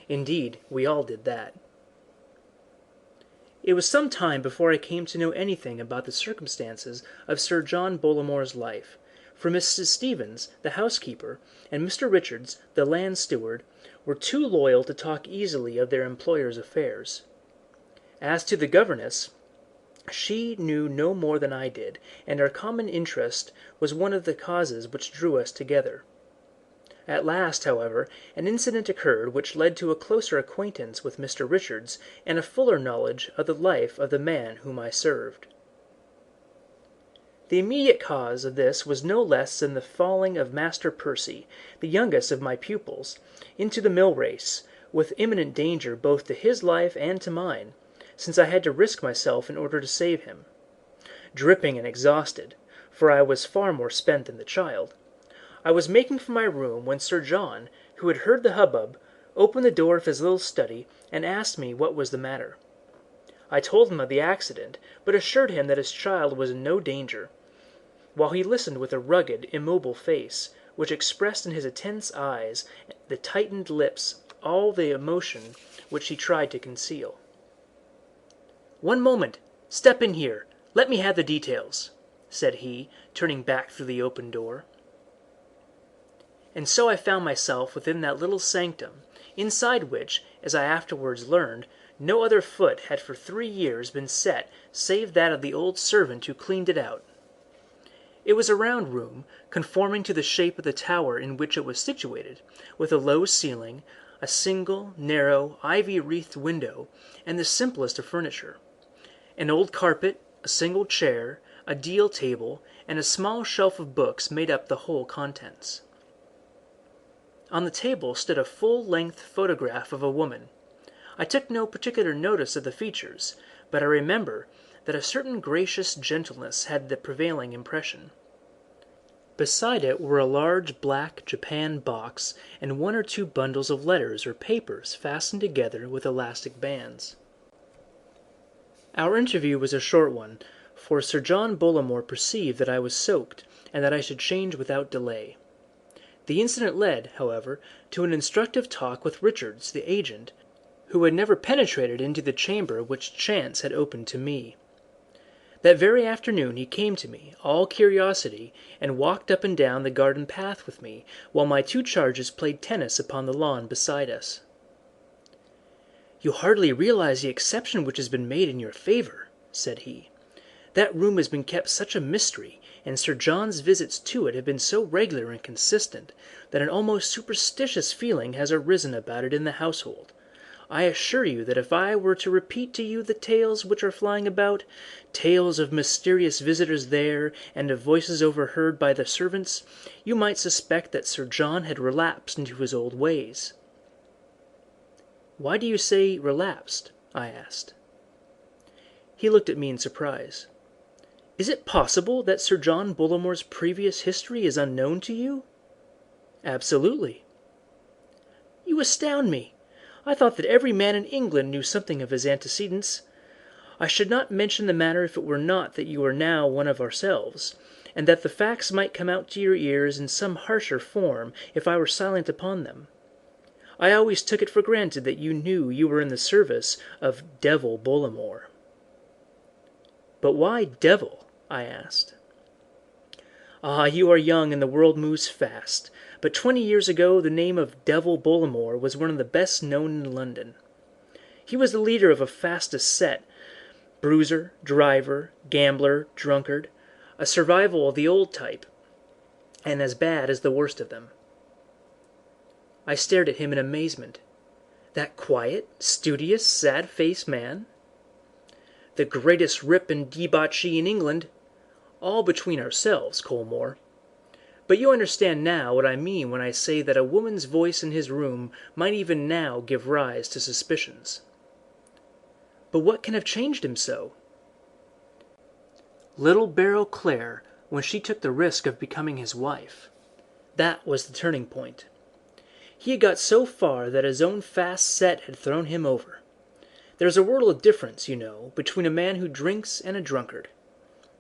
[SPEAKER 5] Indeed, we all did that. It was some time before I came to know anything about the circumstances of Sir John Bollamore's life, for Mrs. Stevens, the housekeeper, and Mr. Richards, the land steward, were too loyal to talk easily of their employer's affairs. As to the governess, she knew no more than I did, and our common interest was one of the causes which drew us together. At last, however, an incident occurred which led to a closer acquaintance with Mr. Richards and a fuller knowledge of the life of the man whom I served. The immediate cause of this was no less than the falling of Master Percy, the youngest of my pupils, into the mill race, with imminent danger both to his life and to mine, since I had to risk myself in order to save him. Dripping and exhausted, for I was far more spent than the child, I was making for my room when Sir John, who had heard the hubbub, opened the door of his little study and asked me what was the matter. I told him of the accident, but assured him that his child was in no danger, while he listened with a rugged, immobile face, which expressed in his intense eyes, the tightened lips, all the emotion which he tried to conceal. "One moment! Step in here! Let me have the details," said he, turning back through the open door. And so I found myself within that little sanctum, inside which, as I afterwards learned, no other foot had for 3 years been set save that of the old servant who cleaned it out. It was a round room, conforming to the shape of the tower in which it was situated, with a low ceiling, a single, narrow, ivy-wreathed window, and the simplest of furniture. An old carpet, a single chair, a deal table, and a small shelf of books made up the whole contents. On the table stood a full-length photograph of a woman. I took no particular notice of the features, but I remember that a certain gracious gentleness had the prevailing impression. Beside it were a large black Japan box and 1 or 2 bundles of letters or papers fastened together with elastic bands. Our interview was a short one, for Sir John Bollamore perceived that I was soaked and that I should change without delay. The incident led, however, to an instructive talk with Richards, the agent, who had never penetrated into the chamber which chance had opened to me. That very afternoon he came to me, all curiosity, and walked up and down the garden path with me, while my 2 charges played tennis upon the lawn beside us. "You hardly realize the exception which has been made in your favor," said he. "That room has been kept such a mystery, and Sir John's visits to it have been so regular and consistent, that an almost superstitious feeling has arisen about it in the household. I assure you that if I were to repeat to you the tales which are flying about, tales of mysterious visitors there, and of voices overheard by the servants, you might suspect that Sir John had relapsed into his old ways." "Why do you say relapsed?" I asked. He looked at me in surprise. "Is it possible that Sir John Bollamore's previous history is unknown to you?" "Absolutely." "You astound me. I thought that every man in England knew something of his antecedents. I should not mention the matter if it were not that you are now one of ourselves, and that the facts might come out to your ears in some harsher form if I were silent upon them. I always took it for granted that you knew you were in the service of Devil Bollamore." "But why devil?" I asked. "Ah, you are young and the world moves fast, but 20 years ago the name of Devil Bollamore was one of the best known in London. He was the leader of a fastest set, bruiser, driver, gambler, drunkard, a survival of the old type, and as bad as the worst of them." I stared at him in amazement. That quiet, studious, sad-faced man? The greatest rip and debauchee in England. All between ourselves, Colmore. But you understand now what I mean when I say that a woman's voice in his room might even now give rise to suspicions. But what can have changed him so? Little Beryl Clare, when she took the risk of becoming his wife. That was the turning point. He had got so far that his own fast set had thrown him over. There's a world of difference, you know, between a man who drinks and a drunkard.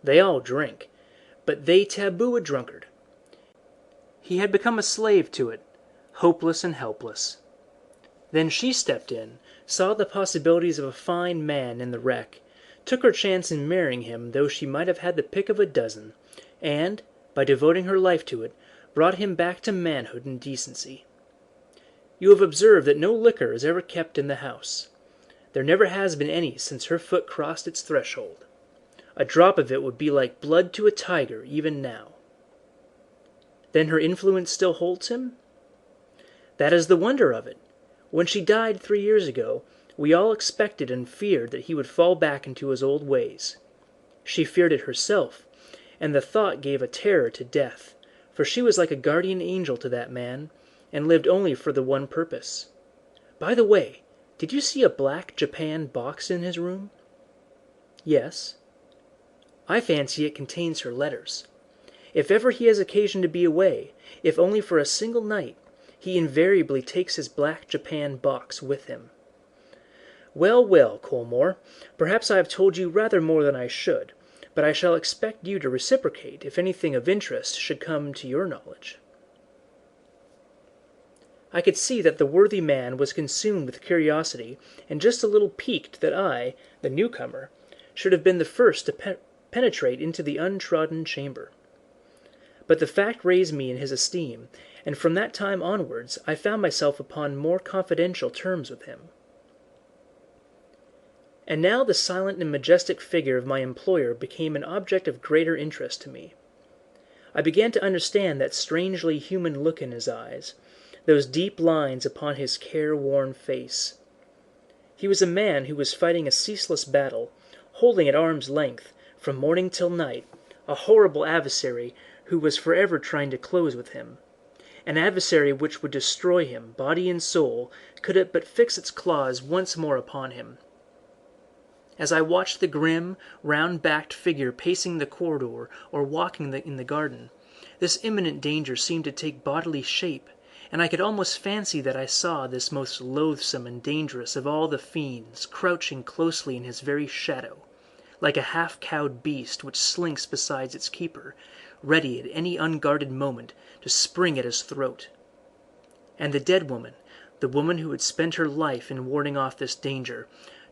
[SPEAKER 5] They all drink, but they taboo a drunkard. He had become a slave to it, hopeless and helpless. Then she stepped in, saw the possibilities of a fine man in the wreck, took her chance in marrying him though she might have had the pick of a dozen, and, by devoting her life to it, brought him back to manhood and decency. You have observed that no liquor is ever kept in the house. There never has been any since her foot crossed its threshold. A drop of it would be like blood to a tiger even now. Then her influence still holds him? That is the wonder of it. When she died 3 years ago, we all expected and feared that he would fall back into his old ways. She feared it herself, and the thought gave a terror to death, for she was like a guardian angel to that man, and lived only for the one purpose. By the way, did you see a black Japan box in his room? Yes. I fancy it contains her letters. If ever he has occasion to be away, if only for a single night, he invariably takes his black Japan box with him. Well, well, Colmore, perhaps I have told you rather more than I should, but I shall expect you to reciprocate if anything of interest should come to your knowledge. I could see that the worthy man was consumed with curiosity, and just a little piqued that I, the newcomer, should have been the first to penetrate into the untrodden chamber. But the fact raised me in his esteem, and from that time onwards I found myself upon more confidential terms with him. And now the silent and majestic figure of my employer became an object of greater interest to me. I began to understand that strangely human look in his eyes, those deep lines upon his careworn face. He was a man who was fighting a ceaseless battle, holding at arm's length, from morning till night, a horrible adversary who was forever trying to close with him, an adversary which would destroy him, body and soul, could it but fix its claws once more upon him. As I watched the grim, round-backed figure pacing the corridor or walking in the garden, this imminent danger seemed to take bodily shape, and I could almost fancy that I saw this most loathsome and dangerous of all the fiends crouching closely in his very shadow, like a half-cowed beast which slinks beside its keeper, ready at any unguarded moment to spring at his throat. And the dead woman, the woman who had spent her life in warding off this danger,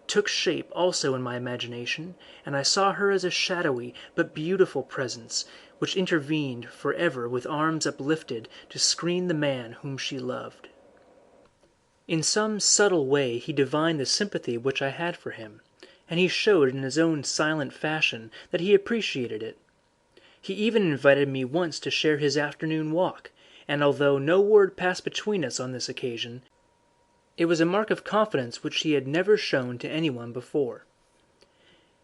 [SPEAKER 5] took shape also in my imagination, and I saw her as a shadowy but beautiful presence which intervened forever with arms uplifted to screen the man whom she loved. In some subtle way he divined the sympathy which I had for him, and he showed in his own silent fashion that he appreciated it. He even invited me once to share his afternoon walk, and although no word passed between us on this occasion, it was a mark of confidence which he had never shown to anyone before.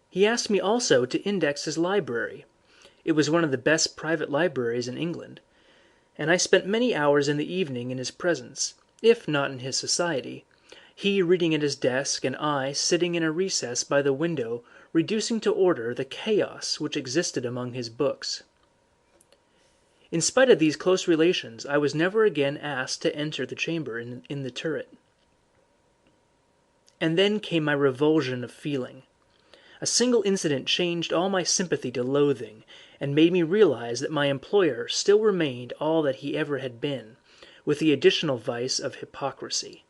[SPEAKER 5] He asked me also to index his library. It was one of the best private libraries in England, and I spent many hours in the evening in his presence, if not in his society, he reading at his desk and I sitting in a recess by the window reducing to order the chaos which existed among his books. In spite of these close relations, I was never again asked to enter the chamber in the turret. And then came my revulsion of feeling. A single incident changed all my sympathy to loathing, and made me realize that my employer still remained all that he ever had been, with the additional vice of hypocrisy.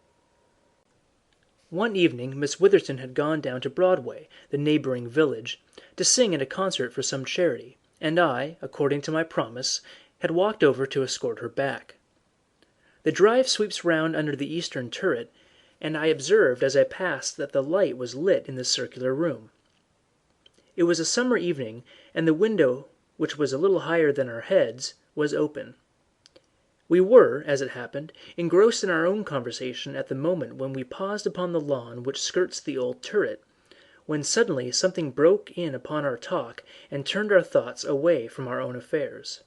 [SPEAKER 5] One evening Miss Witherton had gone down to Broadway, the neighboring village, to sing at a concert for some charity, and I, according to my promise, had walked over to escort her back. The drive sweeps round under the eastern turret, and I observed as I passed that the light was lit in the circular room. It was a summer evening, and the window, which was a little higher than our heads, was open. We were, as it happened, engrossed in our own conversation at the moment when we paused upon the lawn which skirts the old turret, when suddenly something broke in upon our talk and turned our thoughts away from our own affairs.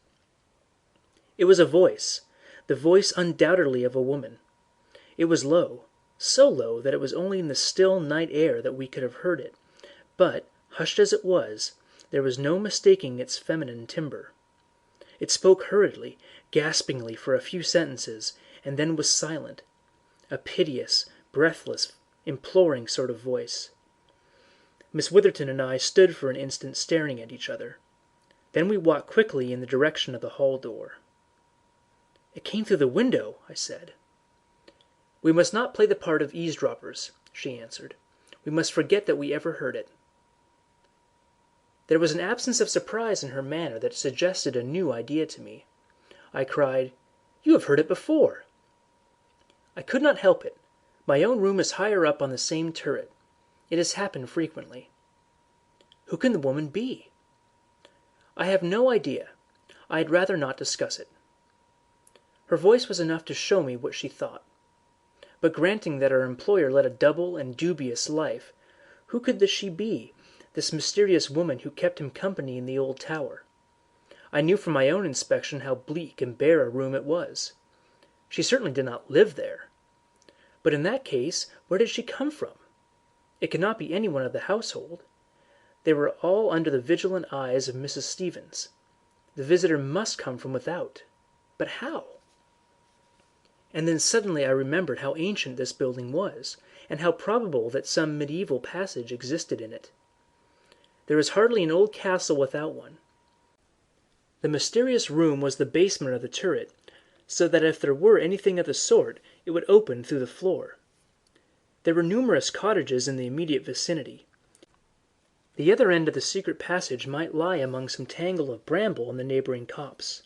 [SPEAKER 5] It was a voice, the voice undoubtedly of a woman. It was low, so low that it was only in the still night air that we could have heard it, but, hushed as it was, there was no mistaking its feminine timbre. It spoke hurriedly, gaspingly for a few sentences, and then was silent. A piteous, breathless, imploring sort of voice. Miss Witherton and I stood for an instant staring at each other. Then we walked quickly in the direction of the hall door. "It came through the window," I said. "We must not play the part of eavesdroppers," she answered. "We must forget that we ever heard it." There was an absence of surprise in her manner that suggested a new idea to me. I cried, "You have heard it before." "I could not help it. My own room is higher up on the same turret. It has happened frequently." "Who can the woman be?" "I have no idea. I had rather not discuss it." Her voice was enough to show me what she thought. But granting that our employer led a double and dubious life, who could she be, this mysterious woman who kept him company in the old tower? I knew from my own inspection how bleak and bare a room it was. She certainly did not live there. But in that case, where did she come from? It could not be anyone of the household. They were all under the vigilant eyes of Mrs. Stevens. The visitor must come from without. But how? And then suddenly I remembered how ancient this building was, and how probable that some medieval passage existed in it. There is hardly an old castle without one. The mysterious room was the basement of the turret, so that if there were anything of the sort, it would open through the floor. There were numerous cottages in the immediate vicinity. The other end of the secret passage might lie among some tangle of bramble in the neighboring copse.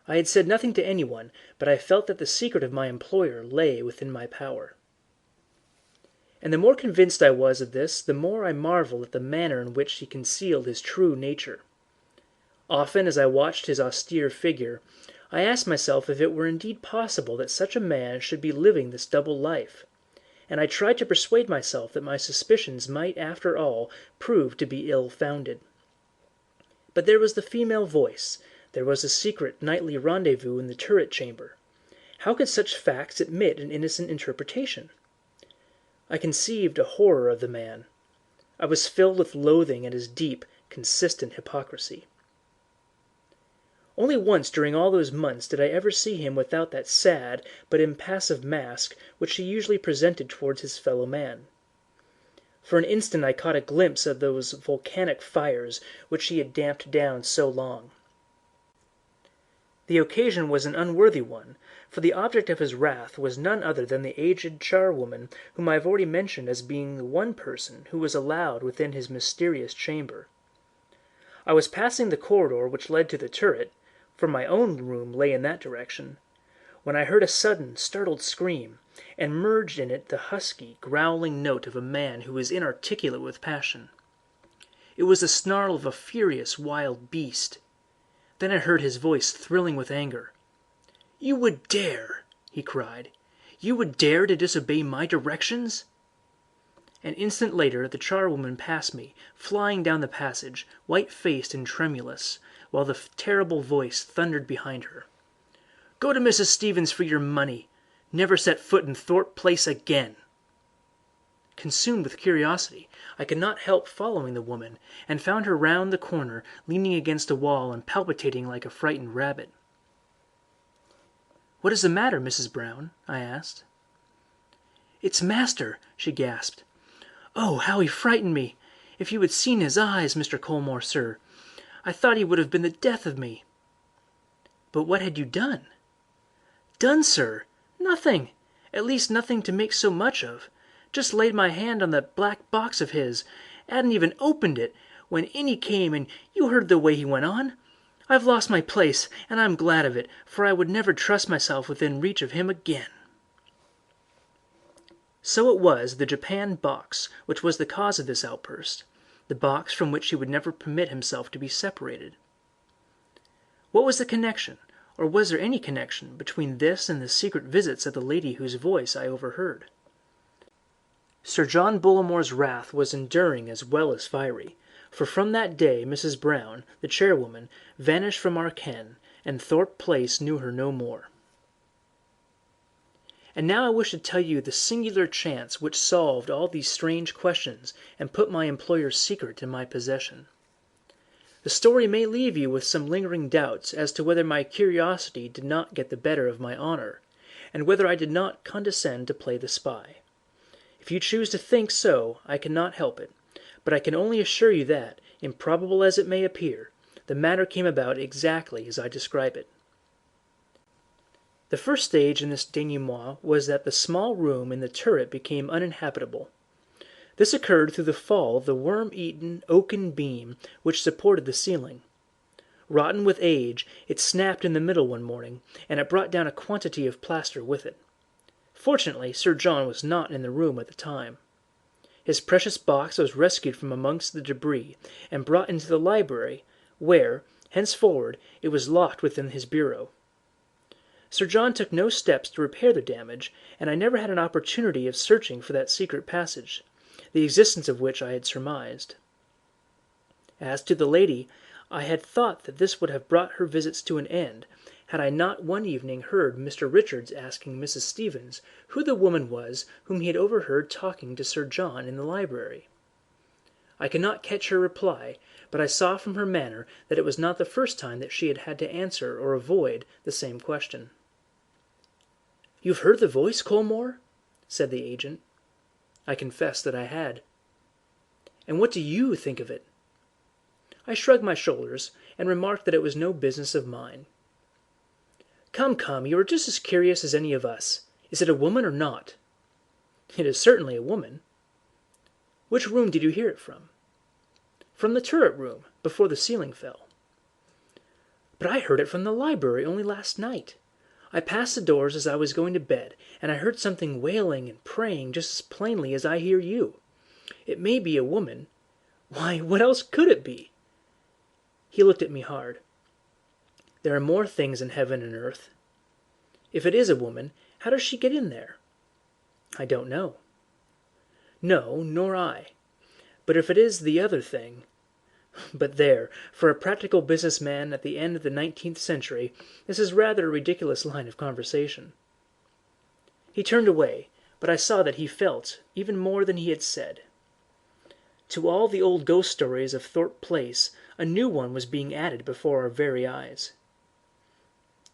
[SPEAKER 5] I had said nothing to anyone, but I felt that the secret of my employer lay within my power. And the more convinced I was of this, the more I marveled at the manner in which he concealed his true nature. Often, as I watched his austere figure, I asked myself if it were indeed possible that such a man should be living this double life, and I tried to persuade myself that my suspicions might after all prove to be ill-founded. But there was the female voice, there was the secret nightly rendezvous in the turret chamber. How could such facts admit an innocent interpretation? I conceived a horror of the man. I was filled with loathing at his deep, consistent hypocrisy. Only once during all those months did I ever see him without that sad but impassive mask which he usually presented towards his fellow man. For an instant I caught a glimpse of those volcanic fires which he had damped down so long. The occasion was an unworthy one, for the object of his wrath was none other than the aged charwoman whom I have already mentioned as being the one person who was allowed within his mysterious chamber. I was passing the corridor which led to the turret, for my own room lay in that direction, when I heard a sudden, startled scream, and merged in it the husky, growling note of a man who is inarticulate with passion. It was the snarl of a furious wild beast. Then I heard his voice thrilling with anger. "You would dare," he cried, "you would dare to disobey my directions?" An instant later the charwoman passed me, flying down the passage, white-faced and tremulous, while the terrible voice thundered behind her. "Go to Mrs. Stevens for your money. Never set foot in Thorpe Place again." Consumed with curiosity, I could not help following the woman, and found her round the corner, leaning against a wall and palpitating like a frightened rabbit. "What is the matter, Mrs. Brown?" I asked. "It's master," she gasped. "Oh, how he frightened me! If you had seen his eyes, Mr. Colmore, sir! I thought he would have been the death of me." "But what had you done?" "Done, sir? Nothing. At least nothing to make so much of. Just laid my hand on that black box of his. Hadn't even opened it, when in he came, and you heard the way he went on. I've lost my place, and I'm glad of it, for I would never trust myself within reach of him again." So it was the japanned box which was the cause of this outburst, the box from which he would never permit himself to be separated. What was the connection, or was there any connection, between this and the secret visits of the lady whose voice I overheard? Sir John Bullamore's wrath was enduring as well as fiery, for from that day Mrs. Brown, the chairwoman, vanished from our ken, and Thorpe Place knew her no more. And now I wish to tell you the singular chance which solved all these strange questions and put my employer's secret in my possession. The story may leave you with some lingering doubts as to whether my curiosity did not get the better of my honor, and whether I did not condescend to play the spy. If you choose to think so, I cannot help it, but I can only assure you that, improbable as it may appear, the matter came about exactly as I describe it. The first stage in this denouement was that the small room in the turret became uninhabitable. This occurred through the fall of the worm-eaten oaken beam which supported the ceiling. Rotten with age, it snapped in the middle one morning, and it brought down a quantity of plaster with it. Fortunately, Sir John was not in the room at the time. His precious box was rescued from amongst the debris and brought into the library, where, henceforward, it was locked within his bureau. Sir John took no steps to repair the damage, and I never had an opportunity of searching for that secret passage, the existence of which I had surmised. As to the lady, I had thought that this would have brought her visits to an end, had I not one evening heard Mr. Richards asking Mrs. Stevens who the woman was whom he had overheard talking to Sir John in the library. I could not catch her reply, but I saw from her manner that it was not the first time that she had had to answer or avoid the same question. "You've heard the voice, Colmore?" said the agent. I confessed that I had. "And what do you think of it?" I shrugged my shoulders and remarked that it was no business of mine. "Come, come, you are just as curious as any of us. Is it a woman or not?" "It is certainly a woman." "Which room did you hear it from?" "From the turret room, before the ceiling fell." "But I heard it from the library only last night. I passed the doors as I was going to bed, and I heard something wailing and praying just as plainly as I hear you. It may be a woman. Why, what else could it be?" He looked at me hard. "There are more things in heaven and earth. If it is a woman, how does she get in there?" "I don't know." "No, nor I. But if it is the other thing... But there, for a practical business man at the end of the 19th century, this is rather a ridiculous line of conversation." He turned away, but I saw that he felt even more than he had said. To all the old ghost stories of Thorpe Place, a new one was being added before our very eyes.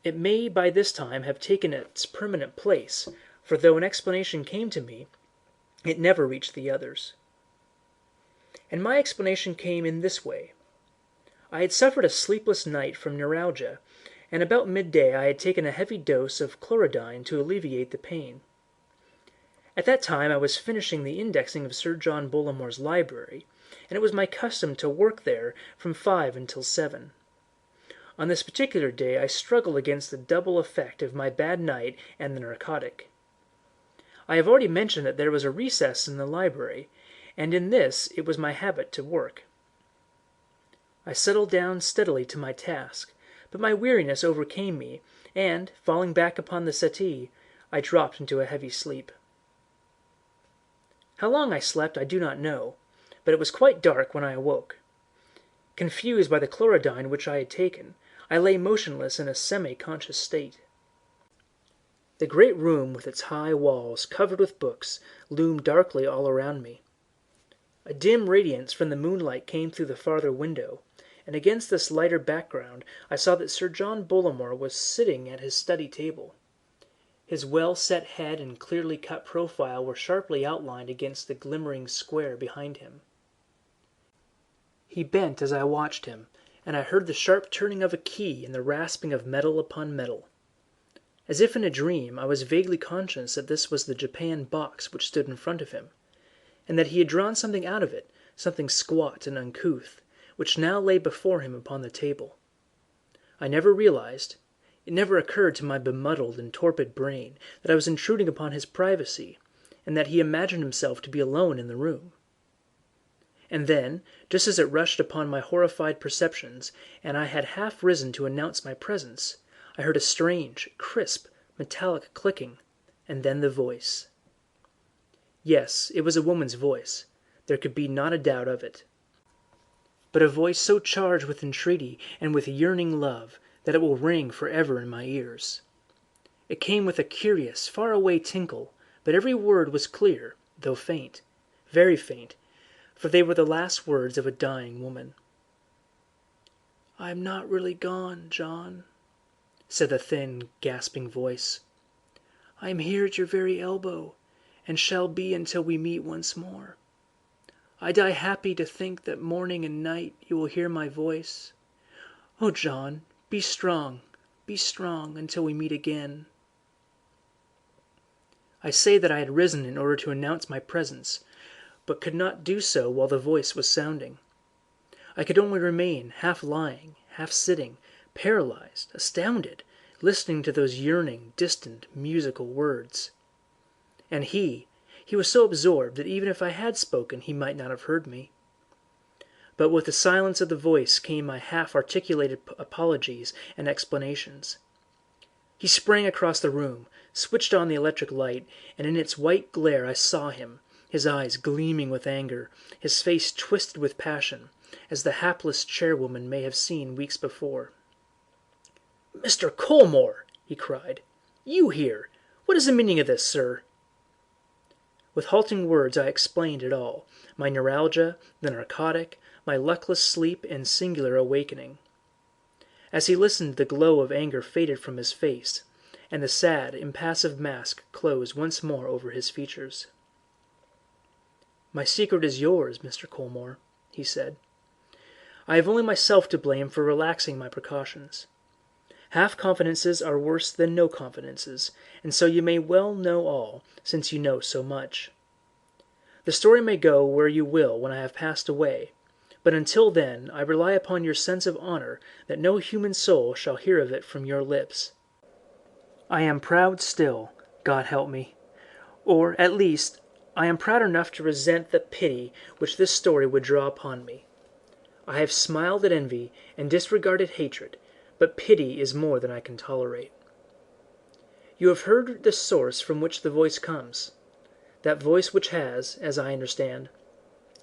[SPEAKER 5] It may by this time have taken its permanent place, for though an explanation came to me, it never reached the others. And my explanation came in this way. I had suffered a sleepless night from neuralgia, and about midday I had taken a heavy dose of chlorodyne to alleviate the pain. At that time I was finishing the indexing of Sir John Bollamore's library, and it was my custom to work there from 5 until 7. On this particular day I struggled against the double effect of my bad night and the narcotic. I have already mentioned that there was a recess in the library, and in this it was my habit to work. I settled down steadily to my task, but my weariness overcame me, and, falling back upon the settee, I dropped into a heavy sleep. How long I slept I do not know, but it was quite dark when I awoke. Confused by the chlorodyne which I had taken, I lay motionless in a semi-conscious state. The great room with its high walls covered with books loomed darkly all around me. A dim radiance from the moonlight came through the farther window, and against this lighter background I saw that Sir John Bollamore was sitting at his study table. His well-set head and clearly cut profile were sharply outlined against the glimmering square behind him. He bent as I watched him, and I heard the sharp turning of a key and the rasping of metal upon metal. As if in a dream, I was vaguely conscious that this was the Japan box which stood in front of him, and that he had drawn something out of it, something squat and uncouth, which now lay before him upon the table. I never realized, it never occurred to my bemuddled and torpid brain, that I was intruding upon his privacy, and that he imagined himself to be alone in the room. And then, just as it rushed upon my horrified perceptions, and I had half risen to announce my presence, I heard a strange, crisp, metallic clicking, and then the voice. Yes, it was a woman's voice. There could be not a doubt of it. But a voice so charged with entreaty and with yearning love that it will ring forever in my ears. It came with a curious, far-away tinkle, but every word was clear, though faint, very faint, for they were the last words of a dying woman. "I am not really gone, John," said the thin, gasping voice. "I am here at your very elbow, and shall be until we meet once more. I die happy to think that morning and night you will hear my voice. Oh, John, be strong, until we meet again." I say that I had risen in order to announce my presence, but could not do so while the voice was sounding. I could only remain half lying, half sitting, paralyzed, astounded, listening to those yearning, distant, musical words. And he was so absorbed that even if I had spoken he might not have heard me. But with the silence of the voice came my half-articulated apologies and explanations. He sprang across the room, switched on the electric light, and in its white glare I saw him, his eyes gleaming with anger, his face twisted with passion, as the hapless chairwoman may have seen weeks before. "Mr. Colmore!" he cried. "You here! What is the meaning of this, sir?" With halting words I explained it all, my neuralgia, the narcotic, my luckless sleep and singular awakening. As he listened the glow of anger faded from his face, and the sad, impassive mask closed once more over his features. "My secret is yours, Mr. Colmore," he said. "I have only myself to blame for relaxing my precautions. Half-confidences are worse than no confidences, and so you may well know all, since you know so much. The story may go where you will when I have passed away, but until then I rely upon your sense of honor that no human soul shall hear of it from your lips. I am proud still, God help me. Or, at least, I am proud enough to resent the pity which this story would draw upon me. I have smiled at envy and disregarded hatred, but pity is more than I can tolerate. You have heard the source from which the voice comes, that voice which has, as I understand,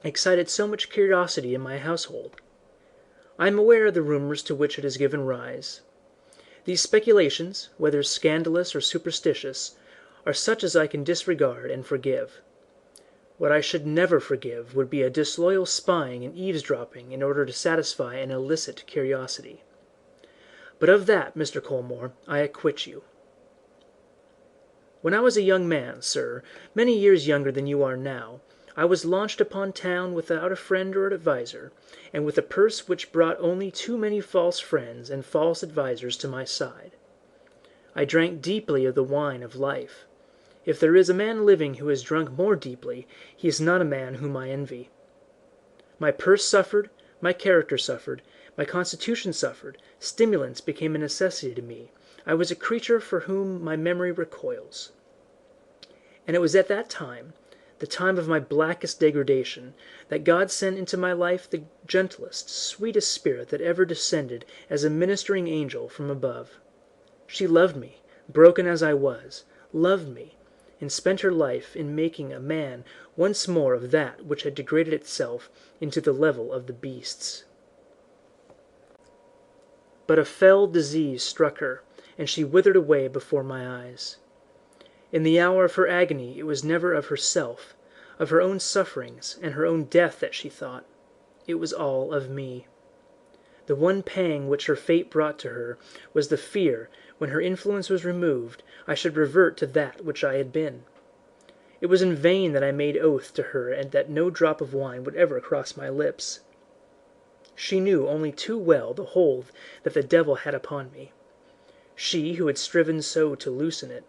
[SPEAKER 5] excited so much curiosity in my household. I am aware of the rumors to which it has given rise. These speculations, whether scandalous or superstitious, are such as I can disregard and forgive. What I should never forgive would be a disloyal spying and eavesdropping in order to satisfy an illicit curiosity. But of that, Mr. Colmore, I acquit you. When I was a young man, sir, many years younger than you are now, I was launched upon town without a friend or adviser, and with a purse which brought only too many false friends and false advisers to my side. I drank deeply of the wine of life. If there is a man living who has drunk more deeply, he is not a man whom I envy. My purse suffered, my character suffered, my constitution suffered, stimulants became a necessity to me. I was a creature for whom my memory recoils. And it was at that time, the time of my blackest degradation, that God sent into my life the gentlest, sweetest spirit that ever descended as a ministering angel from above. She loved me, broken as I was, loved me, and spent her life in making a man once more of that which had degraded itself into the level of the beasts. But a fell disease struck her, and she withered away before my eyes. In the hour of her agony it was never of herself, of her own sufferings and her own death that she thought. It was all of me. The one pang which her fate brought to her was the fear, when her influence was removed, I should revert to that which I had been. It was in vain that I made oath to her and that no drop of wine would ever cross my lips. She knew only too well the hold that the devil had upon me, she who had striven so to loosen it,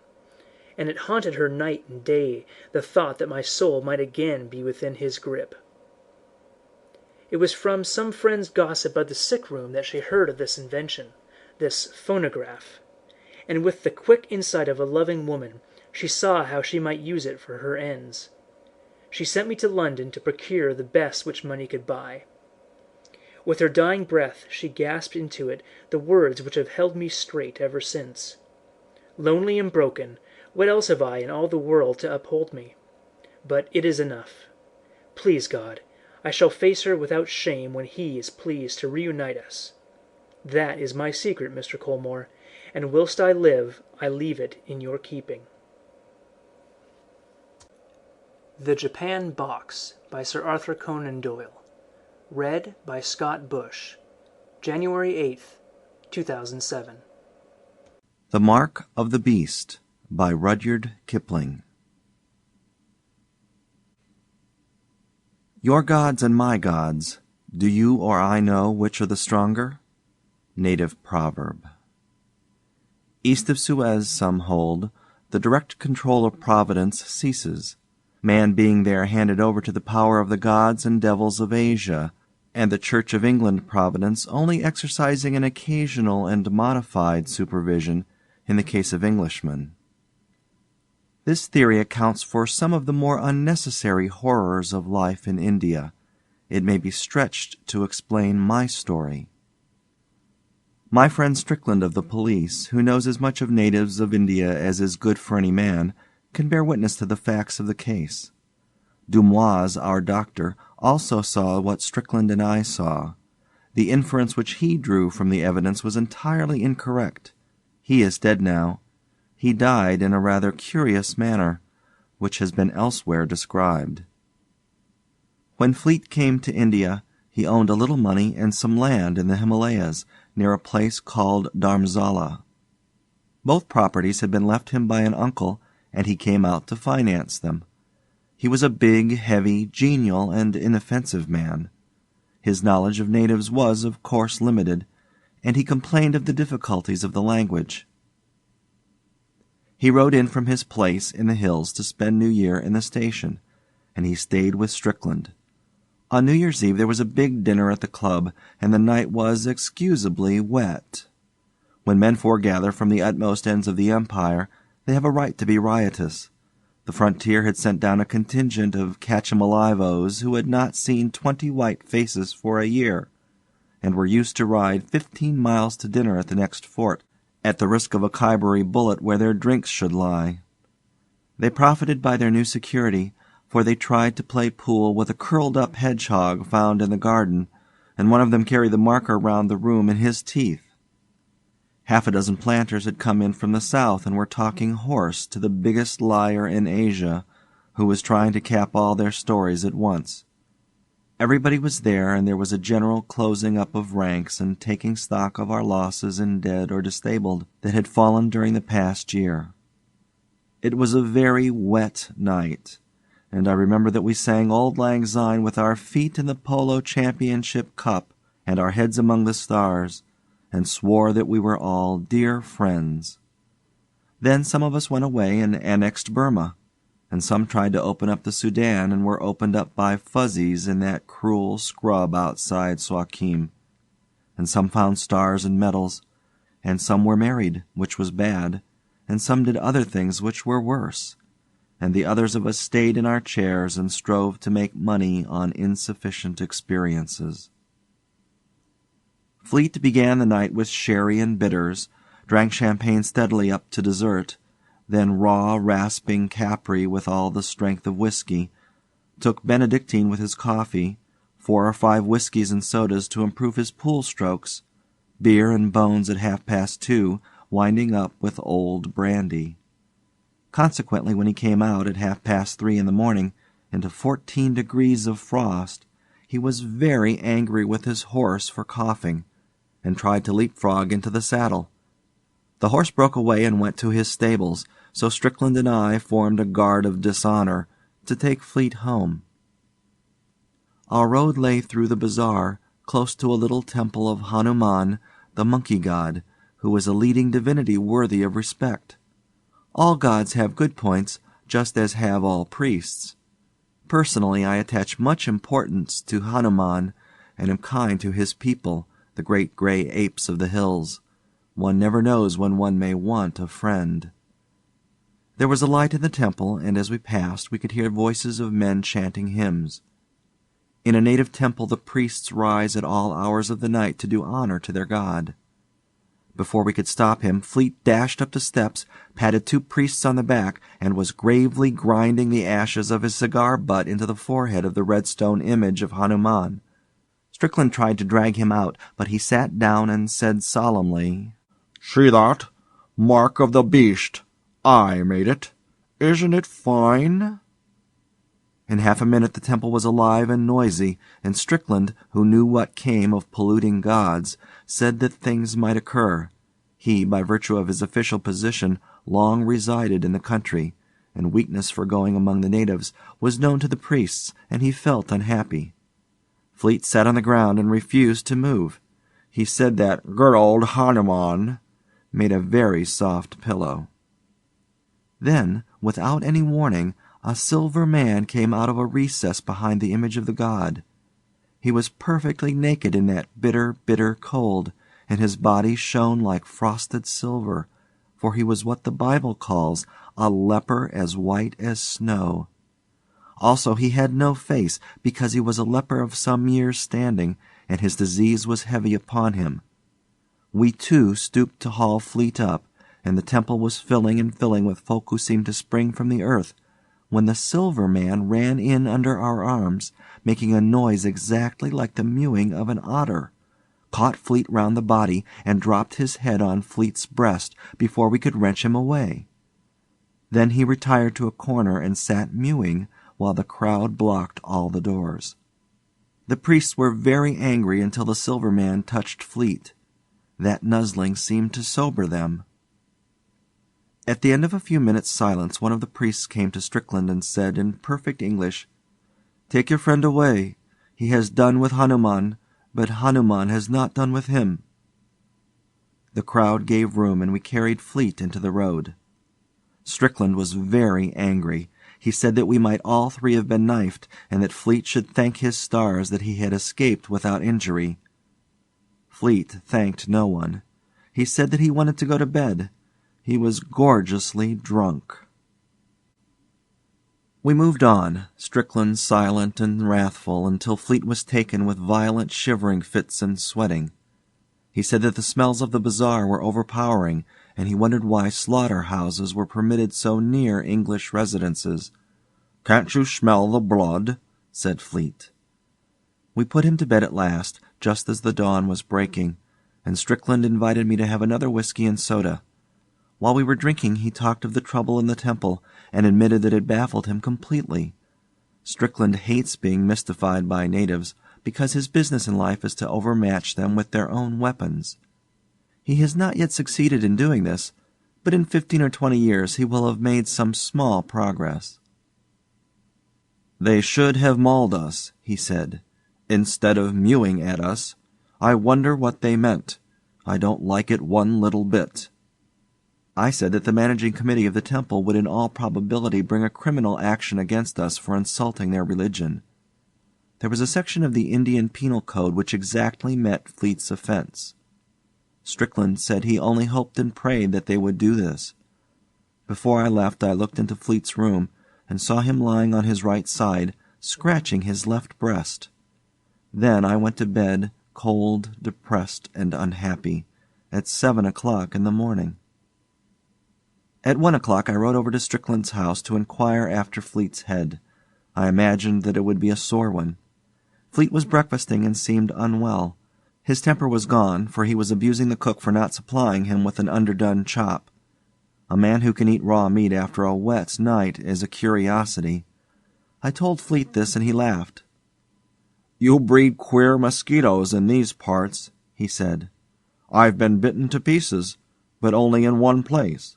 [SPEAKER 5] and it haunted her night and day, the thought that my soul might again be within his grip. It was from some friend's gossip of the sick-room that she heard of this invention, this phonograph, and with the quick insight of a loving woman, she saw how she might use it for her ends. She sent me to London to procure the best which money could buy. With her dying breath she gasped into it the words which have held me straight ever since. Lonely and broken, what else have I in all the world to uphold me? But it is enough. Please God, I shall face her without shame when He is pleased to reunite us. That is my secret, Mr. Colmore, and whilst I live I leave it in your keeping. The Japan Box by Sir Arthur Conan Doyle. Read by Scott Bush. January 8th, 2007.
[SPEAKER 6] The Mark of the Beast by Rudyard Kipling. Your gods and my gods, do you or I know which are the stronger? Native proverb. East of Suez, some hold, the direct control of Providence ceases, man being there handed over to the power of the gods and devils of Asia, and the Church of England Providence only exercising an occasional and modified supervision in the case of Englishmen. This theory accounts for some of the more unnecessary horrors of life in India. It may be stretched to explain my story. My friend Strickland of the police, who knows as much of natives of India as is good for any man, can bear witness to the facts of the case. Dumoise, our doctor, also saw what Strickland and I saw. The inference which he drew from the evidence was entirely incorrect. He is dead now. He died in a rather curious manner, which has been elsewhere described. When Fleet came to India, he owned a little money and some land in the Himalayas, near a place called Dharmsala. Both properties had been left him by an uncle, and he came out to finance them. He was a big, heavy, genial, and inoffensive man. His knowledge of natives was, of course, limited, and he complained of the difficulties of the language. He rode in from his place in the hills to spend New Year in the station, and he stayed with Strickland. On New Year's Eve there was a big dinner at the club, and the night was excusably wet. When men foregather from the utmost ends of the empire, they have a right to be riotous. The frontier had sent down a contingent of catch-em-alive-os who had not seen 20 white faces for a year, and were used to ride 15 miles to dinner at the next fort, at the risk of a Khyberee bullet where their drinks should lie. They profited by their new security, for they tried to play pool with a curled-up hedgehog found in the garden, and one of them carried the marker round the room in his teeth. Half a dozen planters had come in from the south and were talking horse to the biggest liar in Asia, who was trying to cap all their stories at once. Everybody was there, and there was a general closing up of ranks and taking stock of our losses in dead or disabled that had fallen during the past year. It was a very wet night, and I remember that we sang Auld Lang Syne with our feet in the Polo Championship Cup and our heads among the stars, and swore that we were all dear friends. Then some of us went away and annexed Burma, and some tried to open up the Sudan and were opened up by fuzzies in that cruel scrub outside Suakim, and some found stars and medals, and some were married, which was bad, and some did other things which were worse, and the others of us stayed in our chairs and strove to make money on insufficient experiences. Fleet began the night with sherry and bitters, drank champagne steadily up to dessert, then raw, rasping Capri with all the strength of whiskey, took Benedictine with his coffee, 4 or 5 whiskies and sodas to improve his pool strokes, beer and bones at 2:30, winding up with old brandy. Consequently, when he came out at 3:30 in the morning, into 14 degrees of frost, he was very angry with his horse for coughing, and tried to leapfrog into the saddle. The horse broke away and went to his stables, so Strickland and I formed a guard of dishonor to take Fleet home. Our road lay through the bazaar, close to a little temple of Hanuman, the monkey god, who is a leading divinity worthy of respect. All gods have good points, just as have all priests. Personally, I attach much importance to Hanuman, and am kind to his people, the great gray apes of the hills. One never knows when one may want a friend. There was a light in the temple, and as we passed we could hear voices of men chanting hymns. In a native temple the priests rise at all hours of the night to do honor to their god. Before we could stop him, Fleet dashed up the steps, patted 2 priests on the back, and was gravely grinding the ashes of his cigar butt into the forehead of the red stone image of Hanuman. Strickland tried to drag him out, but he sat down and said solemnly, "See that? Mark of the beast. I made it. Isn't it fine?" In half a minute the temple was alive and noisy, and Strickland, who knew what came of polluting gods, said that things might occur. He, by virtue of his official position, long resided in the country, and weakness for going among the natives was known to the priests, and he felt unhappy. Fleet sat on the ground and refused to move. He said that good old Hanuman made a very soft pillow. Then, without any warning, a silver man came out of a recess behind the image of the god. He was perfectly naked in that bitter, bitter cold, and his body shone like frosted silver, for he was what the Bible calls a leper as white as snow. Also he had no face, because he was a leper of some years' standing, and his disease was heavy upon him. We too stooped to haul Fleet up, and the temple was filling and filling with folk who seemed to spring from the earth, when the silver man ran in under our arms, making a noise exactly like the mewing of an otter, caught Fleet round the body, and dropped his head on Fleet's breast before we could wrench him away. Then he retired to a corner and sat mewing, while the crowd blocked all the doors. The priests were very angry until the silver man touched Fleet. That nuzzling seemed to sober them. At the end of a few minutes' silence, one of the priests came to Strickland and said in perfect English, "Take your friend away. He has done with Hanuman, but Hanuman has not done with him." The crowd gave room, and we carried Fleet into the road. Strickland was very angry. He said that we might all three have been knifed, and that Fleet should thank his stars that he had escaped without injury. Fleet thanked no one. He said that he wanted to go to bed. He was gorgeously drunk. We moved on, Strickland silent and wrathful, until Fleet was taken with violent shivering fits and sweating. He said that the smells of the bazaar were overpowering, and he wondered why slaughter-houses were permitted so near English residences. "Can't you smell the blood?" said Fleet. We put him to bed at last, just as the dawn was breaking, and Strickland invited me to have another whiskey and soda. While we were drinking he talked of the trouble in the temple, and admitted that it baffled him completely. Strickland hates being mystified by natives, because his business in life is to overmatch them with their own weapons. He has not yet succeeded in doing this, but in 15 or 20 years he will have made some small progress. "They should have mauled us," he said, "instead of mewing at us. I wonder what they meant. I don't like it one little bit." I said that the managing committee of the temple would in all probability bring a criminal action against us for insulting their religion. There was a section of the Indian Penal Code which exactly met Fleet's offense. Strickland said he only hoped and prayed that they would do this. Before I left I looked into Fleet's room, and saw him lying on his right side, scratching his left breast. Then I went to bed, cold, depressed, and unhappy, at 7 o'clock in the morning. At 1 o'clock I rode over to Strickland's house to inquire after Fleet's head. I imagined that it would be a sore one. Fleet was breakfasting and seemed unwell. His temper was gone, for he was abusing the cook for not supplying him with an underdone chop. A man who can eat raw meat after a wet night is a curiosity. I told Fleet this, and he laughed. "You breed queer mosquitoes in these parts," he said. "I've been bitten to pieces, but only in one place."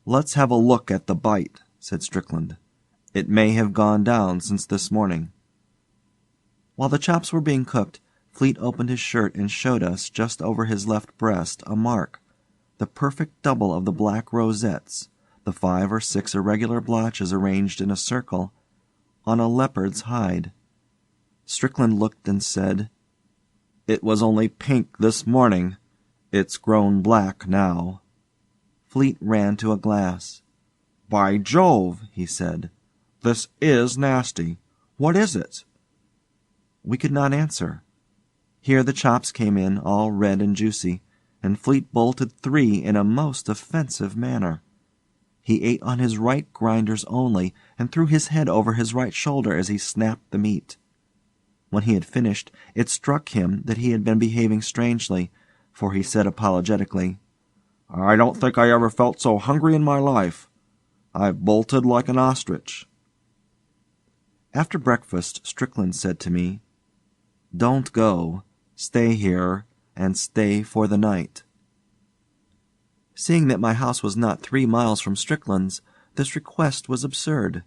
[SPEAKER 6] "Let's have a look at the bite," said Strickland. "It may have gone down since this morning." While the chops were being cooked, Fleet opened his shirt and showed us, just over his left breast, a mark, the perfect double of the black rosettes, the 5 or 6 irregular blotches arranged in a circle, on a leopard's hide. Strickland looked and said, "It was only pink this morning. It's grown black now." Fleet ran to a glass. "By Jove," he said, "this is nasty. What is it?" We could not answer. Here the chops came in, all red and juicy, and Fleet bolted 3 in a most offensive manner. He ate on his right grinders only, and threw his head over his right shoulder as he snapped the meat. When he had finished, it struck him that he had been behaving strangely, for he said apologetically, "I don't think I ever felt so hungry in my life. I've bolted like an ostrich." After breakfast, Strickland said to me, "Don't go. Stay here, and stay for the night." Seeing that my house was not 3 miles from Strickland's, this request was absurd.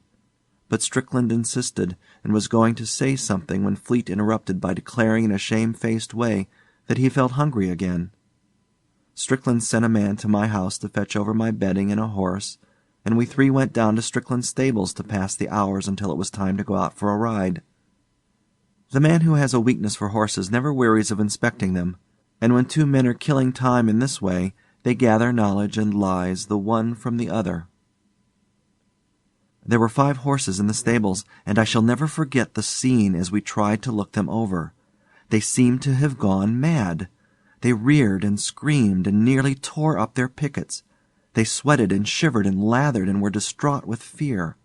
[SPEAKER 6] But Strickland insisted, and was going to say something when Fleet interrupted by declaring in a shamefaced way that he felt hungry again. Strickland sent a man to my house to fetch over my bedding and a horse, and we 3 went down to Strickland's stables to pass the hours until it was time to go out for a ride. The man who has a weakness for horses never wearies of inspecting them, and when 2 men are killing time in this way, they gather knowledge and lies the one from the other. There were 5 horses in the stables, and I shall never forget the scene as we tried to look them over. They seemed to have gone mad. They reared and screamed and nearly tore up their pickets. They sweated and shivered and lathered and were distraught with fear.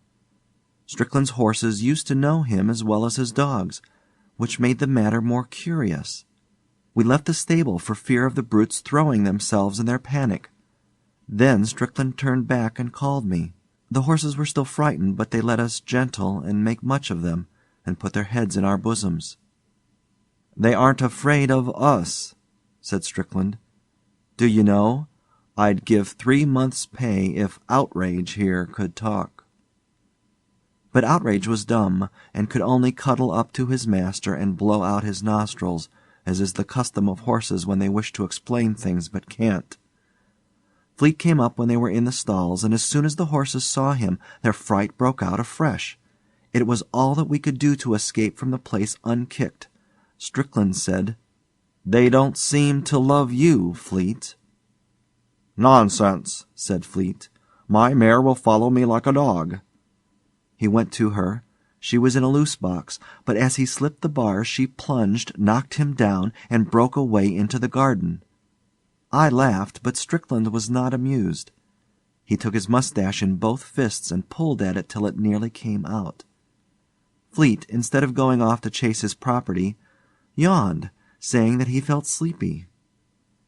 [SPEAKER 6] Strickland's horses used to know him as well as his dogs, which made the matter more curious. We left the stable for fear of the brutes throwing themselves in their panic. Then Strickland turned back and called me. The horses were still frightened, but they let us gentle and make much of them, and put their heads in our bosoms. "They aren't afraid of us," said Strickland. "Do you know, I'd give 3 months' pay if Outrage here could talk." But Outrage was dumb, and could only cuddle up to his master and blow out his nostrils, as is the custom of horses when they wish to explain things but can't. Fleet came up when they were in the stalls, and as soon as the horses saw him, their fright broke out afresh. It was all that we could do to escape from the place unkicked. Strickland said, "They don't seem to love you, Fleet." "Nonsense," said Fleet. "My mare will follow me like a dog." He went to her. She was in a loose box, but as he slipped the bars she plunged, knocked him down, and broke away into the garden. I laughed, but Strickland was not amused. He took his mustache in both fists and pulled at it till it nearly came out. Fleet, instead of going off to chase his property, yawned, saying that he felt sleepy.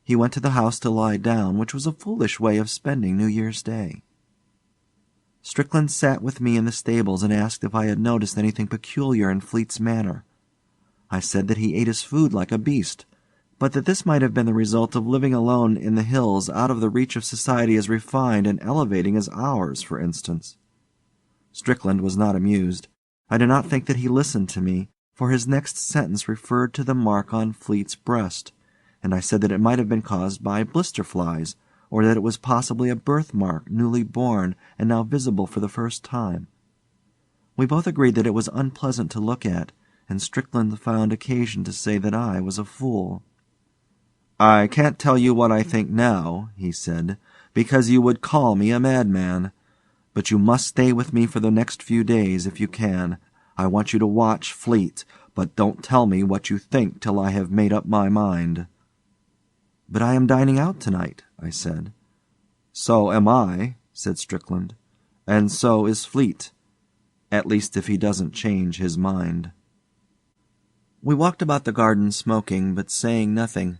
[SPEAKER 6] He went to the house to lie down, which was a foolish way of spending New Year's Day. Strickland sat with me in the stables and asked if I had noticed anything peculiar in Fleet's manner. I said that he ate his food like a beast, but that this might have been the result of living alone in the hills out of the reach of society as refined and elevating as ours, for instance. Strickland was not amused. I do not think that he listened to me, for his next sentence referred to the mark on Fleet's breast, and I said that it might have been caused by blister flies, or that it was possibly a birthmark newly born and now visible for the first time. We both agreed that it was unpleasant to look at, and Strickland found occasion to say that I was a fool. "I can't tell you what I think now," he said, "because you would call me a madman. But you must stay with me for the next few days if you can. I want you to watch Fleet, but don't tell me what you think till I have made up my mind." "But I am dining out tonight," I said. "So am I," said Strickland, "and so is Fleet. At least if he doesn't change his mind." We walked about the garden smoking, but saying nothing,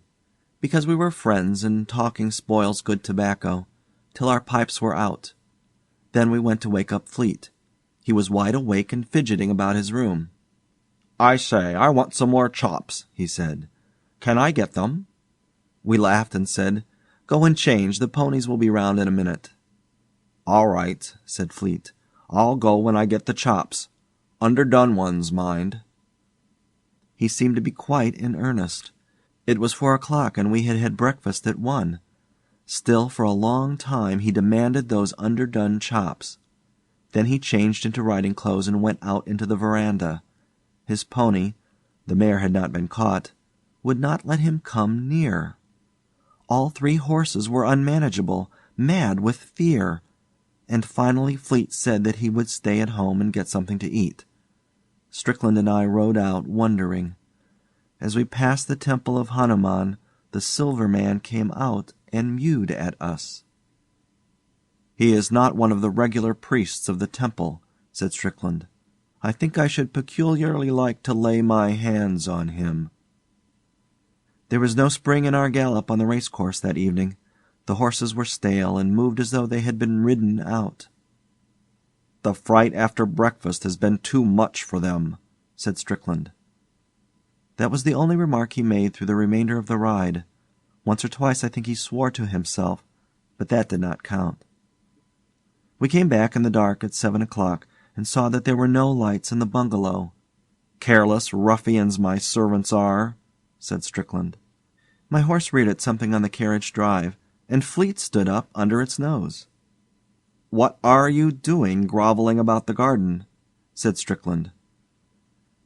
[SPEAKER 6] because we were friends and talking spoils good tobacco, till our pipes were out. Then we went to wake up Fleet. He was wide awake and fidgeting about his room. "I say, I want some more chops," he said. "Can I get them?" We laughed and said, "Go and change. The ponies will be round in a minute." "All right," said Fleet. "I'll go when I get the chops. Underdone ones, mind." He seemed to be quite in earnest. It was 4 o'clock, and we had had breakfast at 1. Still, for a long time, he demanded those underdone chops. Then he changed into riding clothes and went out into the veranda. His pony, the mare had not been caught, would not let him come near. All 3 horses were unmanageable, mad with fear, and finally Fleet said that he would stay at home and get something to eat. Strickland and I rode out, wondering. As we passed the temple of Hanuman, the Silver Man came out and mewed at us. "He is not one of the regular priests of the temple," said Strickland. I think I should peculiarly like to lay my hands on him. There was no spring in our gallop on the racecourse that evening. The horses were stale and moved as though they had been ridden out. "The fright after breakfast has been too much for them," said Strickland. That was the only remark he made through the remainder of the ride. Once or twice I think he swore to himself, but that did not count. We came back in the dark at 7 o'clock, and saw that there were no lights in the bungalow. "Careless ruffians my servants are," said Strickland. My horse reared at something on the carriage drive, and Fleet stood up under its nose. "What are you doing grovelling about the garden?" said Strickland.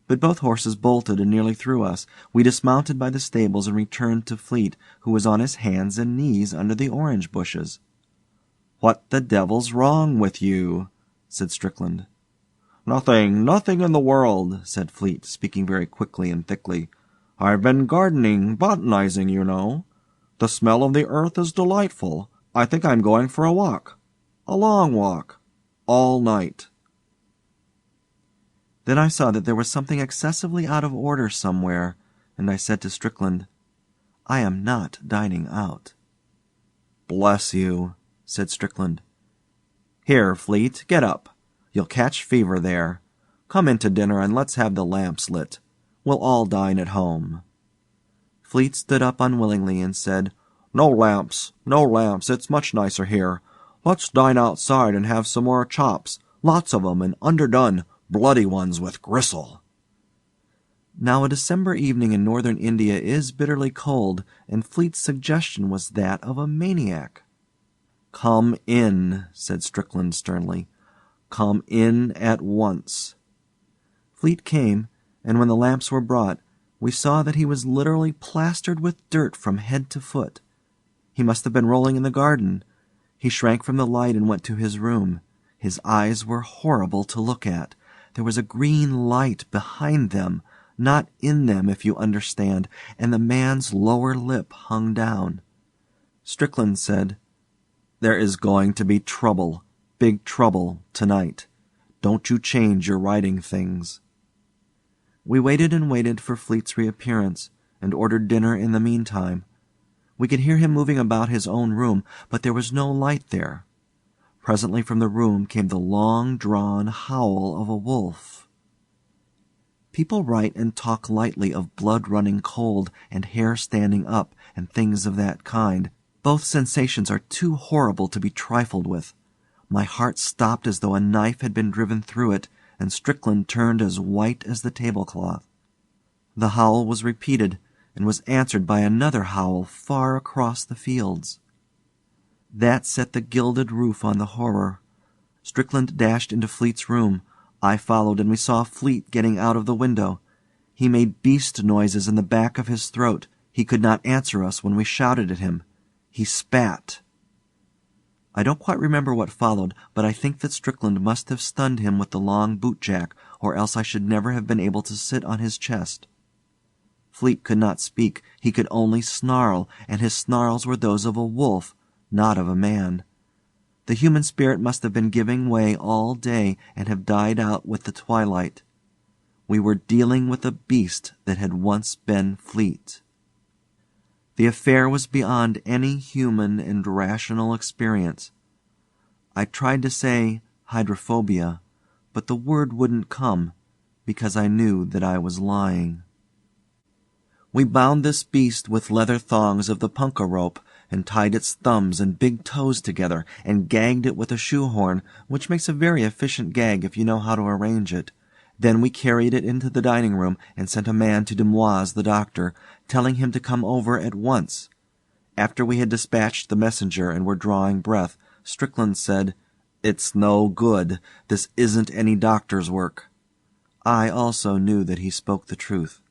[SPEAKER 6] But both horses bolted and nearly threw us. We dismounted by the stables and returned to Fleet, who was on his hands and knees under the orange bushes. "What the devil's wrong with you?" said Strickland. Nothing in the world," said Fleet, speaking very quickly and thickly. "I've been gardening, botanizing, you know. The smell of the earth is delightful. I think I'm going for a walk. A long walk. All night." Then I saw that there was something excessively out of order somewhere, and I said to Strickland, "I am not dining out." "Bless you," said Strickland. "Here, Fleet, get up. You'll catch fever there. Come in to dinner and let's have the lamps lit. We'll all dine at home." Fleet stood up unwillingly and said, No lamps, it's much nicer here. Let's dine outside and have some more chops, lots of 'em and underdone, bloody ones with gristle." Now a December evening in northern India is bitterly cold, and Fleet's suggestion was that of a maniac. "Come in," said Strickland sternly. "Come in at once." Fleet came, and when the lamps were brought, we saw that he was literally plastered with dirt from head to foot. He must have been rolling in the garden. He shrank from the light and went to his room. His eyes were horrible to look at. There was a green light behind them, not in them, if you understand, and the man's lower lip hung down. Strickland said, "There is going to be trouble, big trouble, tonight. Don't you change your writing things." We waited and waited for Fleet's reappearance, and ordered dinner in the meantime. We could hear him moving about his own room, but there was no light there. Presently from the room came the long-drawn howl of a wolf. People write and talk lightly of blood running cold and hair standing up and things of that kind. Both sensations are too horrible to be trifled with. My heart stopped as though a knife had been driven through it, and Strickland turned as white as the tablecloth. The howl was repeated, and was answered by another howl far across the fields. That set the gilded roof on the horror. Strickland dashed into Fleet's room. I followed, and we saw Fleet getting out of the window. He made beast noises in the back of his throat. He could not answer us when we shouted at him. He spat. I don't quite remember what followed, but I think that Strickland must have stunned him with the long bootjack, or else I should never have been able to sit on his chest. Fleet could not speak. He could only snarl, and his snarls were those of a wolf, not of a man. The human spirit must have been giving way all day and have died out with the twilight. We were dealing with a beast that had once been Fleet. The affair was beyond any human and rational experience. I tried to say hydrophobia, but the word wouldn't come, because I knew that I was lying. We bound this beast with leather thongs of the punka rope, and tied its thumbs and big toes together, and gagged it with a shoehorn, which makes a very efficient gag if you know how to arrange it. Then we carried it into the dining room, and sent a man to Dumoise, the doctor, telling him to come over at once. After we had dispatched the messenger and were drawing breath, Strickland said, "It's no good. This isn't any doctor's work." I also knew that he spoke the truth.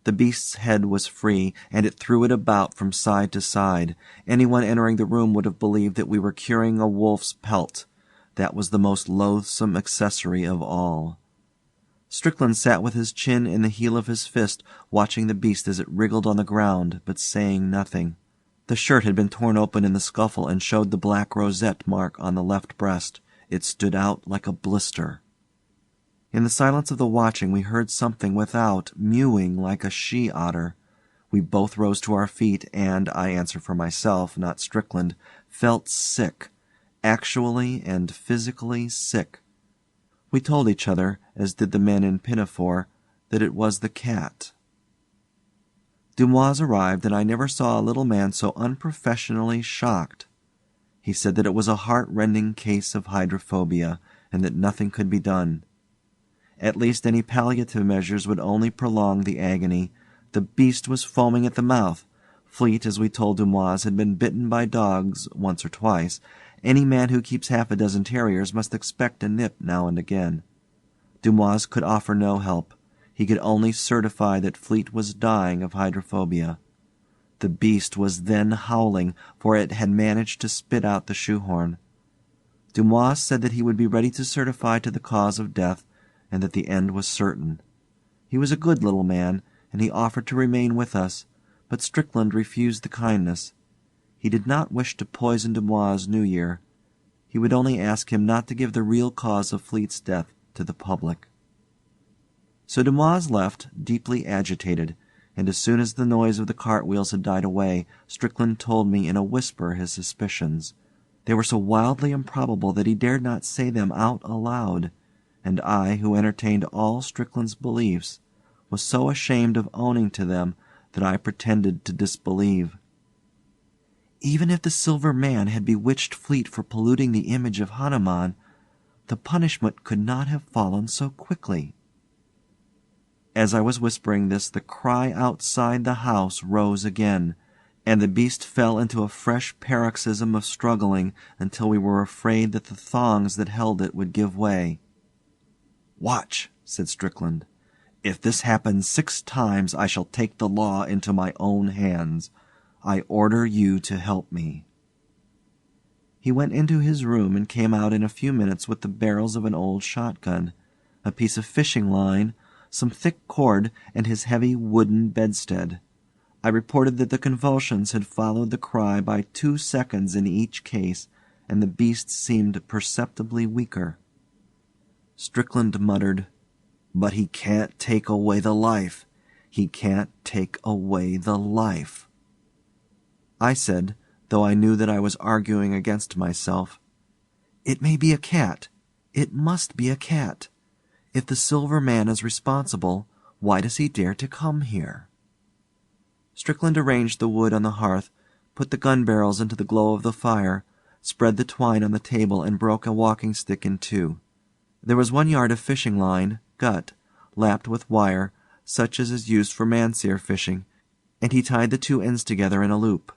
[SPEAKER 6] The beast's head was free, and it threw it about from side to side. Anyone entering the room would have believed that we were curing a wolf's pelt. That was the most loathsome accessory of all. Strickland sat with his chin in the heel of his fist, watching the beast as it wriggled on the ground, but saying nothing. The shirt had been torn open in the scuffle and showed the black rosette mark on the left breast. It stood out like a blister. In the silence of the watching we heard something without, mewing like a she-otter. We both rose to our feet and, I answer for myself, not Strickland, felt sick, actually and physically sick. We told each other, as did the men in Pinafore, that it was the cat. Dumoise arrived, and I never saw a little man so unprofessionally shocked. He said that it was a heart-rending case of hydrophobia, and that nothing could be done. At least any palliative measures would only prolong the agony. The beast was foaming at the mouth. Fleet, as we told Dumoise, had been bitten by dogs once or twice. Any man who keeps half a dozen terriers must expect a nip now and again. Dumoise could offer no help. He could only certify that Fleet was dying of hydrophobia. The beast was then howling, for it had managed to spit out the shoehorn. Dumoise said that he would be ready to certify to the cause of death, and that the end was certain. He was a good little man, and he offered to remain with us, but Strickland refused the kindness. He did not wish to poison Dumoise' New Year. He would only ask him not to give the real cause of Fleet's death to the public. So Dumoise left, deeply agitated, and as soon as the noise of the cartwheels had died away, Strickland told me in a whisper his suspicions. They were so wildly improbable that he dared not say them out aloud, and I, who entertained all Strickland's beliefs, was so ashamed of owning to them that I pretended to disbelieve. Even if the Silver Man had bewitched Fleet for polluting the image of Hanuman, the punishment could not have fallen so quickly. As I was whispering this, the cry outside the house rose again, and the beast fell into a fresh paroxysm of struggling until we were afraid that the thongs that held it would give way. "Watch," said Strickland. "If this happens 6 times, I shall take the law into my own hands. I order you to help me." He went into his room and came out in a few minutes with the barrels of an old shotgun, a piece of fishing line, some thick cord, and his heavy wooden bedstead. I reported that the convulsions had followed the cry by 2 seconds in each case, and the beast seemed perceptibly weaker. Strickland muttered, "But he can't take away the life. He can't take away the life." I said, though I knew that I was arguing against myself, "It may be a cat. It must be a cat. If the Silver Man is responsible, why does he dare to come here?" Strickland arranged the wood on the hearth, put the gun barrels into the glow of the fire, spread the twine on the table, and broke a walking stick in 2. There was 1 yard of fishing line, gut, lapped with wire, such as is used for Manseer fishing, and he tied the 2 ends together in a loop.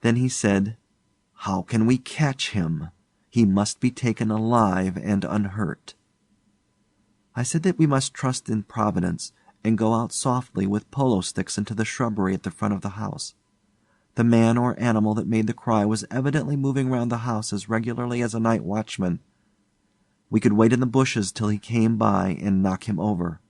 [SPEAKER 6] Then he said, "How can we catch him? He must be taken alive and unhurt." I said that we must trust in Providence, and go out softly with polo sticks into the shrubbery at the front of the house. The man or animal that made the cry was evidently moving round the house as regularly as a night watchman. We could wait in the bushes till he came by and knock him over.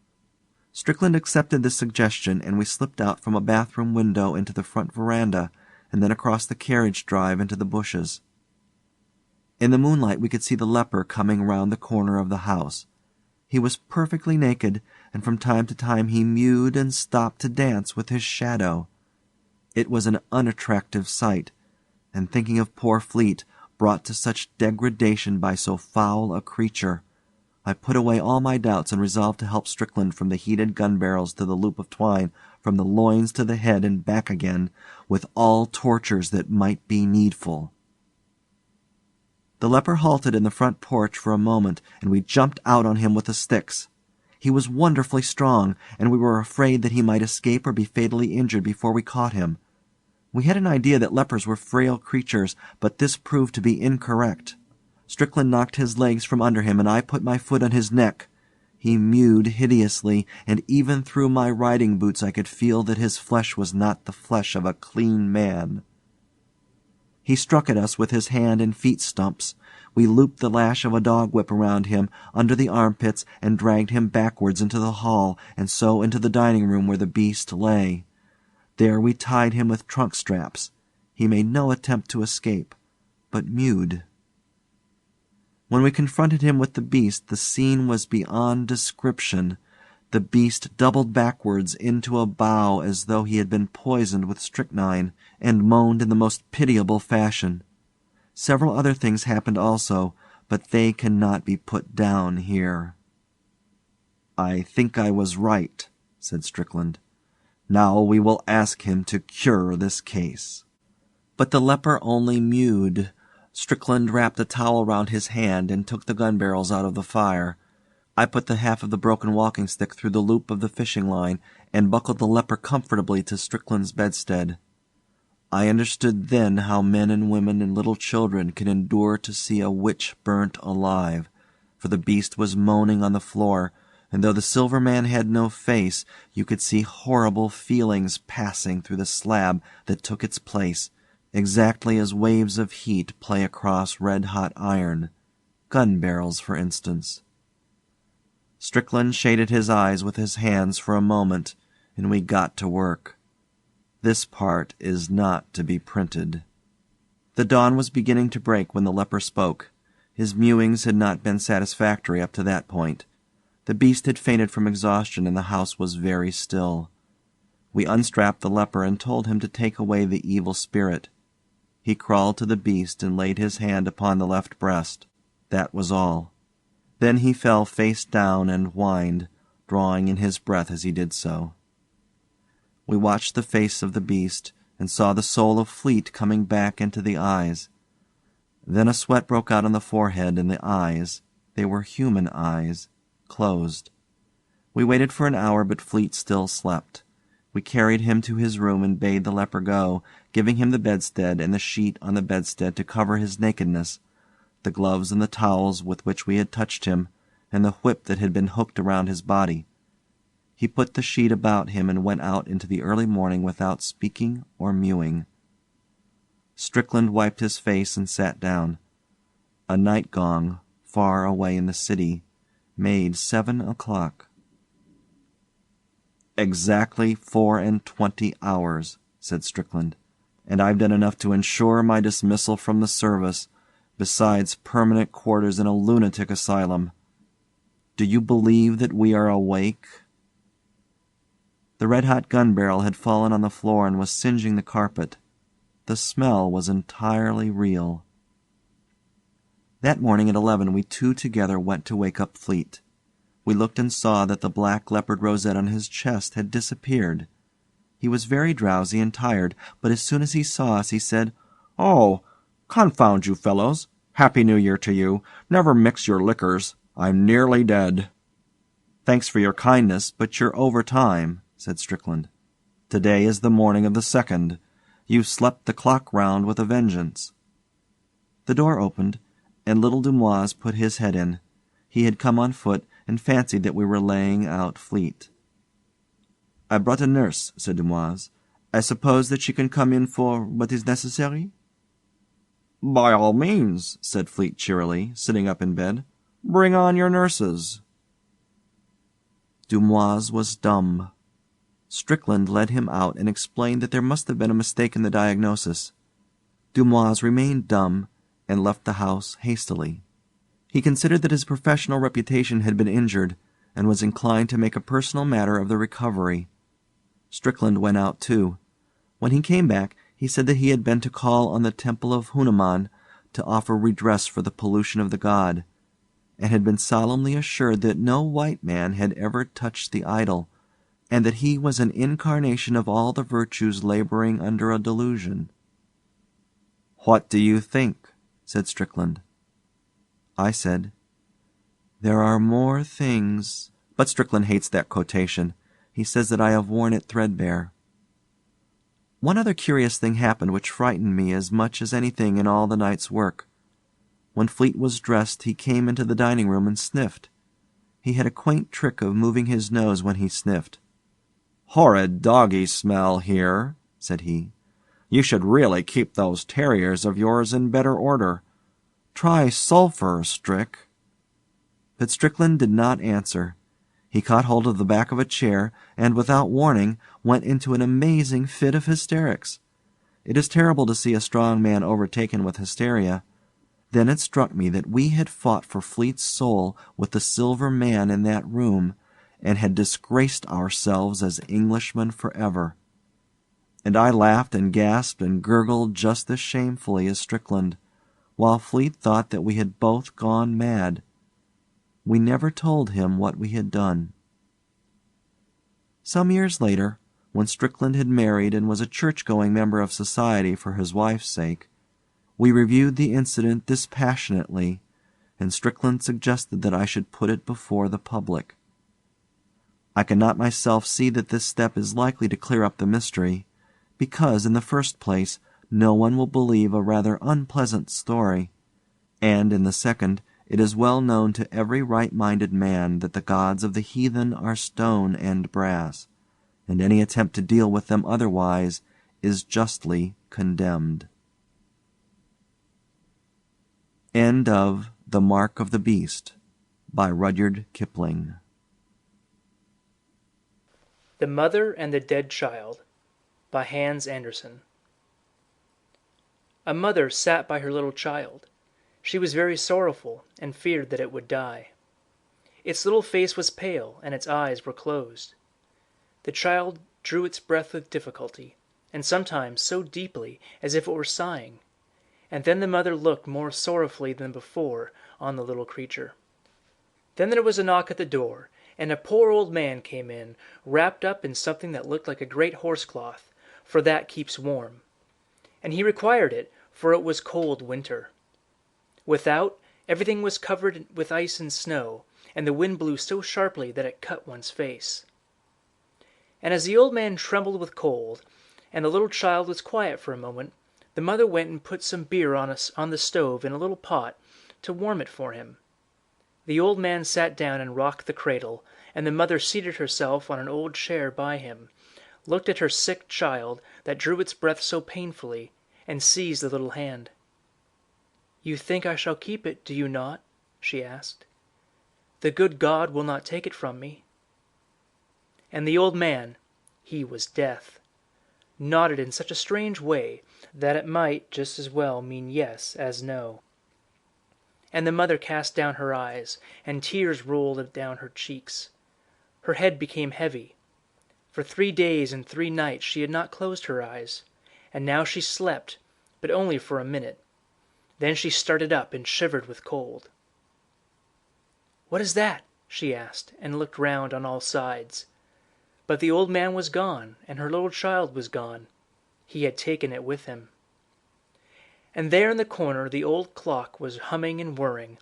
[SPEAKER 6] Strickland accepted this suggestion, and we slipped out from a bathroom window into the front veranda, and then across the carriage drive into the bushes. In the moonlight we could see the leper coming round the corner of the house. He was perfectly naked, and from time to time he mewed and stopped to dance with his shadow. It was an unattractive sight, and thinking of poor Fleet, brought to such degradation by so foul a creature, I put away all my doubts and resolved to help Strickland from the heated gun barrels to the loop of twine, from the loins to the head and back again, with all tortures that might be needful. The leper halted in the front porch for a moment, and we jumped out on him with the sticks. He was wonderfully strong, and we were afraid that he might escape or be fatally injured before we caught him. We had an idea that lepers were frail creatures, but this proved to be incorrect. Strickland knocked his legs from under him, and I put my foot on his neck. He mewed hideously, and even through my riding boots I could feel that his flesh was not the flesh of a clean man. He struck at us with his hand and feet stumps. We looped the lash of a dog whip around him, under the armpits, and dragged him backwards into the hall, and so into the dining room where the beast lay. There we tied him with trunk straps. He made no attempt to escape, but mewed. When we confronted him with the beast, the scene was beyond description. The beast doubled backwards into a bow as though he had been poisoned with strychnine, and moaned in the most pitiable fashion. Several other things happened also, but they cannot be put down here. "I think I was right," said Strickland. "Now we will ask him to cure this case." But the leper only mewed. Strickland wrapped a towel round his hand and took the gun barrels out of the fire. I put the half of the broken walking stick through the loop of the fishing line and buckled the leper comfortably to Strickland's bedstead. I understood then how men and women and little children can endure to see a witch burnt alive, for the beast was moaning on the floor, and though the silver man had no face, you could see horrible feelings passing through the slab that took its place, exactly as waves of heat play across red-hot iron, gun barrels, for instance. Strickland shaded his eyes with his hands for a moment, and we got to work. This part is not to be printed. The dawn was beginning to break when the leper spoke. His mewings had not been satisfactory up to that point. The beast had fainted from exhaustion, and the house was very still. We unstrapped the leper and told him to take away the evil spirit. He crawled to the beast and laid his hand upon the left breast. That was all. Then he fell face down and whined, drawing in his breath as he did so. We watched the face of the beast, and saw the soul of Fleet coming back into the eyes. Then a sweat broke out on the forehead, and the eyes, they were human eyes, closed. We waited for an hour, but Fleet still slept. We carried him to his room and bade the leper go, giving him the bedstead and the sheet on the bedstead to cover his nakedness, the gloves and the towels with which we had touched him, and the whip that had been hooked around his body. He put the sheet about him and went out into the early morning without speaking or mewing. Strickland wiped his face and sat down. A night gong, far away in the city, made 7 o'clock. "Exactly 24 hours," said Strickland, "and I've done enough to ensure my dismissal from the service, besides permanent quarters in a lunatic asylum. Do you believe that we are awake?" The red-hot gun barrel had fallen on the floor and was singeing the carpet. The smell was entirely real. That morning at 11 we two together went to wake up Fleet. We looked and saw that the black leopard rosette on his chest had disappeared. He was very drowsy and tired, but as soon as he saw us he said, "Oh, confound you fellows! Happy New Year to you! Never mix your liquors. I'm nearly dead." "Thanks for your kindness, but you're over time," said Strickland. "Today is the morning of the 2nd. You've slept the clock round with a vengeance." The door opened, and little Dumoise put his head in. He had come on foot, and fancied that we were laying out Fleet. "I brought a nurse," said Dumoise. "I suppose that she can come in for what is necessary?" "By all means," said Fleet cheerily, sitting up in bed. "Bring on your nurses." Dumoise was dumb. Strickland led him out and explained that there must have been a mistake in the diagnosis. Dumoise remained dumb, and left the house hastily. He considered that his professional reputation had been injured, and was inclined to make a personal matter of the recovery. Strickland went out too. When he came back, he said that he had been to call on the temple of Hanuman to offer redress for the pollution of the god, and had been solemnly assured that no white man had ever touched the idol, and that he was an incarnation of all the virtues laboring under a delusion. "What do you think?" said Strickland. I said, "There are more things," but Strickland hates that quotation. He says that I have worn it threadbare. One other curious thing happened which frightened me as much as anything in all the night's work. When Fleet was dressed he came into the dining room and sniffed. He had a quaint trick of moving his nose when he sniffed. "Horrid doggy smell here," said he. "You should really keep those terriers of yours in better order. Try sulphur, Strick." But Strickland did not answer. He caught hold of the back of a chair, and, without warning, went into an amazing fit of hysterics. It is terrible to see a strong man overtaken with hysteria. Then it struck me that we had fought for Fleet's soul with the silver man in that room, and had disgraced ourselves as Englishmen forever. And I laughed and gasped and gurgled just as shamefully as Strickland, while Fleet thought that we had both gone mad. We never told him what we had done. Some years later, when Strickland had married and was a church-going member of society for his wife's sake, we reviewed the incident dispassionately, and Strickland suggested that I should put it before the public. I cannot myself see that this step is likely to clear up the mystery, because, in the first place, no one will believe a rather unpleasant story, and, in the second, it is well known to every right-minded man that the gods of the heathen are stone and brass, and any attempt to deal with them otherwise is justly condemned. End of The Mark of the Beast by Rudyard Kipling.
[SPEAKER 5] The Mother and the Dead Child by Hans Andersen. A mother sat by her little child. She was very sorrowful, and feared that it would die. Its little face was pale, and its eyes were closed. The child drew its breath with difficulty, and sometimes so deeply as if it were sighing, and then the mother looked more sorrowfully than before on the little creature. Then there was a knock at the door, and a poor old man came in, wrapped up in something that looked like a great horsecloth, for that keeps warm. And he required it, for it was cold winter. Without, everything was covered with ice and snow, and the wind blew so sharply that it cut one's face. And as the old man trembled with cold, and the little child was quiet for a moment, the mother went and put some beer on the stove in a little pot to warm it for him. The old man sat down and rocked the cradle, and the mother seated herself on an old chair by him, looked at her sick child that drew its breath so painfully, and seized the little hand. "You think I shall keep it, do you not?" she asked. "The good God will not take it from me." And the old man, he was Death, nodded in such a strange way that it might just as well mean yes as no. And the mother cast down her eyes, and tears rolled down her cheeks. Her head became heavy. For 3 days and 3 nights she had not closed her eyes, and now she slept, but only for a minute. Then she started up and shivered with cold. "What is that?" she asked, and looked round on all sides. But the old man was gone, and her little child was gone. He had taken it with him. And there in the corner the old clock was humming and whirring.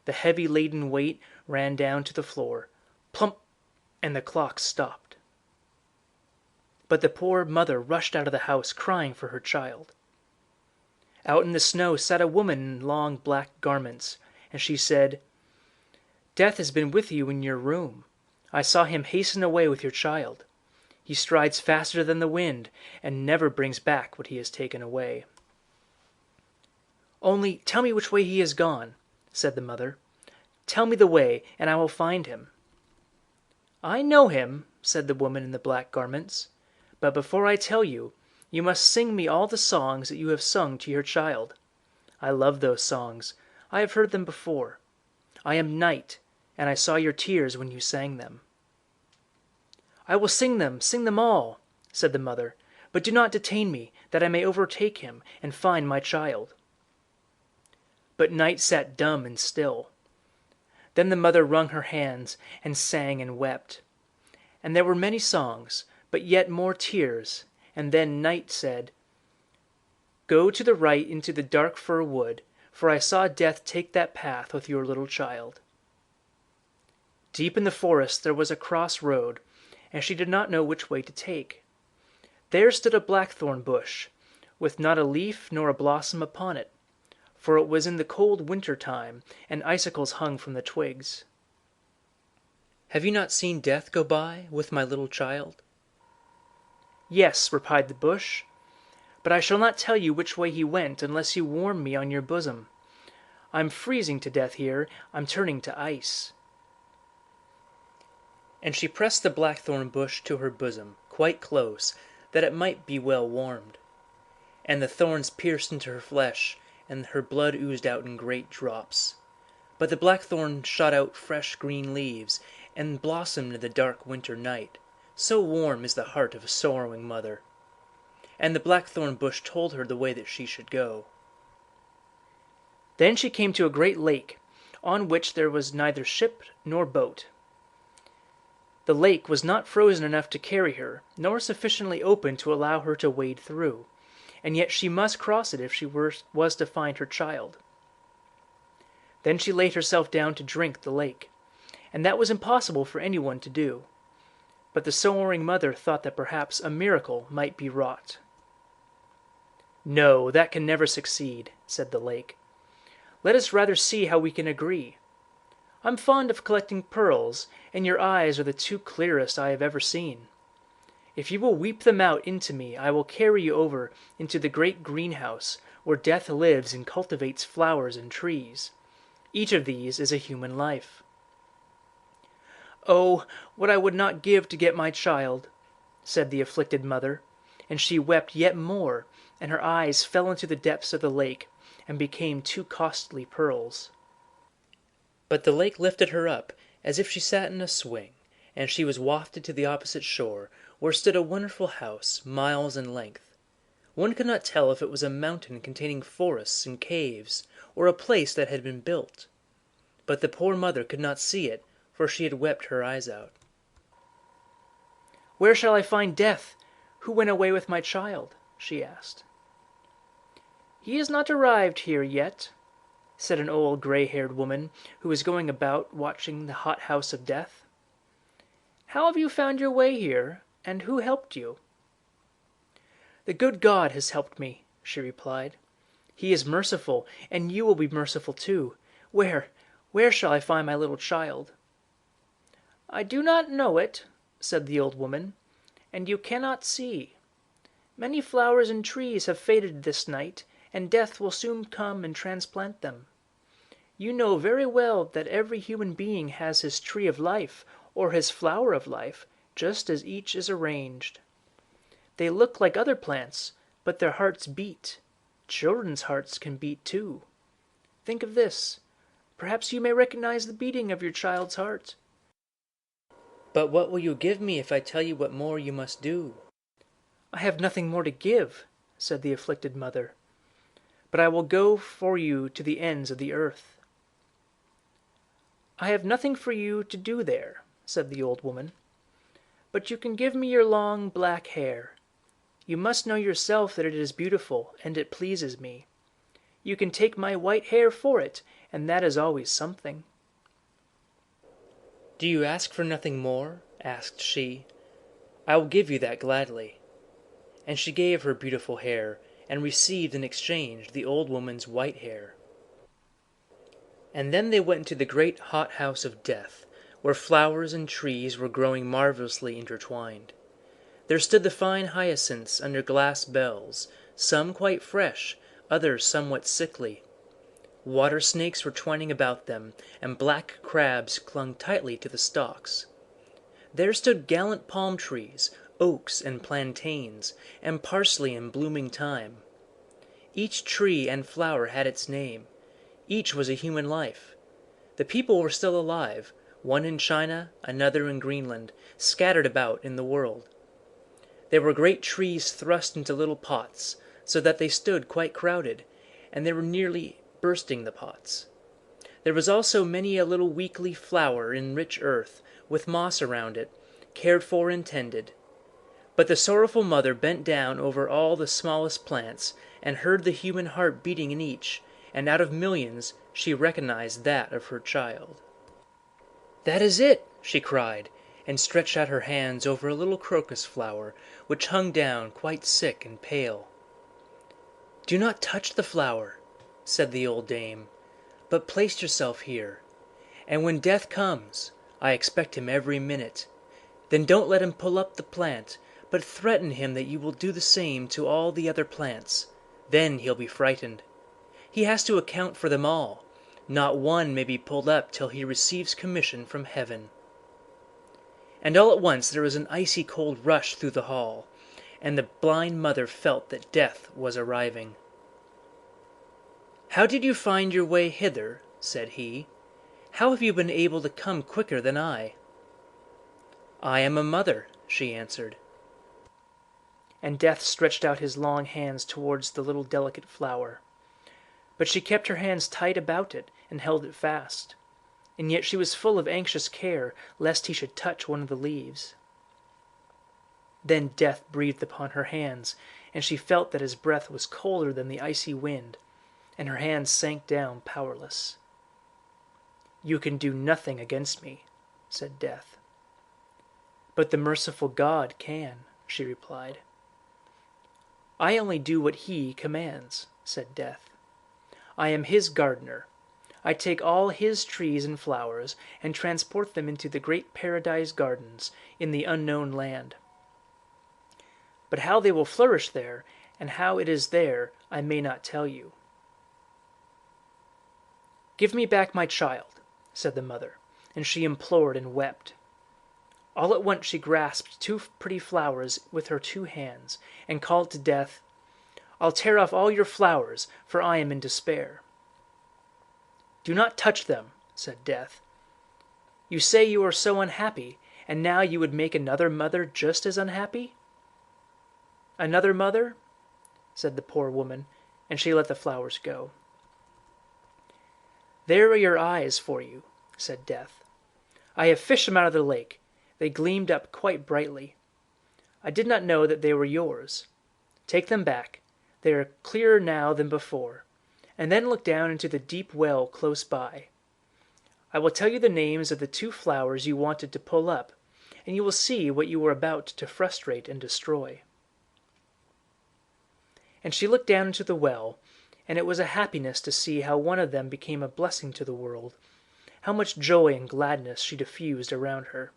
[SPEAKER 5] The heavy laden weight ran down to the floor. Plump! And the clock stopped. But the poor mother rushed out of the house crying for her child. Out in the snow sat a woman in long black garments, and she said, "Death has been with you in your room. I saw him hasten away with your child. He strides faster than the wind, and never brings back what he has taken away." "Only tell me which way he has gone," said the mother. "Tell me the way, and I will find him." "I know him," said the woman in the black garments. "But before I tell you, you must sing me all the songs that you have sung to your child. I love those songs. I have heard them before. I am Night, and I saw your tears when you sang them." "I will sing them all," said the mother, "but do not detain me, that I may overtake him and find my child." But Night sat dumb and still. Then the mother wrung her hands and sang and wept. And there were many songs, but yet more tears, and then Night said, "Go to the right into the dark fir wood, for I saw Death take that path with your little child." Deep in the forest there was a cross road, and she did not know which way to take. There stood a blackthorn bush, with not a leaf nor a blossom upon it, for it was in the cold winter time, and icicles hung from the twigs. "Have you not seen Death go by with my little child?" "Yes," replied the bush, "but I shall not tell you which way he went unless you warm me on your bosom. I'm freezing to death here, I'm turning to ice." And she pressed the blackthorn bush to her bosom, quite close, that it might be well warmed. And the thorns pierced into her flesh, and her blood oozed out in great drops. But the blackthorn shot out fresh green leaves, and blossomed in the dark winter night. So warm is the heart of a sorrowing mother. And the blackthorn bush told her the way that she should go. Then she came to a great lake, on which there was neither ship nor boat. The lake was not frozen enough to carry her, nor sufficiently open to allow her to wade through, and yet she must cross it if she was to find her child. Then she laid herself down to drink the lake, and that was impossible for anyone to do. But the sorrowing mother thought that perhaps a miracle might be wrought. "No, that can never succeed," said the lake. "Let us rather see how we can agree. I'm fond of collecting pearls, and your eyes are the two clearest I have ever seen. If you will weep them out into me, I will carry you over into the great greenhouse where Death lives and cultivates flowers and trees. Each of these is a human life." "Oh, what I would not give to get my child," said the afflicted mother, and she wept yet more, and her eyes fell into the depths of the lake and became two costly pearls. But the lake lifted her up as if she sat in a swing, and she was wafted to the opposite shore, where stood a wonderful house, miles in length. One could not tell if it was a mountain containing forests and caves, or a place that had been built. But the poor mother could not see it, for she had wept her eyes out. "Where shall I find Death, who went away with my child?" she asked. "He is not arrived here yet," said an old gray-haired woman who was going about watching the hothouse of Death. "How have you found your way here, and who helped you?" "The good God has helped me," she replied. "He is merciful, and you will be merciful too. Where shall I find my little child?" "I do not know it," said the old woman, "and you cannot see. Many flowers and trees have faded this night, and Death will soon come and transplant them. You know very well that every human being has his tree of life, or his flower of life, just as each is arranged. They look like other plants, but their hearts beat. Children's hearts can beat too. Think of this. Perhaps you may recognize the beating of your child's heart." "But what will you give me if I tell you what more you must do?" "I have nothing more to give," said the afflicted mother, "but I will go for you to the ends of the earth." "I have nothing for you to do there," said the old woman, "but you can give me your long black hair. You must know yourself that it is beautiful, and it pleases me. You can take my white hair for it, and that is always something." "Do you ask for nothing more?" asked she. "I will give you that gladly." And she gave her beautiful hair, and received in exchange the old woman's white hair. And then they went into the great hothouse of Death, where flowers and trees were growing marvelously intertwined. There stood the fine hyacinths under glass bells, some quite fresh, others somewhat sickly. Water snakes were twining about them, and black crabs clung tightly to the stalks. There stood gallant palm trees, oaks and plantains, and parsley in blooming time. Each tree and flower had its name. Each was a human life. The people were still alive, one in China, another in Greenland, scattered about in the world. There were great trees thrust into little pots, so that they stood quite crowded, and they were nearly bursting the pots. There was also many a little weakly flower in rich earth, with moss around it, cared for and tended. But the sorrowful mother bent down over all the smallest plants, and heard the human heart beating in each, and out of millions she recognized that of her child. "That is it!" she cried, and stretched out her hands over a little crocus flower, which hung down quite sick and pale. "Do not touch the flower," said the old dame, "but place yourself here. And when Death comes, I expect him every minute, then don't let him pull up the plant, but threaten him that you will do the same to all the other plants. Then he'll be frightened. He has to account for them all. Not one may be pulled up till he receives commission from heaven." And all at once there was an icy cold rush through the hall, and the blind mother felt that Death was arriving. "How did you find your way hither?" said he. "How have you been able to come quicker than I?" "I am a mother," she answered. And Death stretched out his long hands towards the little delicate flower. But she kept her hands tight about it and held it fast, and yet she was full of anxious care lest he should touch one of the leaves. Then Death breathed upon her hands, and she felt that his breath was colder than the icy wind, and her hands sank down powerless. "You can do nothing against me," said Death. "But the merciful God can," she replied. "I only do what he commands," said Death. "I am his gardener. I take all his trees and flowers and transport them into the great paradise gardens in the unknown land. But how they will flourish there, and how it is there, I may not tell you." "Give me back my child," said the mother, and she implored and wept. All at once she grasped two pretty flowers with her two hands, and called to Death, "I'll tear off all your flowers, for I am in despair." "Do not touch them," said Death. "You say you are so unhappy, and now you would make another mother just as unhappy?" "Another mother?" said the poor woman, and she let the flowers go. "There are your eyes for you," said Death. "I have fished them out of the lake. They gleamed up quite brightly. I did not know that they were yours. Take them back. They are clearer now than before. And then look down into the deep well close by. I will tell you the names of the two flowers you wanted to pull up, and you will see what you were about to frustrate and destroy." And she looked down into the well, and it was a happiness to see how one of them became a blessing to the world, how much joy and gladness she diffused around her.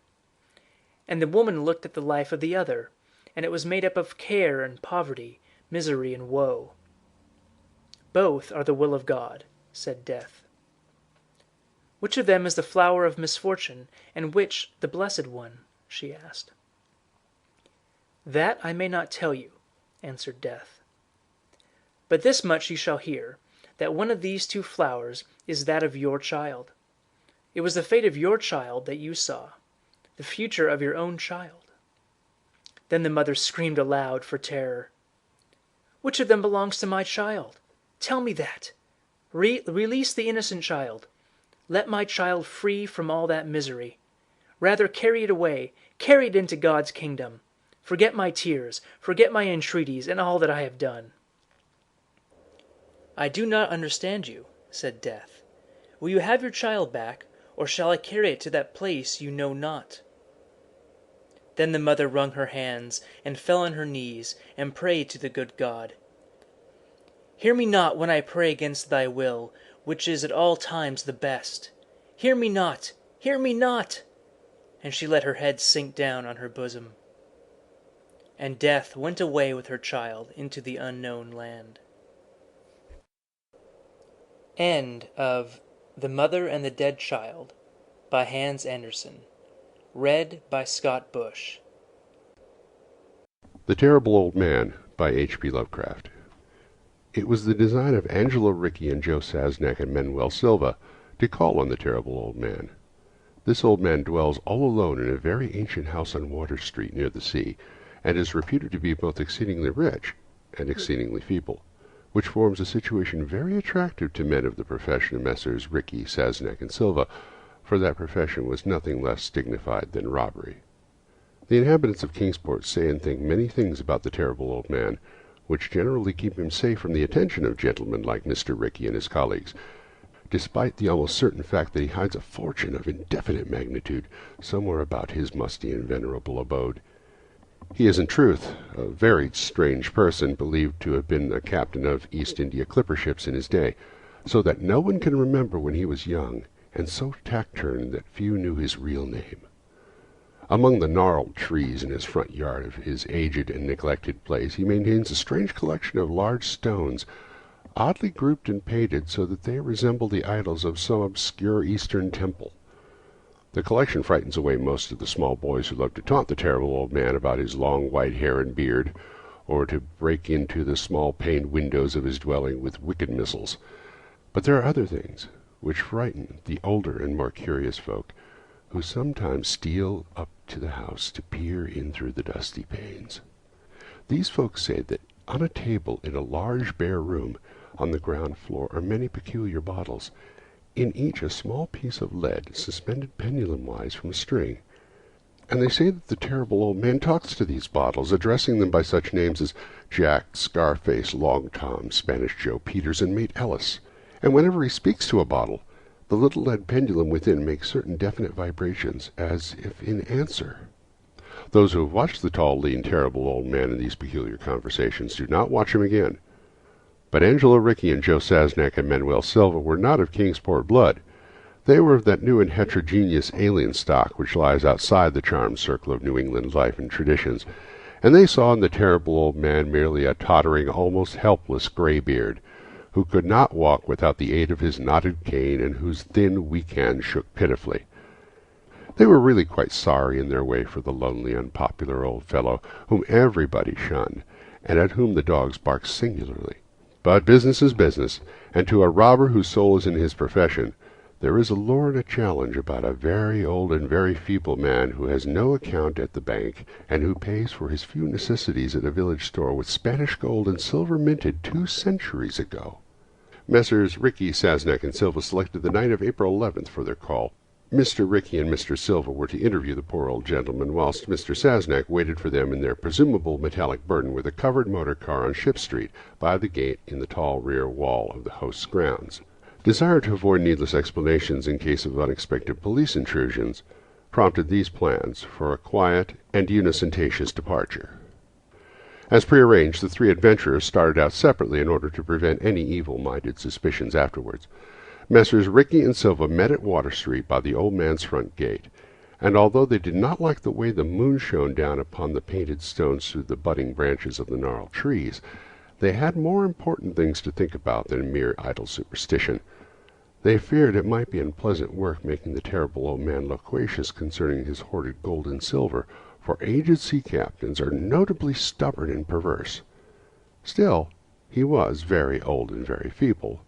[SPEAKER 5] And the woman looked at the life of the other, and it was made up of care and poverty, misery and woe. "Both are the will of God," said Death. "Which of them is the flower of misfortune, and which the blessed one?" she asked. "That I may not tell you," answered Death. "But this much you shall hear, that one of these two flowers is that of your child. It was the fate of your child that you saw, the future of your own child." Then the mother screamed aloud for terror. "Which of them belongs to my child? Tell me that. Release the innocent child. Let my child free from all that misery. Rather carry it away, carry it into God's kingdom. Forget my tears, forget my entreaties, and all that I have done." "I do not understand you," said Death. "Will you have your child back, or shall I carry it to that place you know not?" Then the mother wrung her hands, and fell on her knees, and prayed to the good God. "Hear me not when I pray against thy will, which is at all times the best. Hear me not! Hear me not!" And she let her head sink down on her bosom. And Death went away with her child into the unknown land. End of The Mother and the Dead Child by Hans Andersen. Read by Scott Bush.
[SPEAKER 3] The Terrible Old Man by H.P. Lovecraft. It was the design of Angelo Ricci and Joe Sasnak and Manuel Silva to call on the Terrible Old Man. This old man dwells all alone in a very ancient house on Water Street near the sea, and is reputed to be both exceedingly rich and exceedingly feeble, which forms a situation very attractive to men of the profession of Messrs. Ricci, Sasnak, and Silva, for that profession was nothing less dignified than robbery. The inhabitants of Kingsport say and think many things about the Terrible Old Man, which generally keep him safe from the attention of gentlemen like Mr. Ricci and his colleagues, despite the almost certain fact that he hides a fortune of indefinite magnitude somewhere about his musty and venerable abode. He is in truth a very strange person, believed to have been a captain of East India clipper ships in his day, so that no one can remember when he was young, and so taciturn that few knew his real name. Among the gnarled trees in his front yard of his aged and neglected place he maintains a strange collection of large stones, oddly grouped and painted so that they resemble the idols of some obscure Eastern temple. The collection frightens away most of the small boys who love to taunt the Terrible Old Man about his long white hair and beard, or to break into the small paned windows of his dwelling with wicked missiles. But there are other things which frighten the older and more curious folk, who sometimes steal up to the house to peer in through the dusty panes. These folks say that on a table in a large bare room on the ground floor are many peculiar bottles, in each a small piece of lead suspended pendulum-wise from a string. And they say that the terrible old man talks to these bottles, addressing them by such names as Jack, Scarface, Long Tom, Spanish Joe, Peters, and Mate Ellis. And whenever he speaks to a bottle, the little lead pendulum within makes certain definite vibrations, as if in answer. Those who have watched the tall, lean, terrible old man in these peculiar conversations do not watch him again. But Angela Rickey and Joe Sasnak and Manuel Silva were not of Kingsport blood. They were of that new and heterogeneous alien stock which lies outside the charmed circle of New England life and traditions, and they saw in the terrible old man merely a tottering, almost helpless graybeard, who could not walk without the aid of his knotted cane, and whose thin, weak hands shook pitifully. They were really quite sorry in their way for the lonely, unpopular old fellow, whom everybody shunned, and at whom the dogs barked singularly. But business is business, and to a robber whose soul is in his profession, there is a lure and a challenge about a very old and very feeble man who has no account at the bank, and who pays for his few necessities at a village store with Spanish gold and silver minted 2 centuries ago. Messrs. Rickey, Sasnak, and Silva selected the night of April 11th for their call. Mr. Rickey and Mr. Silva were to interview the poor old gentleman, whilst Mr. Sasnak waited for them in their presumable metallic burden with a covered motor car on Ship Street, by the gate in the tall rear wall of the host's grounds. Desire to avoid needless explanations in case of unexpected police intrusions prompted these plans for a quiet and unostentatious departure. As prearranged, the 3 adventurers started out separately in order to prevent any evil-minded suspicions afterwards. Messrs. Rickey and Silva met at Water Street by the old man's front gate, and although they did not like the way the moon shone down upon the painted stones through the budding branches of the gnarled trees, they had more important things to think about than mere idle superstition. They feared it might be unpleasant work making the terrible old man loquacious concerning his hoarded gold and silver, for aged sea captains are notably stubborn and perverse. Still, he was very old and very feeble,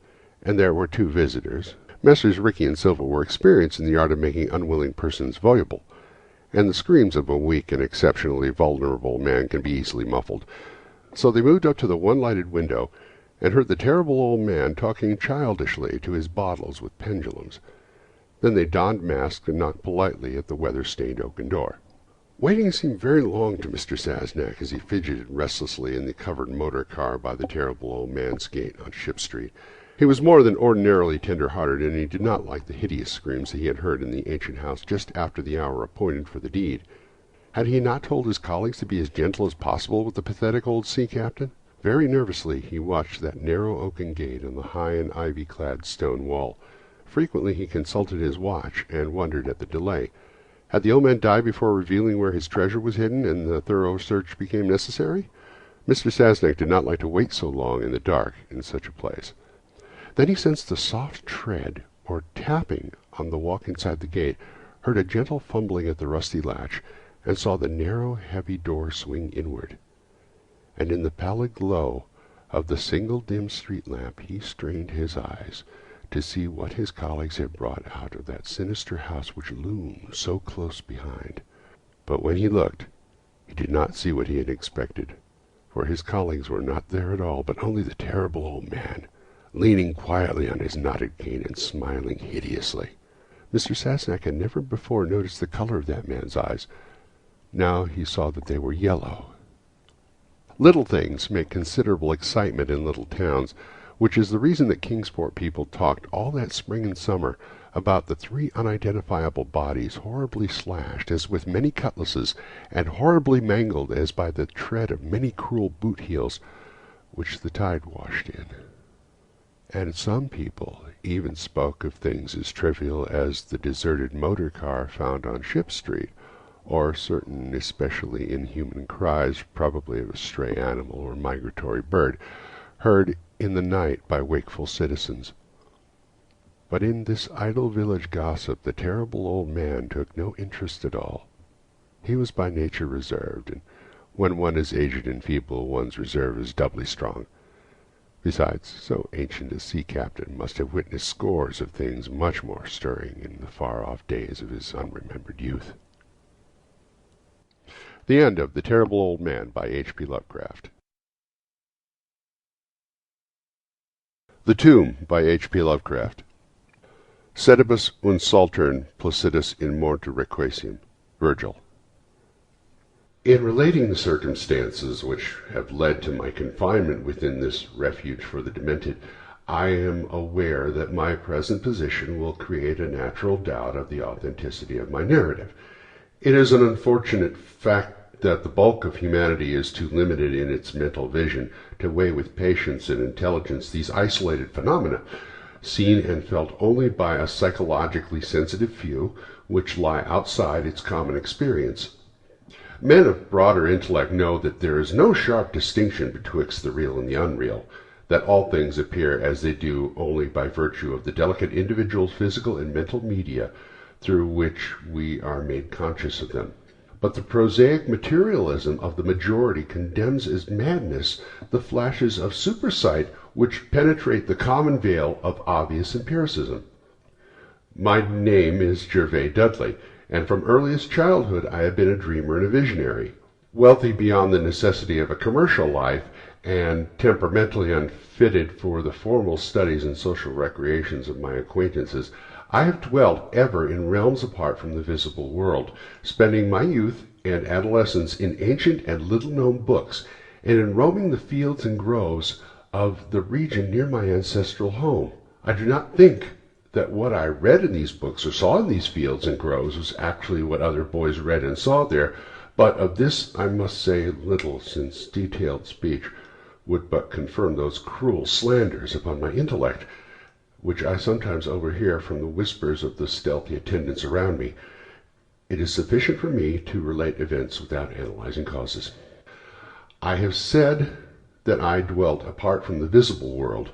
[SPEAKER 3] and there were 2 visitors. Messrs. Rickey and Silva were experienced in the art of making unwilling persons voluble, and the screams of a weak and exceptionally vulnerable man can be easily muffled. So they moved up to the one-lighted window, and heard the terrible old man talking childishly to his bottles with pendulums. Then they donned masks and knocked politely at the weather-stained oaken door. Waiting seemed very long to Mr. Sasnak as he fidgeted restlessly in the covered motor car by the terrible old man's gate on Ship Street. He was more than ordinarily tender-hearted, and he did not like the hideous screams that he had heard in the ancient house just after the hour appointed for the deed. Had he not told his colleagues to be as gentle as possible with the pathetic old sea captain? Very nervously he watched that narrow oaken gate and the high and ivy-clad stone wall. Frequently he consulted his watch, and wondered at the delay. Had the old man died before revealing where his treasure was hidden, and the thorough search became necessary? Mr. Sasnak did not like to wait so long in the dark in such a place. Then he sensed a soft tread, or tapping, on the walk inside the gate, heard a gentle fumbling at the rusty latch, and saw the narrow, heavy door swing inward. And in the pallid glow of the single dim street lamp he strained his eyes to see what his colleagues had brought out of that sinister house which loomed so close behind. But when he looked, he did not see what he had expected, for his colleagues were not there at all, but only the terrible old man, leaning quietly on his knotted cane and smiling hideously. Mr. Sasnak had never before noticed the color of that man's eyes. Now he saw that they were yellow. Little things make considerable excitement in little towns, which is the reason that Kingsport people talked all that spring and summer about the 3 unidentifiable bodies horribly slashed as with many cutlasses, and horribly mangled as by the tread of many cruel boot heels, which the tide washed in. And some people even spoke of things as trivial as the deserted motor car found on Ship Street, or certain especially inhuman cries, probably of a stray animal or migratory bird, heard in the night by wakeful citizens. But in this idle village gossip the terrible old man took no interest at all. He was by nature reserved, and when one is aged and feeble one's reserve is doubly strong. Besides, so ancient a sea captain must have witnessed scores of things much more stirring in the far-off days of his unremembered youth. The End of The Terrible Old Man by H.P. Lovecraft. The Tomb by H.P. Lovecraft. Sedibus unsaltern placidus in morte requiescem. Virgil. In relating the circumstances which have led to my confinement within this refuge for the demented, I am aware that my present position will create a natural doubt of the authenticity of my narrative. It is an unfortunate fact that the bulk of humanity is too limited in its mental vision to weigh with patience and intelligence these isolated phenomena, seen and felt only by a psychologically sensitive few, which lie outside its common experience. Men of broader intellect know that there is no sharp distinction betwixt the real and the unreal, that all things appear as they do only by virtue of the delicate individual physical and mental media through which we are made conscious of them. But the prosaic materialism of the majority condemns as madness the flashes of supersight which penetrate the common veil of obvious empiricism. My name is Gervais Dudley, and from earliest childhood I have been a dreamer and a visionary. Wealthy beyond the necessity of a commercial life, and temperamentally unfitted for the formal studies and social recreations of my acquaintances, I have dwelt ever in realms apart from the visible world, spending my youth and adolescence in ancient and little-known books, and in roaming the fields and groves of the region near my ancestral home. I do not think that what I read in these books or saw in these fields and groves was actually what other boys read and saw there, but of this I must say little, since detailed speech would but confirm those cruel slanders upon my intellect, which I sometimes overhear from the whispers of the stealthy attendants around me. It is sufficient for me to relate events without analyzing causes. I have said that I dwelt apart from the visible world,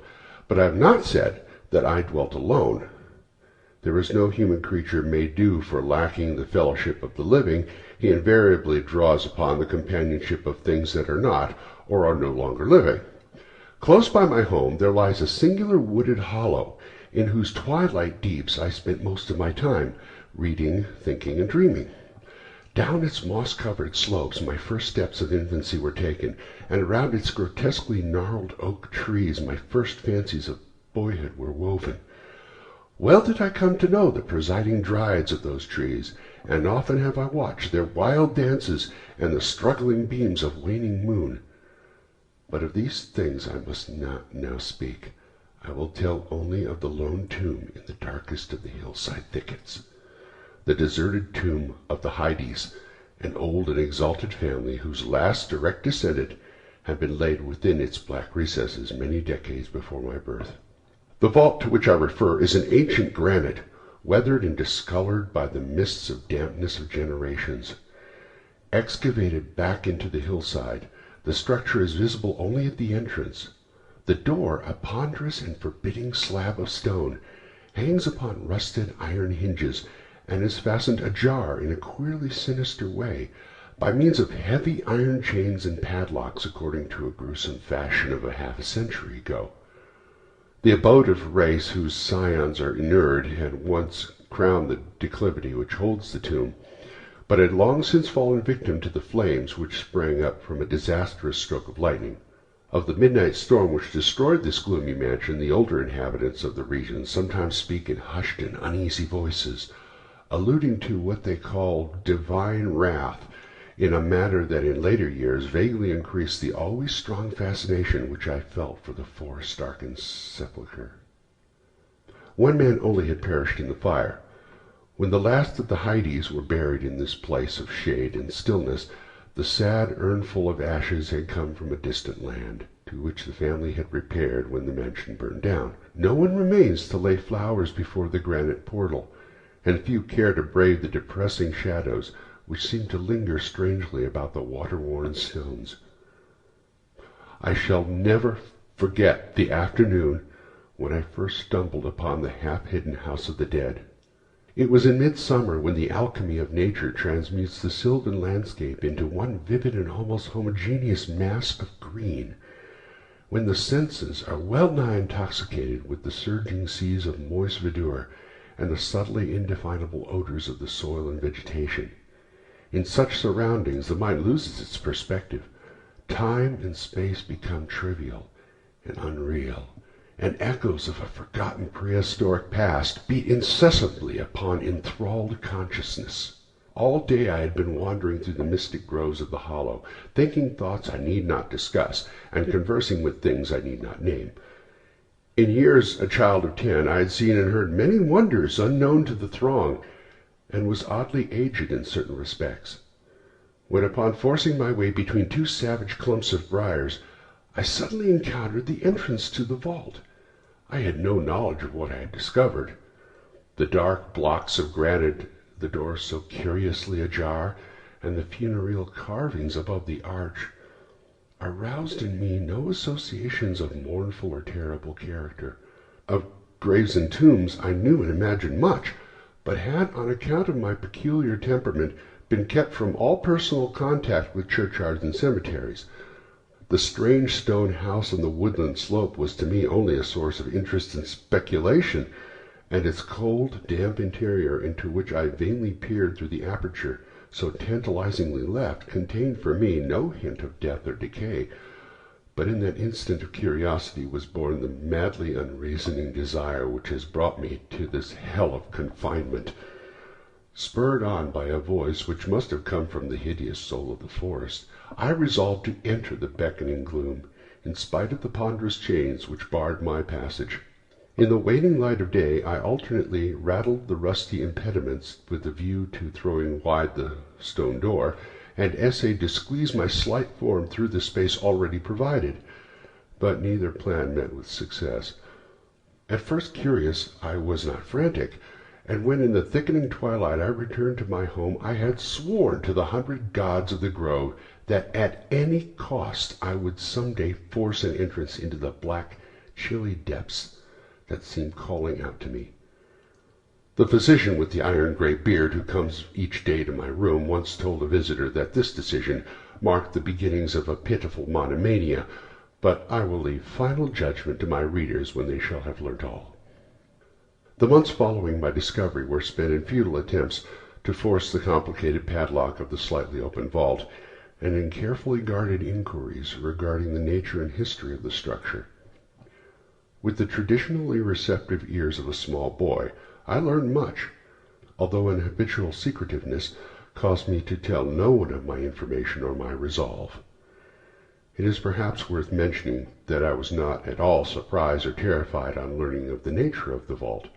[SPEAKER 3] but I have not said that I dwelt alone. There is no human creature made due for lacking the fellowship of the living. He invariably draws upon the companionship of things that are not, or are no longer living. Close by my home there lies a singular wooded hollow, in whose twilight deeps I spent most of my time, reading, thinking, and dreaming. Down its moss-covered slopes my first steps of infancy were taken, and around its grotesquely gnarled oak trees my first fancies of boyhood were woven. Well did I come to know the presiding dryads of those trees, and often have I watched their wild dances and the struggling beams of waning moon. But of these things I must not now speak. I will tell only of the lone tomb in the darkest of the hillside thickets, the deserted tomb of the Hydes, an old and exalted family whose last direct descendant had been laid within its black recesses many decades before my birth. The vault to which I refer is an ancient granite, weathered and discolored by the mists of dampness of generations. Excavated back into the hillside, the structure is visible only at the entrance. The door, a ponderous and forbidding slab of stone, hangs upon rusted iron hinges, and is fastened ajar in a queerly sinister way, by means of heavy iron chains and padlocks, according to a gruesome fashion of half a century ago. The abode of a race whose scions are inured had once crowned the declivity which holds the tomb, but had long since fallen victim to the flames which sprang up from a disastrous stroke of lightning. Of the midnight storm which destroyed this gloomy mansion, the older inhabitants of the region sometimes speak in hushed and uneasy voices, alluding to what they call divine wrath, in a manner that in later years vaguely increased the always strong fascination which I felt for the forest-darkened sepulchre. One man only had perished in the fire. When the last of the Hydes were buried in this place of shade and stillness, the sad urnful of ashes had come from a distant land, to which the family had repaired when the mansion burned down. No one remains to lay flowers before the granite portal, and few care to brave the depressing shadows which seem to linger strangely about the water-worn stones. I shall never forget the afternoon when I first stumbled upon the half-hidden house of the dead. It was in midsummer, when the alchemy of nature transmutes the sylvan landscape into one vivid and almost homogeneous mass of green, when the senses are well-nigh intoxicated with the surging seas of moist verdure and the subtly indefinable odors of the soil and vegetation. In such surroundings the mind loses its perspective. Time and space become trivial and unreal, and echoes of a forgotten prehistoric past beat incessantly upon enthralled consciousness. All day I had been wandering through the mystic groves of the hollow, thinking thoughts I need not discuss, and conversing with things I need not name. In years a child of 10, I had seen and heard many wonders unknown to the throng, and was oddly aged in certain respects. When, upon forcing my way between two savage clumps of briars, I suddenly encountered the entrance to the vault, I had no knowledge of what I had discovered. The dark blocks of granite, the door so curiously ajar, and the funereal carvings above the arch, aroused in me no associations of mournful or terrible character. Of graves and tombs I knew and imagined much, but had, on account of my peculiar temperament, been kept from all personal contact with churchyards and cemeteries. The strange stone house on the woodland slope was to me only a source of interest and speculation, and its cold, damp interior, into which I vainly peered through the aperture so tantalizingly left, contained for me no hint of death or decay. But in that instant of curiosity was born the madly unreasoning desire which has brought me to this hell of confinement. Spurred on by a voice which must have come from the hideous soul of the forest, I resolved to enter the beckoning gloom, in spite of the ponderous chains which barred my passage. In the waning light of day I alternately rattled the rusty impediments with a view to throwing wide the stone door, and essayed to squeeze my slight form through the space already provided, but neither plan met with success. At first curious, I was not frantic, and when in the thickening twilight I returned to my home, I had sworn to the 100 gods of the grove that at any cost I would some day force an entrance into the black, chilly depths that seemed calling out to me. The physician with the iron-gray beard who comes each day to my room once told a visitor that this decision marked the beginnings of a pitiful monomania, but I will leave final judgment to my readers when they shall have learnt all. The months following my discovery were spent in futile attempts to force the complicated padlock of the slightly open vault, and in carefully guarded inquiries regarding the nature and history of the structure. With the traditionally receptive ears of a small boy, I learned much, although an habitual secretiveness caused me to tell no one of my information or my resolve. It is perhaps worth mentioning that I was not at all surprised or terrified on learning of the nature of the vault.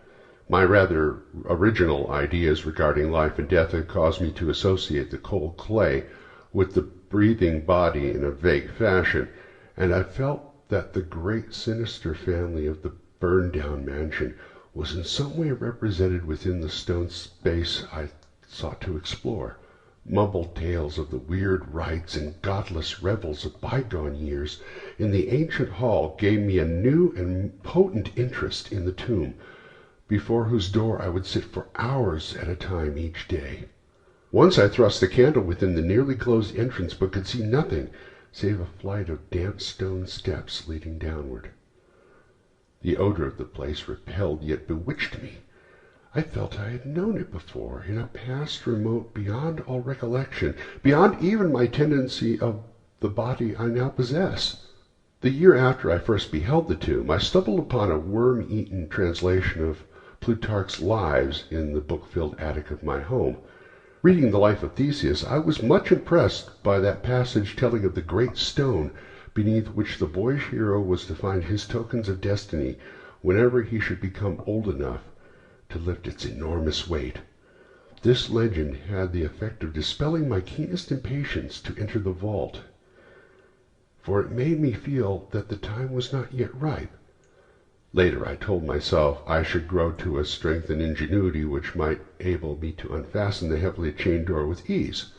[SPEAKER 3] My rather original ideas regarding life and death had caused me to associate the cold clay with the breathing body in a vague fashion, and I felt that the great sinister family of the burned-down mansion was in some way represented within the stone space I sought to explore. Mumbled tales of the weird rites and godless revels of bygone years in the ancient hall gave me a new and potent interest in the tomb, before whose door I would sit for hours at a time each day. Once I thrust the candle within the nearly closed entrance, but could see nothing save a flight of damp stone steps leading downward. The odor of the place repelled yet bewitched me. I felt I had known it before, in a past remote beyond all recollection, beyond even my tendency of the body I now possess. The year after I first beheld the tomb, I stumbled upon a worm-eaten translation of Plutarch's Lives in the book-filled attic of my home. Reading the life of Theseus, I was much impressed by that passage telling of the great stone beneath which the boyish hero was to find his tokens of destiny whenever he should become old enough to lift its enormous weight. This legend had the effect of dispelling my keenest impatience to enter the vault, for it made me feel that the time was not yet ripe. Later I told myself I should grow to a strength and ingenuity which might enable me to unfasten the heavily chained door with ease,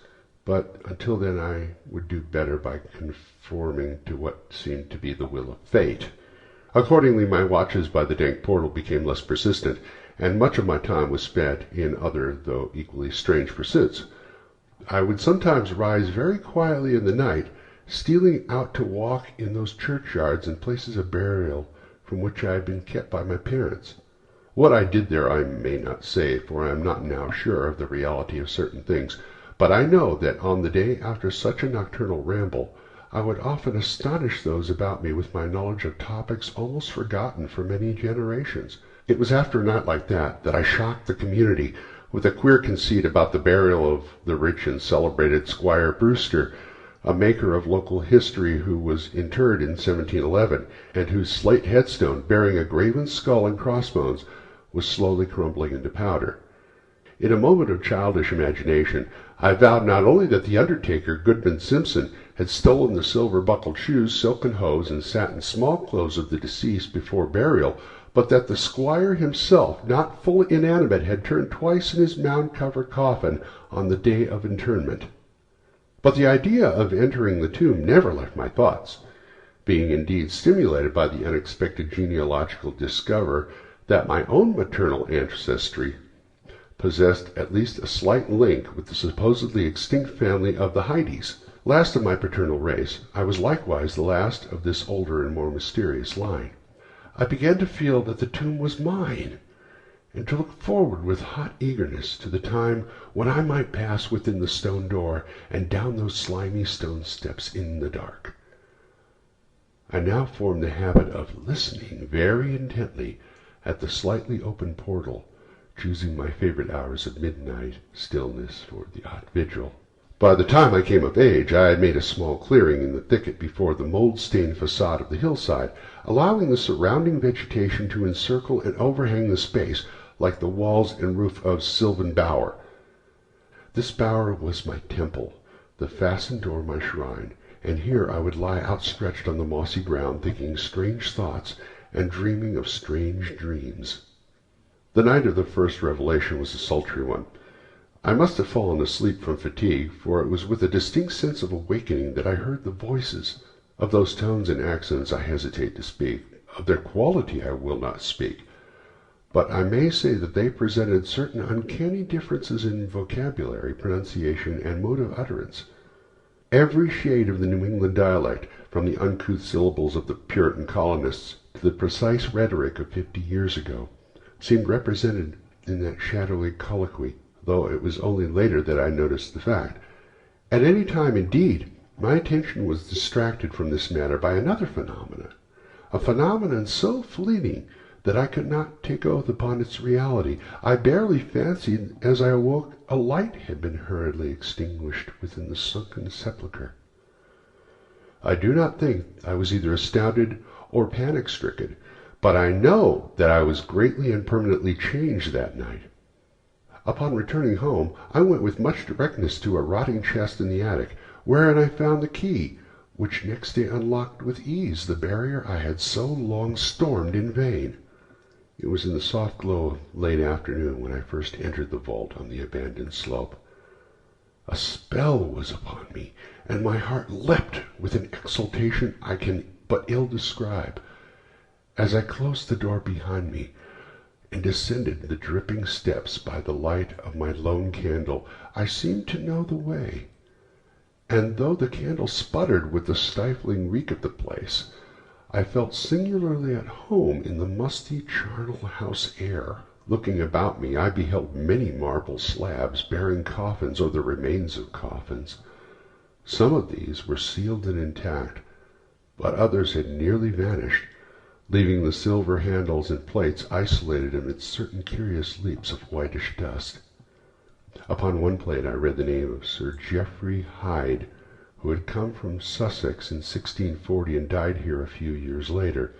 [SPEAKER 3] but until then I would do better by conforming to what seemed to be the will of fate. Accordingly, my watches by the dank portal became less persistent, and much of my time was spent in other, though equally strange, pursuits. I would sometimes rise very quietly in the night stealing out to walk in those churchyards and places of burial from which I had been kept by my parents. What I did there I may not say, for I am not now sure of the reality of certain things, but I know that on the day after such a nocturnal ramble, I would often astonish those about me with my knowledge of topics almost forgotten for many generations. It was after a night like that I shocked the community with a queer conceit about the burial of the rich and celebrated Squire Brewster, a maker of local history who was interred in 1711, and whose slate headstone, bearing a graven skull and crossbones, was slowly crumbling into powder. In a moment of childish imagination, I vowed not only that the undertaker, Goodman Simpson, had stolen the silver-buckled shoes, silken hose, and satin small clothes of the deceased before burial, but that the squire himself, not fully inanimate, had turned twice in his mound-covered coffin on the day of interment. But the idea of entering the tomb never left my thoughts, being indeed stimulated by the unexpected genealogical discovery that my own maternal ancestry possessed at least a slight link with the supposedly extinct family of the Heides. Last of my paternal race, I was likewise the last of this older and more mysterious line. I began to feel that the tomb was mine, and to look forward with hot eagerness to the time when I might pass within the stone door and down those slimy stone steps in the dark. I now formed the habit of listening very intently at the slightly open portal, choosing my favorite hours of midnight stillness for the odd vigil. By the time I came of age, I had made a small clearing in the thicket before the mold-stained facade of the hillside, allowing the surrounding vegetation to encircle and overhang the space like the walls and roof of sylvan bower. This bower was my temple, the fastened door my shrine, and here I would lie outstretched on the mossy ground, thinking strange thoughts and dreaming of strange dreams. The night of the first revelation was a sultry one. I must have fallen asleep from fatigue, for it was with a distinct sense of awakening that I heard the voices. Of those tones and accents I hesitate to speak. Of their quality I will not speak. But I may say that they presented certain uncanny differences in vocabulary, pronunciation, and mode of utterance. Every shade of the New England dialect, from the uncouth syllables of the Puritan colonists to the precise rhetoric of 50 years ago, seemed represented in that shadowy colloquy, though it was only later that I noticed the fact. At any time, indeed, my attention was distracted from this matter by another phenomenon, a phenomenon so fleeting that I could not take oath upon its reality. I barely fancied, as I awoke, a light had been hurriedly extinguished within the sunken sepulchre. I do not think I was either astounded or panic-stricken, but I know that I was greatly and permanently changed that night. Upon returning home, I went with much directness to a rotting chest in the attic, wherein I found the key, which next day unlocked with ease the barrier I had so long stormed in vain. It was in the soft glow of late afternoon when I first entered the vault on the abandoned slope. A spell was upon me, and my heart leapt with an exultation I can but ill describe. As I closed the door behind me and descended the dripping steps by the light of my lone candle, I seemed to know the way, and though the candle sputtered with the stifling reek of the place, I felt singularly at home in the musty charnel house air. Looking about me, I beheld many marble slabs bearing coffins or the remains of coffins. Some of these were sealed and intact, but others had nearly vanished, leaving the silver handles and plates isolated amidst certain curious leaps of whitish dust. Upon one plate I read the name of Sir Geoffrey Hyde, who had come from Sussex in 1640 and died here a few years later.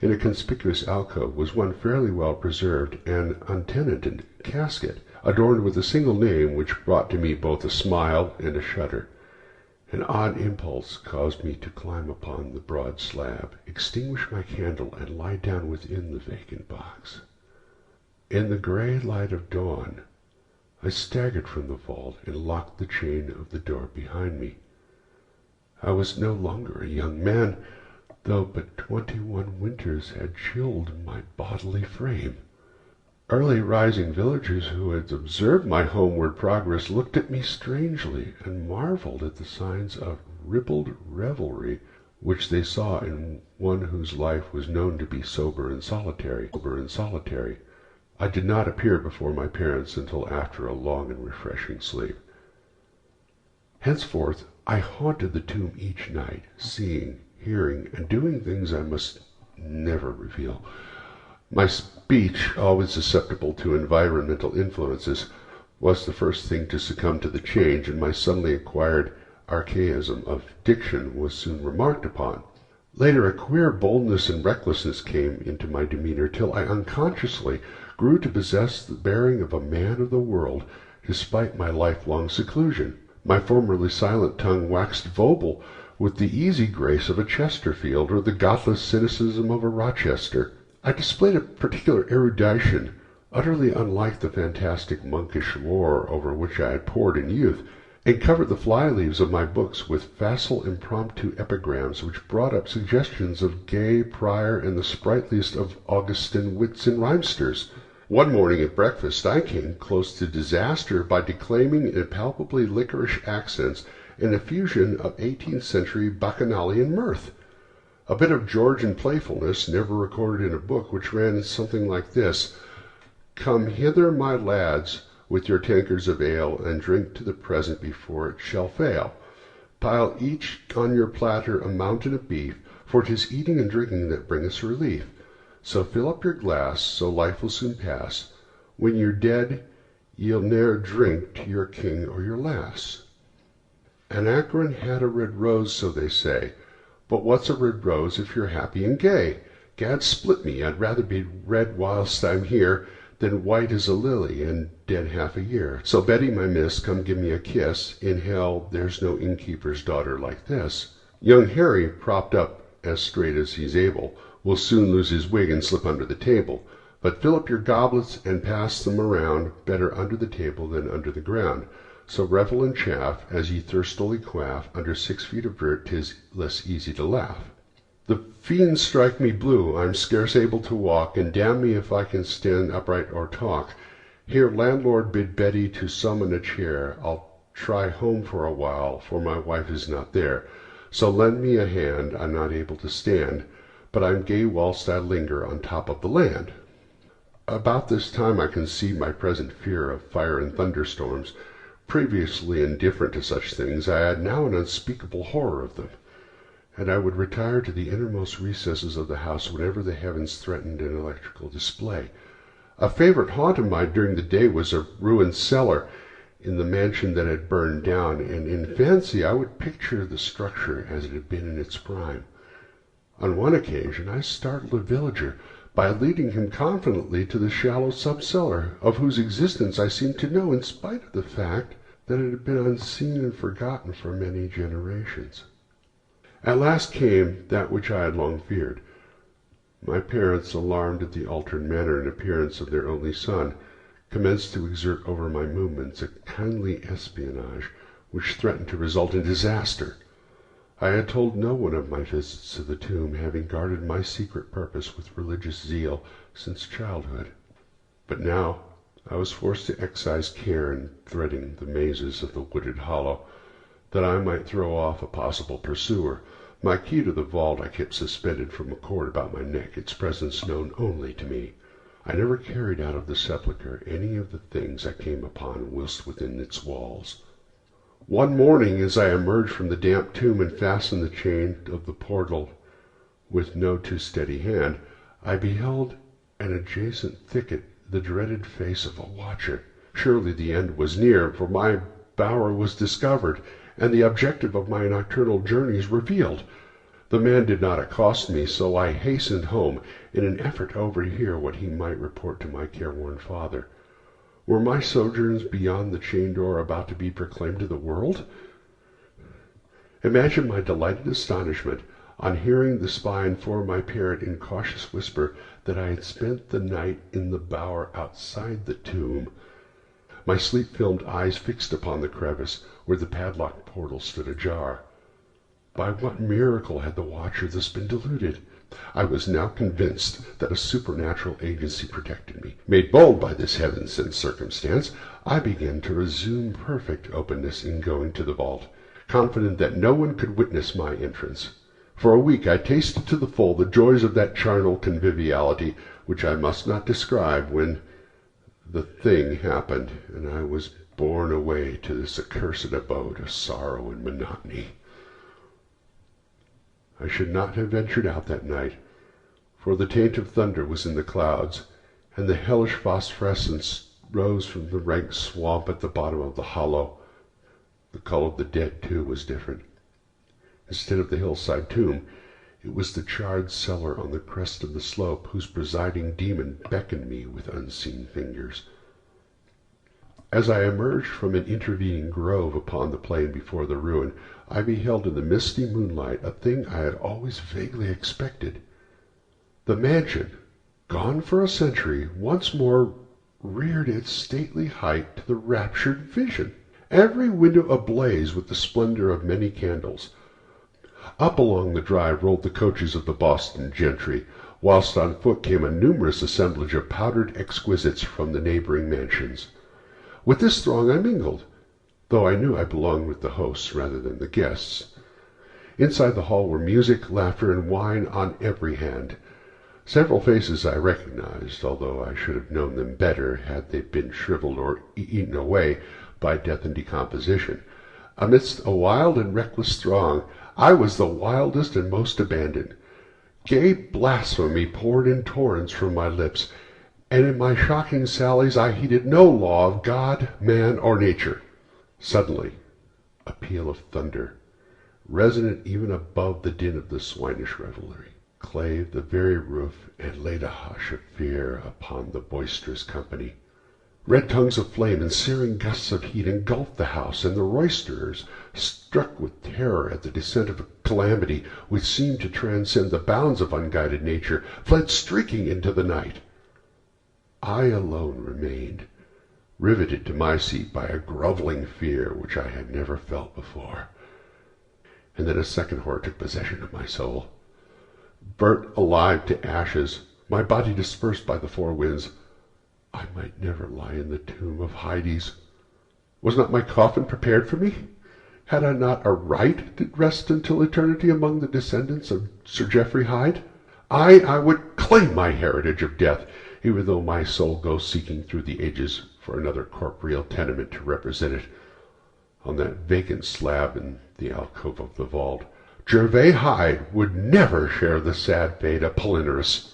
[SPEAKER 3] In a conspicuous alcove was one fairly well preserved and untenanted casket, adorned with a single name which brought to me both a smile and a shudder. An odd impulse caused me to climb upon the broad slab, extinguish my candle, and lie down within the vacant box. In the gray light of dawn, I staggered from the vault and locked the chain of the door behind me. I was no longer a young man, though but 21 winters had chilled my bodily frame. Early rising villagers who had observed my homeward progress looked at me strangely and marveled at the signs of ribald revelry which they saw in one whose life was known to be sober and solitary. I did not appear before my parents until after a long and refreshing sleep. Henceforth I haunted the tomb each night, seeing, hearing, and doing things I must never reveal. My speech, always susceptible to environmental influences, was the first thing to succumb to the change, and my suddenly acquired archaism of diction was soon remarked upon. Later, a queer boldness and recklessness came into my demeanor, till I unconsciously grew to possess the bearing of a man of the world, despite my lifelong seclusion. My formerly silent tongue waxed voluble with the easy grace of a Chesterfield, or the godless cynicism of a Rochester. I displayed a particular erudition, utterly unlike the fantastic monkish lore over which I had pored in youth, and covered the fly-leaves of my books with facile impromptu epigrams which brought up suggestions of Gay, Prior, and the sprightliest of Augustan wits and rhymesters. One morning at breakfast I came close to disaster by declaiming in palpably licorice accents an effusion of 18th-century bacchanalian mirth, a bit of Georgian playfulness never recorded in a book, which ran something like this: "Come hither, my lads, with your tankards of ale, and drink to the present before it shall fail. Pile each on your platter a mountain of beef, for 'tis eating and drinking that bring us relief. So fill up your glass, so life will soon pass. When you're dead, ye'll ne'er drink to your king or your lass. Anacreon had a red rose, so they say, but what's a red rose if you're happy and gay? Gad split me, I'd rather be red whilst I'm here than white as a lily and dead half a year. So Betty, my miss, come give me a kiss. In hell there's no innkeeper's daughter like this." Young Harry, propped up as straight as he's able, will soon lose his wig and slip under the table. But fill up your goblets and pass them around, better under the table than under the ground. So revel and chaff, as ye thirstily quaff, under 6 feet of dirt 'tis less easy to laugh. The fiends strike me blue, I'm scarce able to walk, and damn me if I can stand upright or talk. Here, landlord, bid Betty to summon a chair. I'll try home for a while, for my wife is not there. So lend me a hand, I'm not able to stand, but I'm gay whilst I linger on top of the land. About this time I conceived my present fear of fire and thunderstorms. Previously indifferent to such things, I had now an unspeakable horror of them, and I would retire to the innermost recesses of the house whenever the heavens threatened an electrical display. A favorite haunt of mine during the day was a ruined cellar in the mansion that had burned down, and in fancy I would picture the structure as it had been in its prime. On one occasion I startled a villager by leading him confidently to the shallow sub-cellar, of whose existence I seemed to know, in spite of the fact that it had been unseen and forgotten for many generations. At last came that which I had long feared. My parents, alarmed at the altered manner and appearance of their only son, commenced to exert over my movements a kindly espionage which threatened to result in disaster. I had told no one of my visits to the tomb, having guarded my secret purpose with religious zeal since childhood. But now I was forced to exercise care in threading the mazes of the wooded hollow, that I might throw off a possible pursuer. My key to the vault I kept suspended from a cord about my neck, its presence known only to me. I never carried out of the sepulchre any of the things I came upon whilst within its walls. One morning, as I emerged from the damp tomb and fastened the chain of the portal with no too steady hand, I beheld an adjacent thicket the dreaded face of a watcher. Surely the end was near, for my bower was discovered, and the objective of my nocturnal journeys revealed. The man did not accost me, so I hastened home in an effort to overhear what he might report to my careworn father. Were my sojourns beyond the chain door about to be proclaimed to the world? Imagine my delighted astonishment on hearing the spy inform my parent in cautious whisper that I had spent the night in the bower outside the tomb. My sleep-filmed eyes fixed upon the crevice where the padlocked portal stood ajar. By what miracle had the watcher thus been deluded? I was now convinced that a supernatural agency protected me. Made bold by this heaven-sent circumstance, I began to resume perfect openness in going to the vault. confident that no one could witness my entrance. For a week I tasted to the full the joys of that charnel conviviality, which I must not describe, when the thing happened, and I was borne away to this accursed abode of sorrow and monotony. I should not have ventured out that night, for the taint of thunder was in the clouds, and the hellish phosphorescence rose from the rank swamp at the bottom of the hollow. The call of the dead, too, was different. Instead of the hillside tomb, it was the charred cellar on the crest of the slope, whose presiding demon beckoned me with unseen fingers. As I emerged from an intervening grove upon the plain before the ruin, I beheld in the misty moonlight a thing I had always vaguely expected. The mansion, gone for a century, once more reared its stately height to the raptured vision, every window ablaze with the splendor of many candles. Up along the drive rolled the coaches of the Boston gentry, whilst on foot came a numerous assemblage of powdered exquisites from the neighboring mansions. With this throng I mingled, though I knew I belonged with the hosts rather than the guests. Inside the hall were music, laughter, and wine on every hand. Several faces I recognized, although I should have known them better had they been shriveled or eaten away by death and decomposition. Amidst a wild and reckless throng, I was the wildest and most abandoned. Gay blasphemy poured in torrents from my lips, and in my shocking sallies I heeded no law of God, man, or nature. Suddenly, a peal of thunder, resonant even above the din of the swinish revelry, clave the very roof and laid a hush of fear upon the boisterous company. Red tongues of flame and searing gusts of heat engulfed the house, and the roisterers, struck with terror at the descent of a calamity which seemed to transcend the bounds of unguided nature, fled streaking into the night. I alone remained, riveted to my seat by a groveling fear which I had never felt before. And then a second horror took possession of my soul. Burnt alive to ashes, my body dispersed by the four winds, I might never lie in the tomb of Hydes. Was not my coffin prepared for me? Had I not a right to rest until eternity among the descendants of Sir Geoffrey Hyde? I would claim my heritage of death, even though my soul go seeking through the ages for another corporeal tenement to represent it. On that vacant slab in the alcove of the vault, Gervais Hyde would never share the sad fate of Palinurus.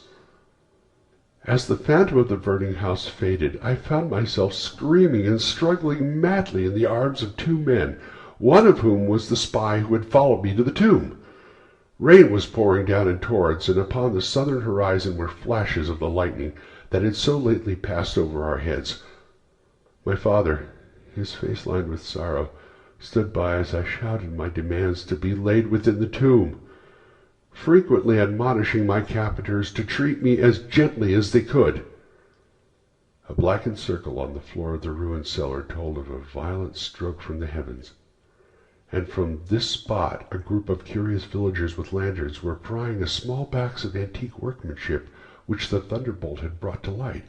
[SPEAKER 3] As the phantom of the burning house faded, I found myself screaming and struggling madly in the arms of two men, one of whom was the spy who had followed me to the tomb. Rain was pouring down in torrents, and upon the southern horizon were flashes of the lightning that had so lately passed over our heads. My father, his face lined with sorrow, stood by as I shouted my demands to be laid within the tomb, frequently admonishing my captors to treat me as gently as they could. A blackened circle on the floor of the ruined cellar told of a violent stroke from the heavens, and from this spot a group of curious villagers with lanterns were prying a small box of antique workmanship which the thunderbolt had brought to light.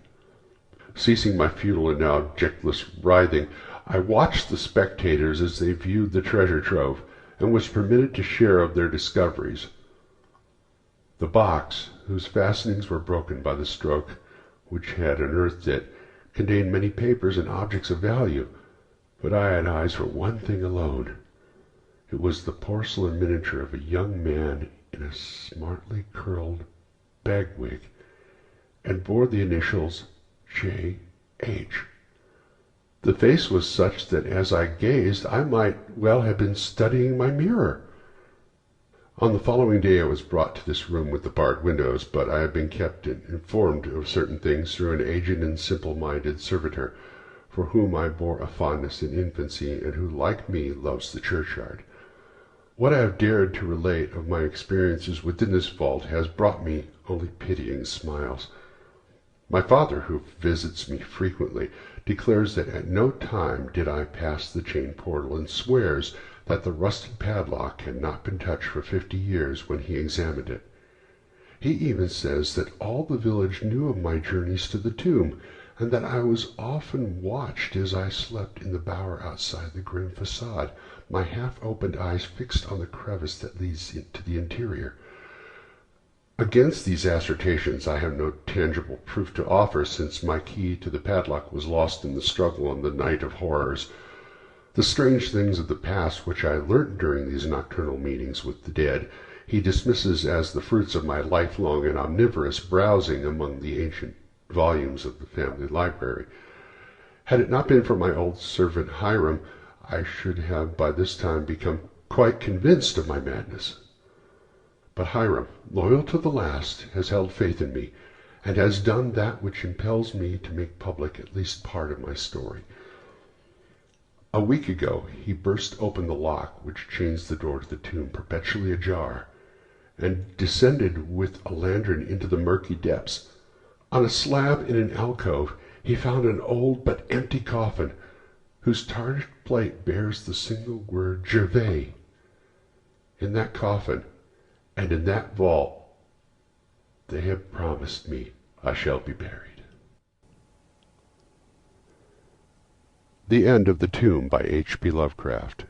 [SPEAKER 3] Ceasing my futile and now objectless writhing, I watched the spectators as they viewed the treasure trove, and was permitted to share of their discoveries. The box, whose fastenings were broken by the stroke which had unearthed it, contained many papers and objects of value, but I had eyes for one thing alone. It was the porcelain miniature of a young man in a smartly curled bagwig, and bore the initials J.H. The face was such that as I gazed I might well have been studying my mirror. On the following day I was brought to this room with the barred windows, but I had been kept informed of certain things through an aged and simple-minded servitor, for whom I bore a fondness in infancy, and who, like me, loves the churchyard. What I have dared to relate of my experiences within this vault has brought me only pitying smiles. My father, who visits me frequently, declares that at no time did I pass the chain portal, and swears that the rusted padlock had not been touched for 50 years when he examined it. He even says that all the village knew of my journeys to the tomb, and that I was often watched as I slept in the bower outside the grim facade, my half-opened eyes fixed on the crevice that leads into the interior. Against these assertions I have no tangible proof to offer, since my key to the padlock was lost in the struggle on the night of horrors. The strange things of the past which I learnt during these nocturnal meetings with the dead he dismisses as the fruits of my lifelong and omnivorous browsing among the ancient volumes of the family library. Had it not been for my old servant Hiram, I should have by this time become quite convinced of my madness. But Hiram, loyal to the last, has held faith in me, and has done that which impels me to make public at least part of my story. A week ago he burst open the lock which chains the door to the tomb perpetually ajar, and descended with a lantern into the murky depths. On a slab in an alcove he found an old but empty coffin, whose tarnished plate bears the single word Gervais. In that coffin, and in that vault, they have promised me I shall be buried. The End of the Tomb by H.P. Lovecraft.